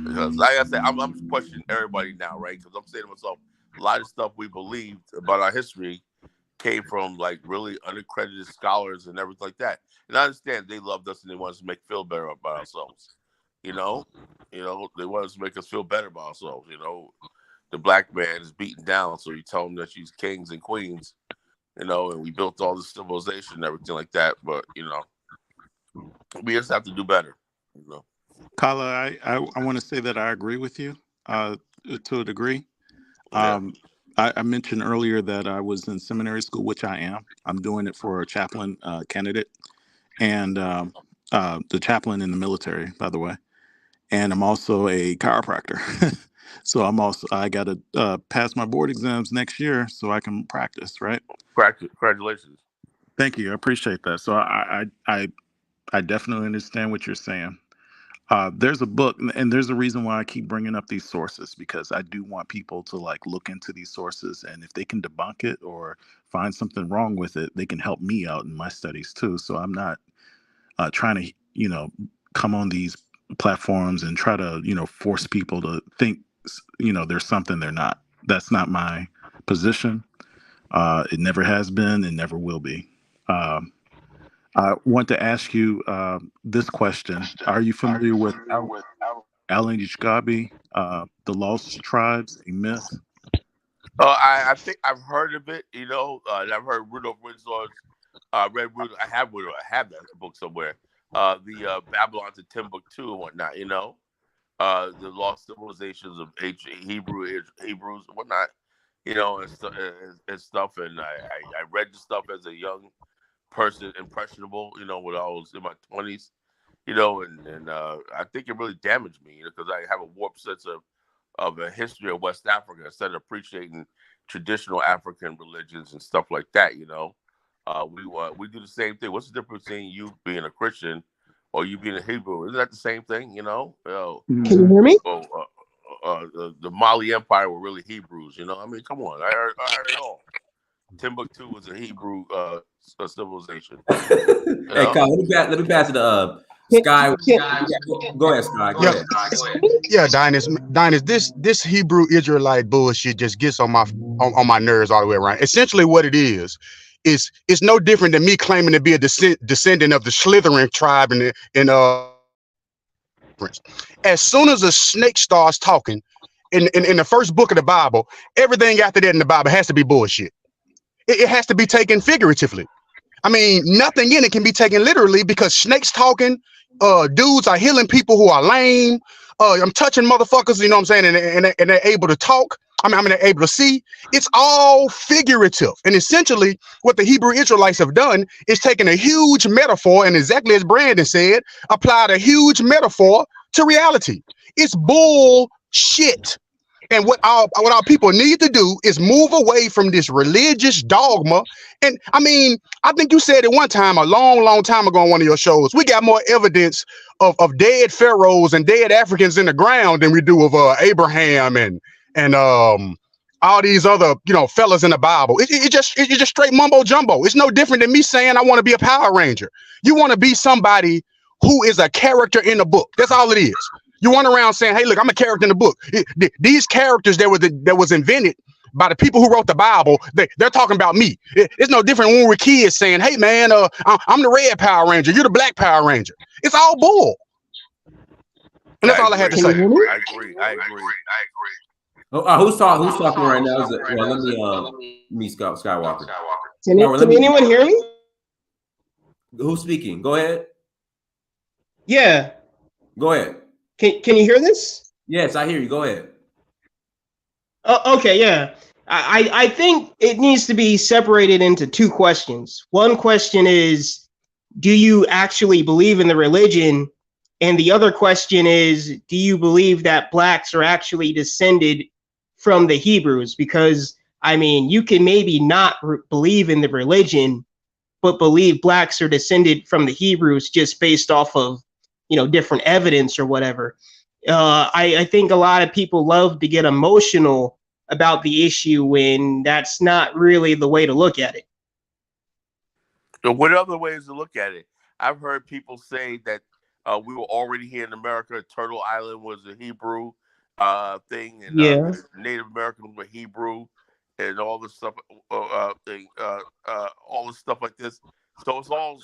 Because, like I said, I'm questioning everybody now, right? Because I'm saying to myself, a lot of stuff we believed about our history came from like really unaccredited scholars and everything like that. And I understand they loved us and they wanted us to make feel better about ourselves. You know, they wanted us to make us feel better about ourselves. You know, the black man is beaten down. So you tell them that she's kings and queens, you know, and we built all this civilization and everything like that. But you know, we just have to do better. You know. Kala, I want to say that I agree with you to a degree. Yeah. I mentioned earlier that I was in seminary school, which I am. I'm doing it for a chaplain candidate, and the chaplain in the military, by the way. And I'm also a chiropractor. So I got to pass my board exams next year so I can practice, right? Congratulations. Thank you. I appreciate that. So I definitely understand what you're saying. There's a book, and there's a reason why I keep bringing up these sources, because I do want people to like look into these sources, and if they can debunk it or find something wrong with it, they can help me out in my studies too. So I'm not trying to, come on these platforms and try to, force people to think, there's something they're not. That's not my position. It never has been and never will be. I want to ask you this question. Are you familiar with Alan Ishkabi, The Lost Tribes, a Myth? I think I've heard of it, and I've heard Rudolph Windsor's read Rudolph. I have that book somewhere. The Babylon to Timbuktu and whatnot, the lost civilizations of Hebrews and whatnot, and stuff. And I read the stuff as a young person, impressionable, when I was in my 20s, and I think it really damaged me, because I have a warped sense of a history of West Africa instead of appreciating traditional African religions and stuff like that. We do the same thing. What's the difference between you being a Christian or you being a Hebrew? Isn't that the same thing? Can you hear me? The Mali Empire were really Hebrews. I mean, come on. I heard it all. Timbuktu was a Hebrew civilization. Hey, Kyle, let me pass it to Sky. Go ahead, Sky. Go ahead. Yeah, Dynast, this Hebrew Israelite bullshit just gets on my nerves all the way around. Essentially, what it is it's no different than me claiming to be a descendant of the Slytherin tribe as soon as a snake starts talking in the first book of the Bible, everything after that in the Bible has to be bullshit. It has to be taken figuratively. I mean, nothing in it can be taken literally, because snakes talking, dudes are healing people who are lame. I'm touching motherfuckers, you know what I'm saying? And they're able to talk. I mean, they're able to see. It's all figurative. And essentially, what the Hebrew Israelites have done is taken a huge metaphor, and exactly as Brandon said, applied a huge metaphor to reality. It's bullshit. And what our people need to do is move away from this religious dogma. And I mean, I think you said it one time, a long time ago on one of your shows, we got more evidence of dead pharaohs and dead Africans in the ground than we do of Abraham and all these other fellas in the Bible. It's just straight mumbo jumbo. It's no different than me saying I want to be a Power Ranger. You want to be somebody who is a character in the book. That's all it is. You run around saying, "Hey, look, I'm a character in the book." These characters that was invented by the people who wrote the Bible, they're talking about me. It's no different when we were kids saying, "Hey, man, I'm the red Power Ranger. You're the black Power Ranger." It's all bull. And that's all I had to say. I agree. Who's talking right now? Let me Skywalker. Can anyone hear me? Who's speaking? Go ahead. Yeah. Go ahead. Can you hear this? Yes, I hear you. Go ahead. Okay, yeah. I think it needs to be separated into two questions. One question is, do you actually believe in the religion? And the other question is, do you believe that blacks are actually descended from the Hebrews? Because, I mean, you can maybe not believe in the religion, but believe blacks are descended from the Hebrews just based off of different evidence or whatever. I think a lot of people love to get emotional about the issue when that's not really the way to look at it. So what other ways to look at it? I've heard people say that we were already here in America. Turtle Island was a Hebrew thing, and Native Americans were Hebrew, and all this stuff, all this stuff like this. So it's all,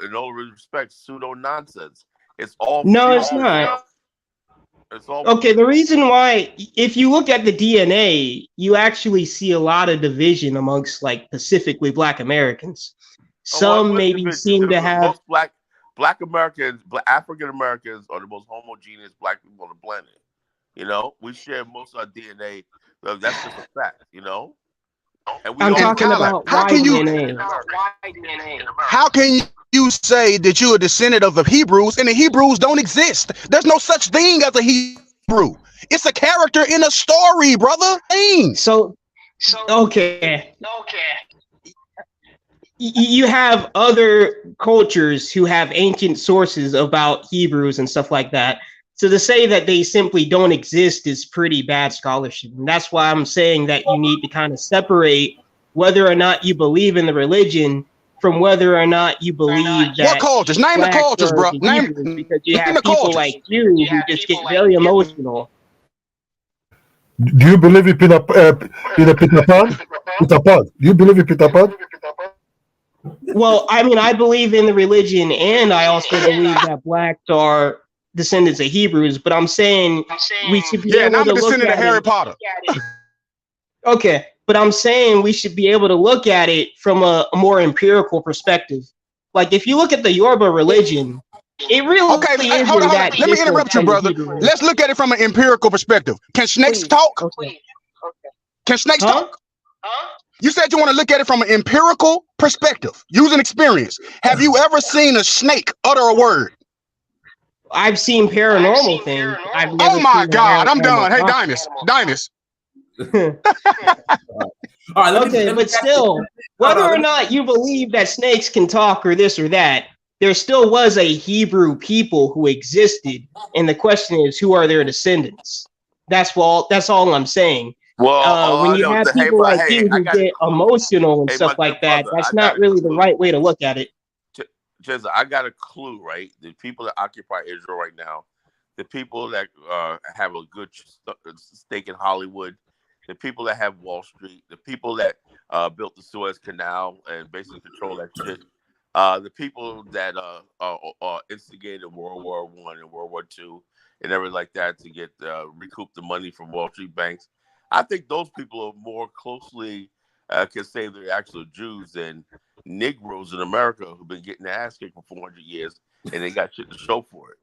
in all respects, pseudo nonsense. It's all no, it's not. It's all Okay, the reason why, if you look at the DNA, you actually see a lot of division amongst like specifically Black Americans. Some maybe seem to have most Black Americans, African Americans are the most homogeneous Black people on the planet. You know, we share most of our DNA. That's just a fact. You know, and we I'm all talking Tyler, about how Y can you DNA. how can you say that you're a descendant of the Hebrews and the Hebrews don't exist? There's no such thing as a Hebrew. It's a character in a story, brother. So okay. You have other cultures who have ancient sources about Hebrews and stuff like that. So to say that they simply don't exist is pretty bad scholarship. And that's why I'm saying that you need to kind of separate whether or not you believe in the religion from whether or not you believe that What cultures? Name the Blacks cultures, are bro. the Name Hebrews, because you have the people cultures. like you who just get very emotional. Do you believe in Peter Pan? Peter Pan. Do you believe in Peter Pan? Well, I mean, I believe in the religion, and I also believe that Blacks are descendants of Hebrews. But I'm saying we should be Yeah, and able I'm a to look descendant of at Harry it. Potter. Okay, but I'm saying we should be able to look at it from a more empirical perspective. Like if you look at the Yoruba religion, it really Okay, isn't hold on. that Let me different interrupt you, from the brother. Hebrew religion. Let's look at it from an empirical perspective. Can snakes Please. talk? Okay. Can snakes Huh? talk? You said you want to look at it from an empirical perspective, using experience. Have you ever seen a snake utter a word? I've seen paranormal things. I've Oh never my seen God, I'm done. Hey, talk. Dynast. All right, Okay, but still, whether or not you believe that snakes can talk or this or that, there still was a Hebrew people who existed, and the question is, who are their descendants? That's all I'm saying. Well, all When I you know is have that, hey, people but like hey, you I who got a get clue. emotional and Hey, stuff my like good that, brother, that's I got not a really the clue. right way to look at it. Jezza, I got a clue, right? The people that occupy Israel right now, the people that have a good stake in Hollywood, the people that have Wall Street, the people that built the Suez Canal and basically control that shit, the people that instigated World War I and World War II and everything like that to get recoup the money from Wall Street banks. I think those people are more closely can say they're actual Jews than Negroes in America who've been getting their ass kicked for 400 years and they got shit to show for it.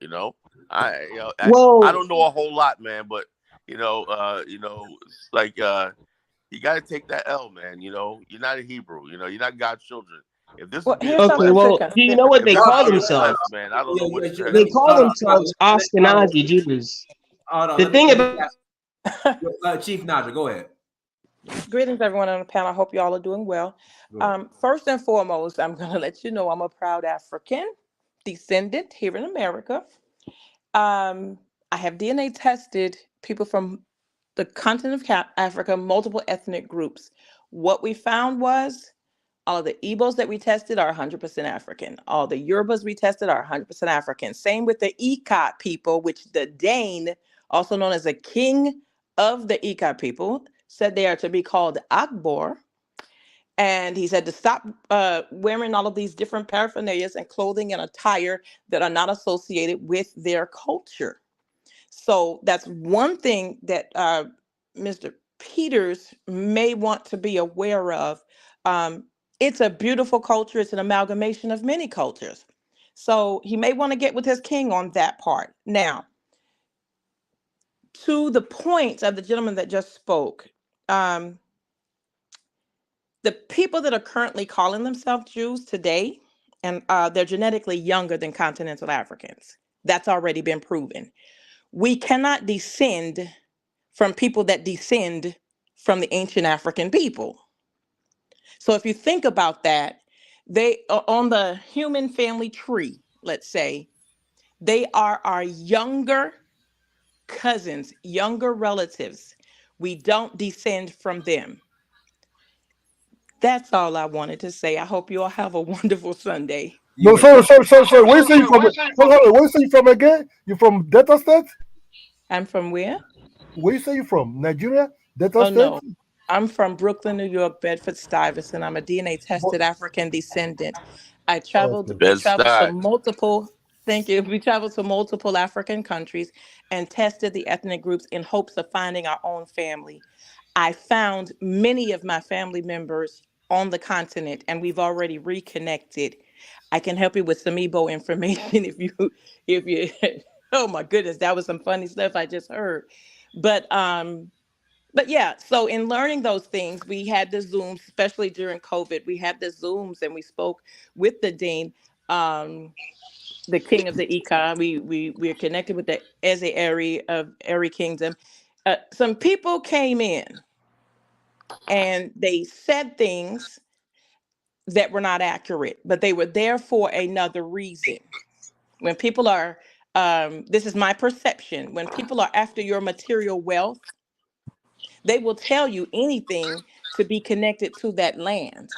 I don't know a whole lot, man, but it's like you got to take that L, man. You're not a Hebrew. You're not God's children. If this is being Okay, well, do you know what they call themselves? man, I don't know what the They call themselves Ashkenazi Jews. The thing about Chief Naja, go ahead. Greetings, everyone on the panel. I hope you all are doing well. First and foremost, I'm going to let you know I'm a proud African descendant here in America. I have DNA tested people from the continent of Africa, multiple ethnic groups. What we found was all of the Igbos that we tested are 100% African. All the Yorubas we tested are 100% African. Same with the Ikat people, which the Dane, also known as the king of the Ikat people, said they are to be called Agbor. And he said to stop wearing all of these different paraphernalias and clothing and attire that are not associated with their culture. So that's one thing that Mr. Peters may want to be aware of. It's a beautiful culture. It's an amalgamation of many cultures. So he may want to get with his king on that part. Now, to the point of the gentleman that just spoke, the people that are currently calling themselves Jews today, and they're genetically younger than continental Africans. That's already been proven. We cannot descend from people that descend from the ancient African people. So if you think about that, they are on the human family tree, let's say, they are our younger cousins, younger relatives. We don't descend from them. That's all I wanted to say. I hope you all have a wonderful Sunday. No, sorry. Where you say you from? Where you say you from again? You from Delta State? I'm from where? Where you say you from? Nigeria? Delta Oh, State? no. I'm from Brooklyn, New York, Bedford Stuyvesant. I'm a DNA tested African descendant. We traveled to multiple Thank you. We traveled to multiple African countries and tested the ethnic groups in hopes of finding our own family. I found many of my family members on the continent, and we've already reconnected. I can help you with some Igbo information if you oh my goodness, that was some funny stuff I just heard. But yeah, so in learning those things, we had the Zooms, especially during COVID. We had the Zooms and we spoke with the dean, the king of the Ika. We are connected with the Eze Eri of Eri Kingdom. Some people came in and they said things that were not accurate, but they were there for another reason. When people are, this is my perception, when people are after your material wealth, they will tell you anything to be connected to that land.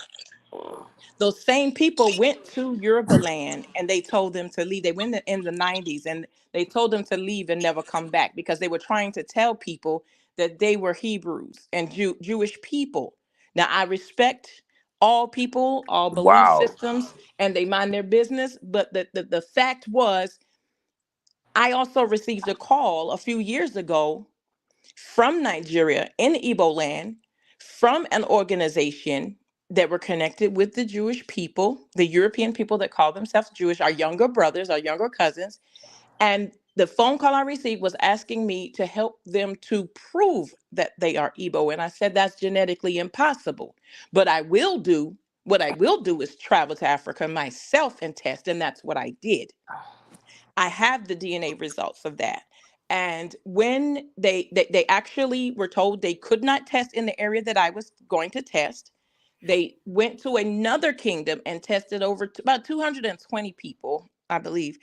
Those same people went to Yoruba land and they told them to leave. They went in the 90s and they told them to leave and never come back because they were trying to tell people that they were Hebrews and Jewish people. Now, I respect all people, all belief Wow. systems, and they mind their business. But the fact was, I also received a call a few years ago from Nigeria in Igbo land from an organization that were connected with the Jewish people, the European people that call themselves Jewish, our younger brothers, our younger cousins. And the phone call I received was asking me to help them to prove that they are Igbo. And I said, that's genetically impossible. But what I will do is travel to Africa myself and test. And that's what I did. I have the DNA results of that. And when they actually were told they could not test in the area that I was going to test, they went to another kingdom and tested over about 220 people, I believe.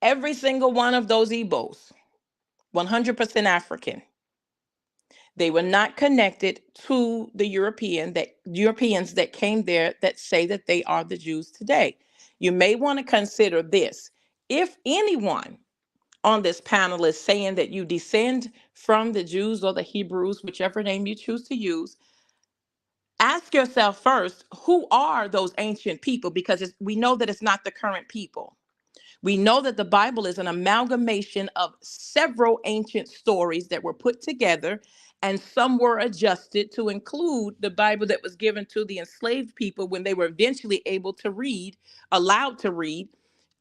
Every single one of those Igbos, 100% African. They were not connected to the Europeans that came there that say that they are the Jews today. You may want to consider this. If anyone on this panel is saying that you descend from the Jews or the Hebrews, whichever name you choose to use, ask yourself first, who are those ancient people? Because we know that it's not the current people. We know that the Bible is an amalgamation of several ancient stories that were put together, and some were adjusted to include the Bible that was given to the enslaved people when they were eventually able to read, allowed to read,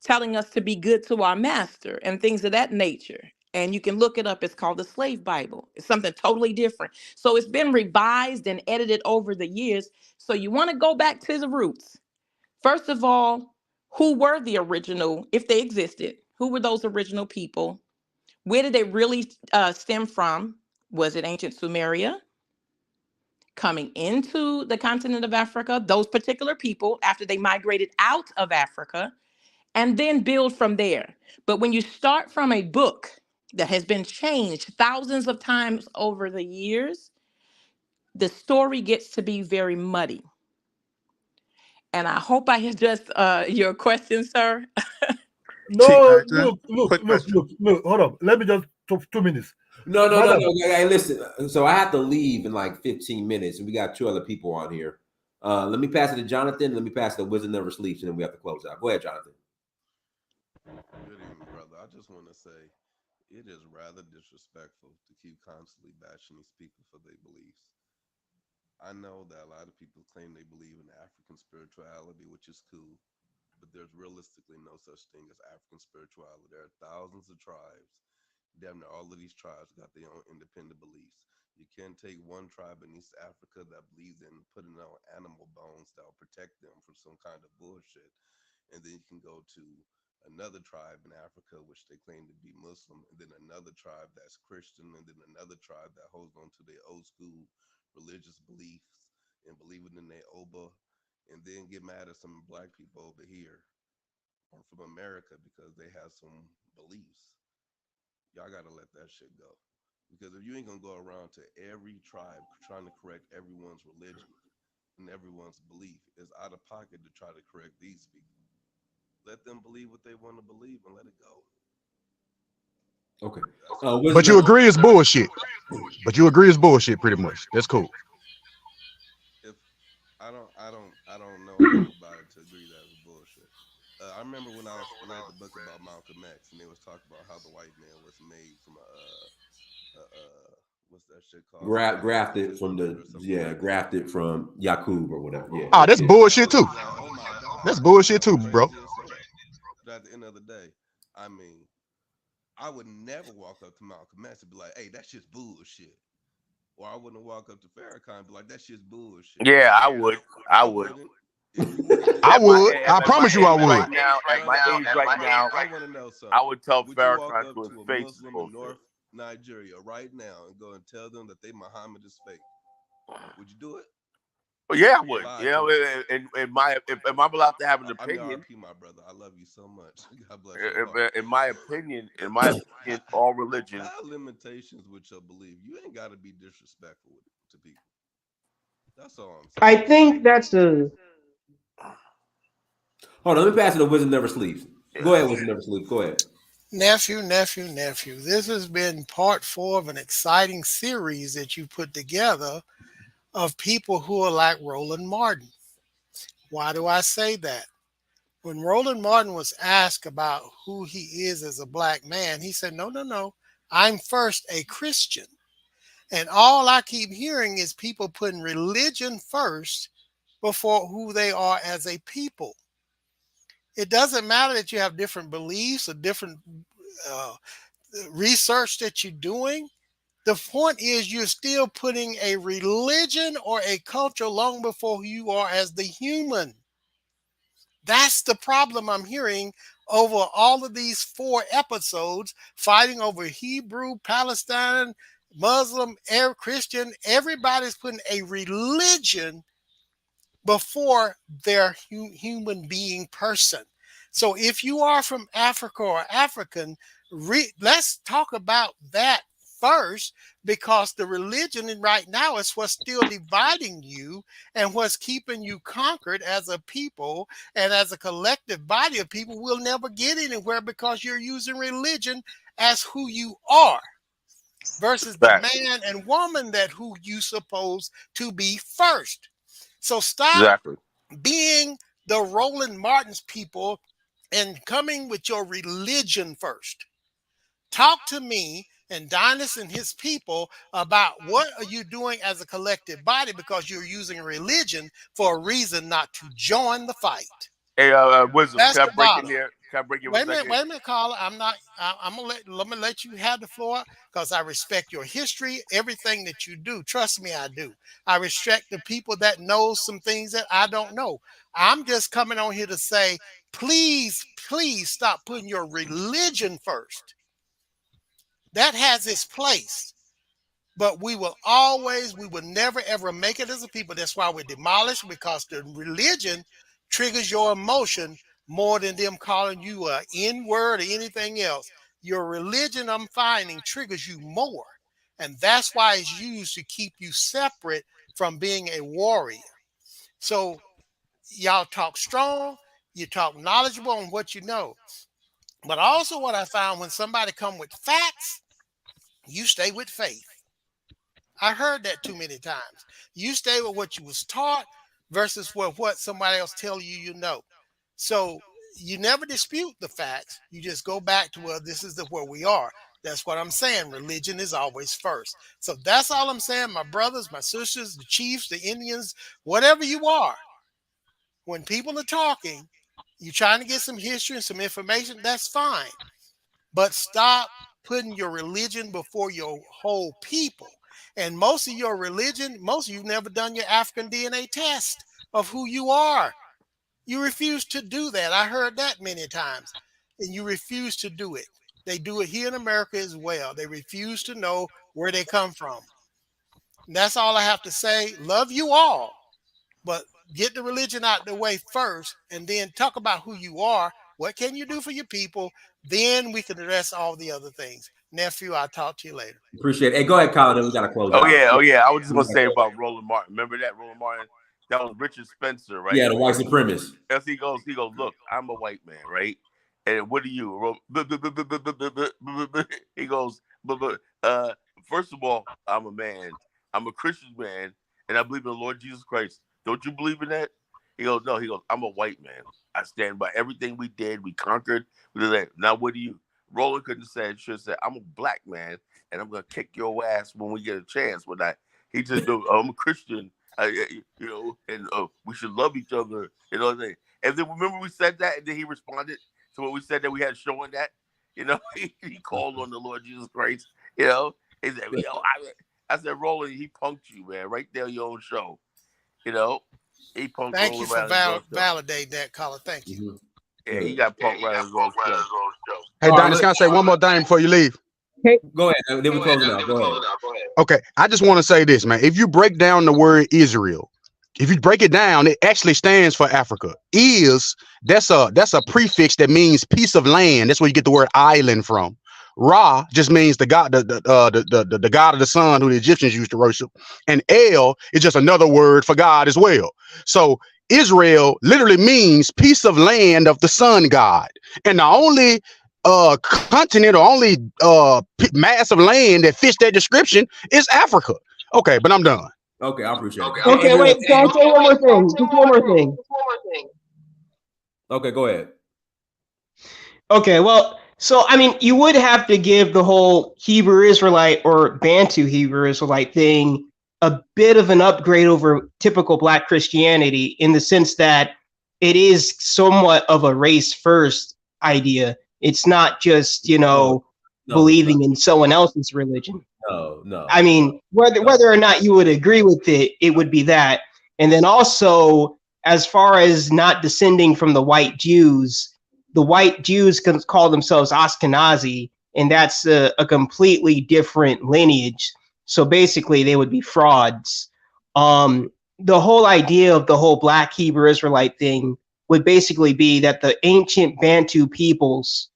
telling us to be good to our master and things of that nature. And you can look it up. It's called the Slave Bible. It's something totally different. So it's been revised and edited over the years. So you want to go back to the roots. First of all, who were the original, if they existed? Who were those original people? Where did they really stem from? Was it ancient Sumeria? Coming into the continent of Africa, those particular people, after they migrated out of Africa, and then build from there. But when you start from a book that has been changed thousands of times over the years, the story gets to be very muddy. And I hope I addressed your question, sir. No, Quick question. look. Hold on. Let me just 2 minutes. No. Madam, Hey, listen. So I have to leave in like 15 minutes, and we got 2 other people on here. Let me pass it to Jonathan. Let me pass it to Wisdom Never Sleeps, and then we have to close out. Go ahead, Jonathan. Good evening, brother. I just want to say it is rather disrespectful to keep constantly bashing these people for their beliefs. I know that a lot of people claim they believe in African spirituality, which is cool, but there's realistically no such thing as African spirituality. There are thousands of tribes. Damn near all of these tribes got their own independent beliefs. You can't take one tribe in East Africa that believes in putting on animal bones that will protect them from some kind of bullshit, and then you can go to another tribe in Africa which they claim to be Muslim, and then another tribe that's Christian, and then another tribe that holds on to their old school religious beliefs and believing in their Oba, and then get mad at some black people over here or from America because they have some beliefs. Y'all gotta let that shit go. Because if you ain't gonna go around to every tribe trying to correct everyone's religion and everyone's belief, it's out of pocket to try to correct these people. Let them believe what they want to believe and let it go. Okay. But you agree it's bullshit. But you agree it's bullshit, pretty much. That's cool. If I don't know enough about it to agree that it's bullshit. I remember when I read the book about Malcolm X, and they was talking about how the white man was made from what's that shit called? Grafted from Slave the or something like that. grafted from Yakub or whatever. Yeah. Oh, that's Yeah, I bullshit was too. just like, oh my god, That's like bullshit that's too, bro. crazy as hell. But at the end of the day, I mean, I would never walk up to Malcolm X and be like, hey, that shit's bullshit. Or I wouldn't walk up to Farrakhan and be like, that shit's bullshit. Yeah, I would. I I would. wouldn't. You wouldn't? I At my would. I at my promise you I age would. right now, at my Brother, age right now, I want to know I something. would tell Would you walk Farrakhan up to his to a face it's Muslim in bullshit. North Nigeria right now and go and tell them that they Muhammad is fake? Would you do it? Well, yeah, I would. Lie You to know, me. in my if I'm allowed to have an I mean, opinion, RP, my brother. I love you so much. God bless your heart. in my opinion, all religion. Have limitations with your belief. You ain't got to be disrespectful to people. That's all I'm I saying. think that's a Hold on, let me pass it to Wisdom Never Sleeps. Go ahead, Wisdom Never Sleeps. Go ahead. Nephew. This has been part 4 of an exciting series that you put together of people who are like Roland Martin. Why do I say that? When Roland Martin was asked about who he is as a black man, he said, no, no, no. I'm first a Christian. And all I keep hearing is people putting religion first before who they are as a people. It doesn't matter that you have different beliefs or different uh, research that you're doing. The point is you're still putting a religion or a culture long before who you are as the human. That's the problem I'm hearing over all of these 4 episodes, fighting over Hebrew, Palestine, Muslim, Arab, Christian. Everybody's putting a religion before their human being person. So if you are from Africa or African, let's talk about that first, because the religion right now is what's still dividing you and what's keeping you conquered as a people, and as a collective body of people will never get anywhere because you're using religion as who you are versus the Fact. man and woman that who you supposed to be first. So stop Exactly. being the Roland Martins people and coming with your religion first. Talk to me and Dynast and his people about what are you doing as a collective body, because you're using religion for a reason not to join the fight. Hey, Wisdom, That's can I the break in bottom. here? Can I break in 1 second? Wait a minute, caller. I'm gonna let you have the floor because I respect your history, everything that you do. Trust me, I do. I respect the people that know some things that I don't know. I'm just coming on here to say, please, please stop putting your religion first. That has its place. But we will never ever make it as a people. That's why we're demolished, because the religion triggers your emotion more than them calling you a N-word or anything else. Your religion, I'm finding, triggers you more. And that's why it's used to keep you separate from being a warrior. So y'all talk strong, you talk knowledgeable on what you know. But also what I found, when somebody come with facts, you stay with faith. I heard that too many times. You stay with what you was taught versus what somebody else tell you you know. So you never dispute the facts. You just go back to, well, this is where we are. That's what I'm saying. Religion is always first. So that's all I'm saying. My brothers, my sisters, the chiefs, the Indians, whatever you are, when people are talking, you're trying to get some history and some information, that's fine. But stop putting your religion before your whole people. And most of your religion, most of you never done your African DNA test of who you are. You refuse to do that. I heard that many times. And you refuse to do it. They do it here in America as well. They refuse to know where they come from. And that's all I have to say. Love you all, but get the religion out the way first, and then talk about who you are. What can you do for your people? Then we can address all the other things. Nephew, I'll talk to you later. Appreciate it. Hey, go ahead, Colin. Then we got to close Oh out. yeah, oh yeah. I was just gonna say about Roland Martin. Remember that Roland Martin? That was Richard Spencer, right? Yeah, the white supremacist. As he goes, look, I'm a white man, right? And what are you? He goes, first of all, I'm a man. I'm a Christian man, and I believe in the Lord Jesus Christ. Don't you believe in that? He goes, no, he goes, I'm a white man. I stand by everything we did. We conquered. We did that. Now, what do you? Roland couldn't say, should have said, I'm a black man, and I'm going to kick your ass when we get a chance. When he just, no, I'm a Christian, and we should love each other. You know what I'm saying? And then remember we said that, and then he responded to what we said that we had showing that. He called on the Lord Jesus Christ. He said, I said, Roland, he punked you, man, right there on your own show. He punked Thank you Roland for right on his own show. validating that, caller. Thank you. Mm-hmm. Yeah, he got punked right on his own show. Hey, Donnie, can I say one more thing before you leave? Go ahead. Then we close it out. Go ahead. Okay, I just want to say this, man. If you break down the word Israel, if you break it down, it actually stands for Africa. That's a prefix that means piece of land. That's where you get the word island from. Ra just means the god, the god of the sun, who the Egyptians used to worship, and El is just another word for God as well. So Israel literally means piece of land of the sun god, and the only continent or only mass of land that fits that description is Africa. Okay, but I'm done. Okay, I appreciate it. Okay, wait. Can I say one more thing? Just one more thing. Okay, go ahead. Okay, well, so I mean, you would have to give the whole Hebrew Israelite or Bantu Hebrew Israelite thing a bit of an upgrade over typical Black Christianity, in the sense that it is somewhat of a race first idea. It's not just, believing in someone else's religion. No. I mean, whether or not you would agree with it, it would be that. And then also, as far as not descending from the white Jews can call themselves Ashkenazi, and that's a completely different lineage. So basically, they would be frauds. The whole idea of the whole Black Hebrew Israelite thing would basically be that the ancient Bantu peoples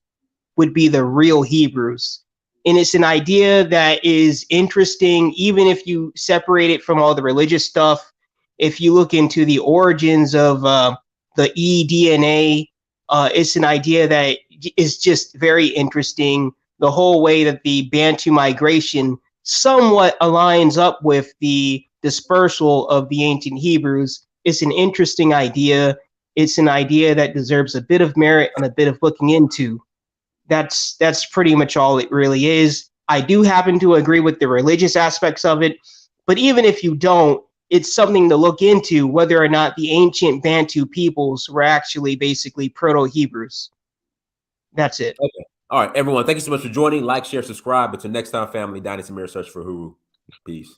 would be the real Hebrews. And it's an idea that is interesting, even if you separate it from all the religious stuff. If you look into the origins of the eDNA, it's an idea that is just very interesting. The whole way that the Bantu migration somewhat aligns up with the dispersal of the ancient Hebrews. It's an interesting idea. It's an idea that deserves a bit of merit and a bit of looking into. That's pretty much all it really is. I do happen to agree with the religious aspects of it, but even if you don't, it's something to look into, whether or not the ancient Bantu peoples were actually basically Proto-Hebrews. That's it. Okay. All right, everyone. Thank you so much for joining. Like, share, subscribe. Until next time, family. Donnie Samir, search for Huru. Peace.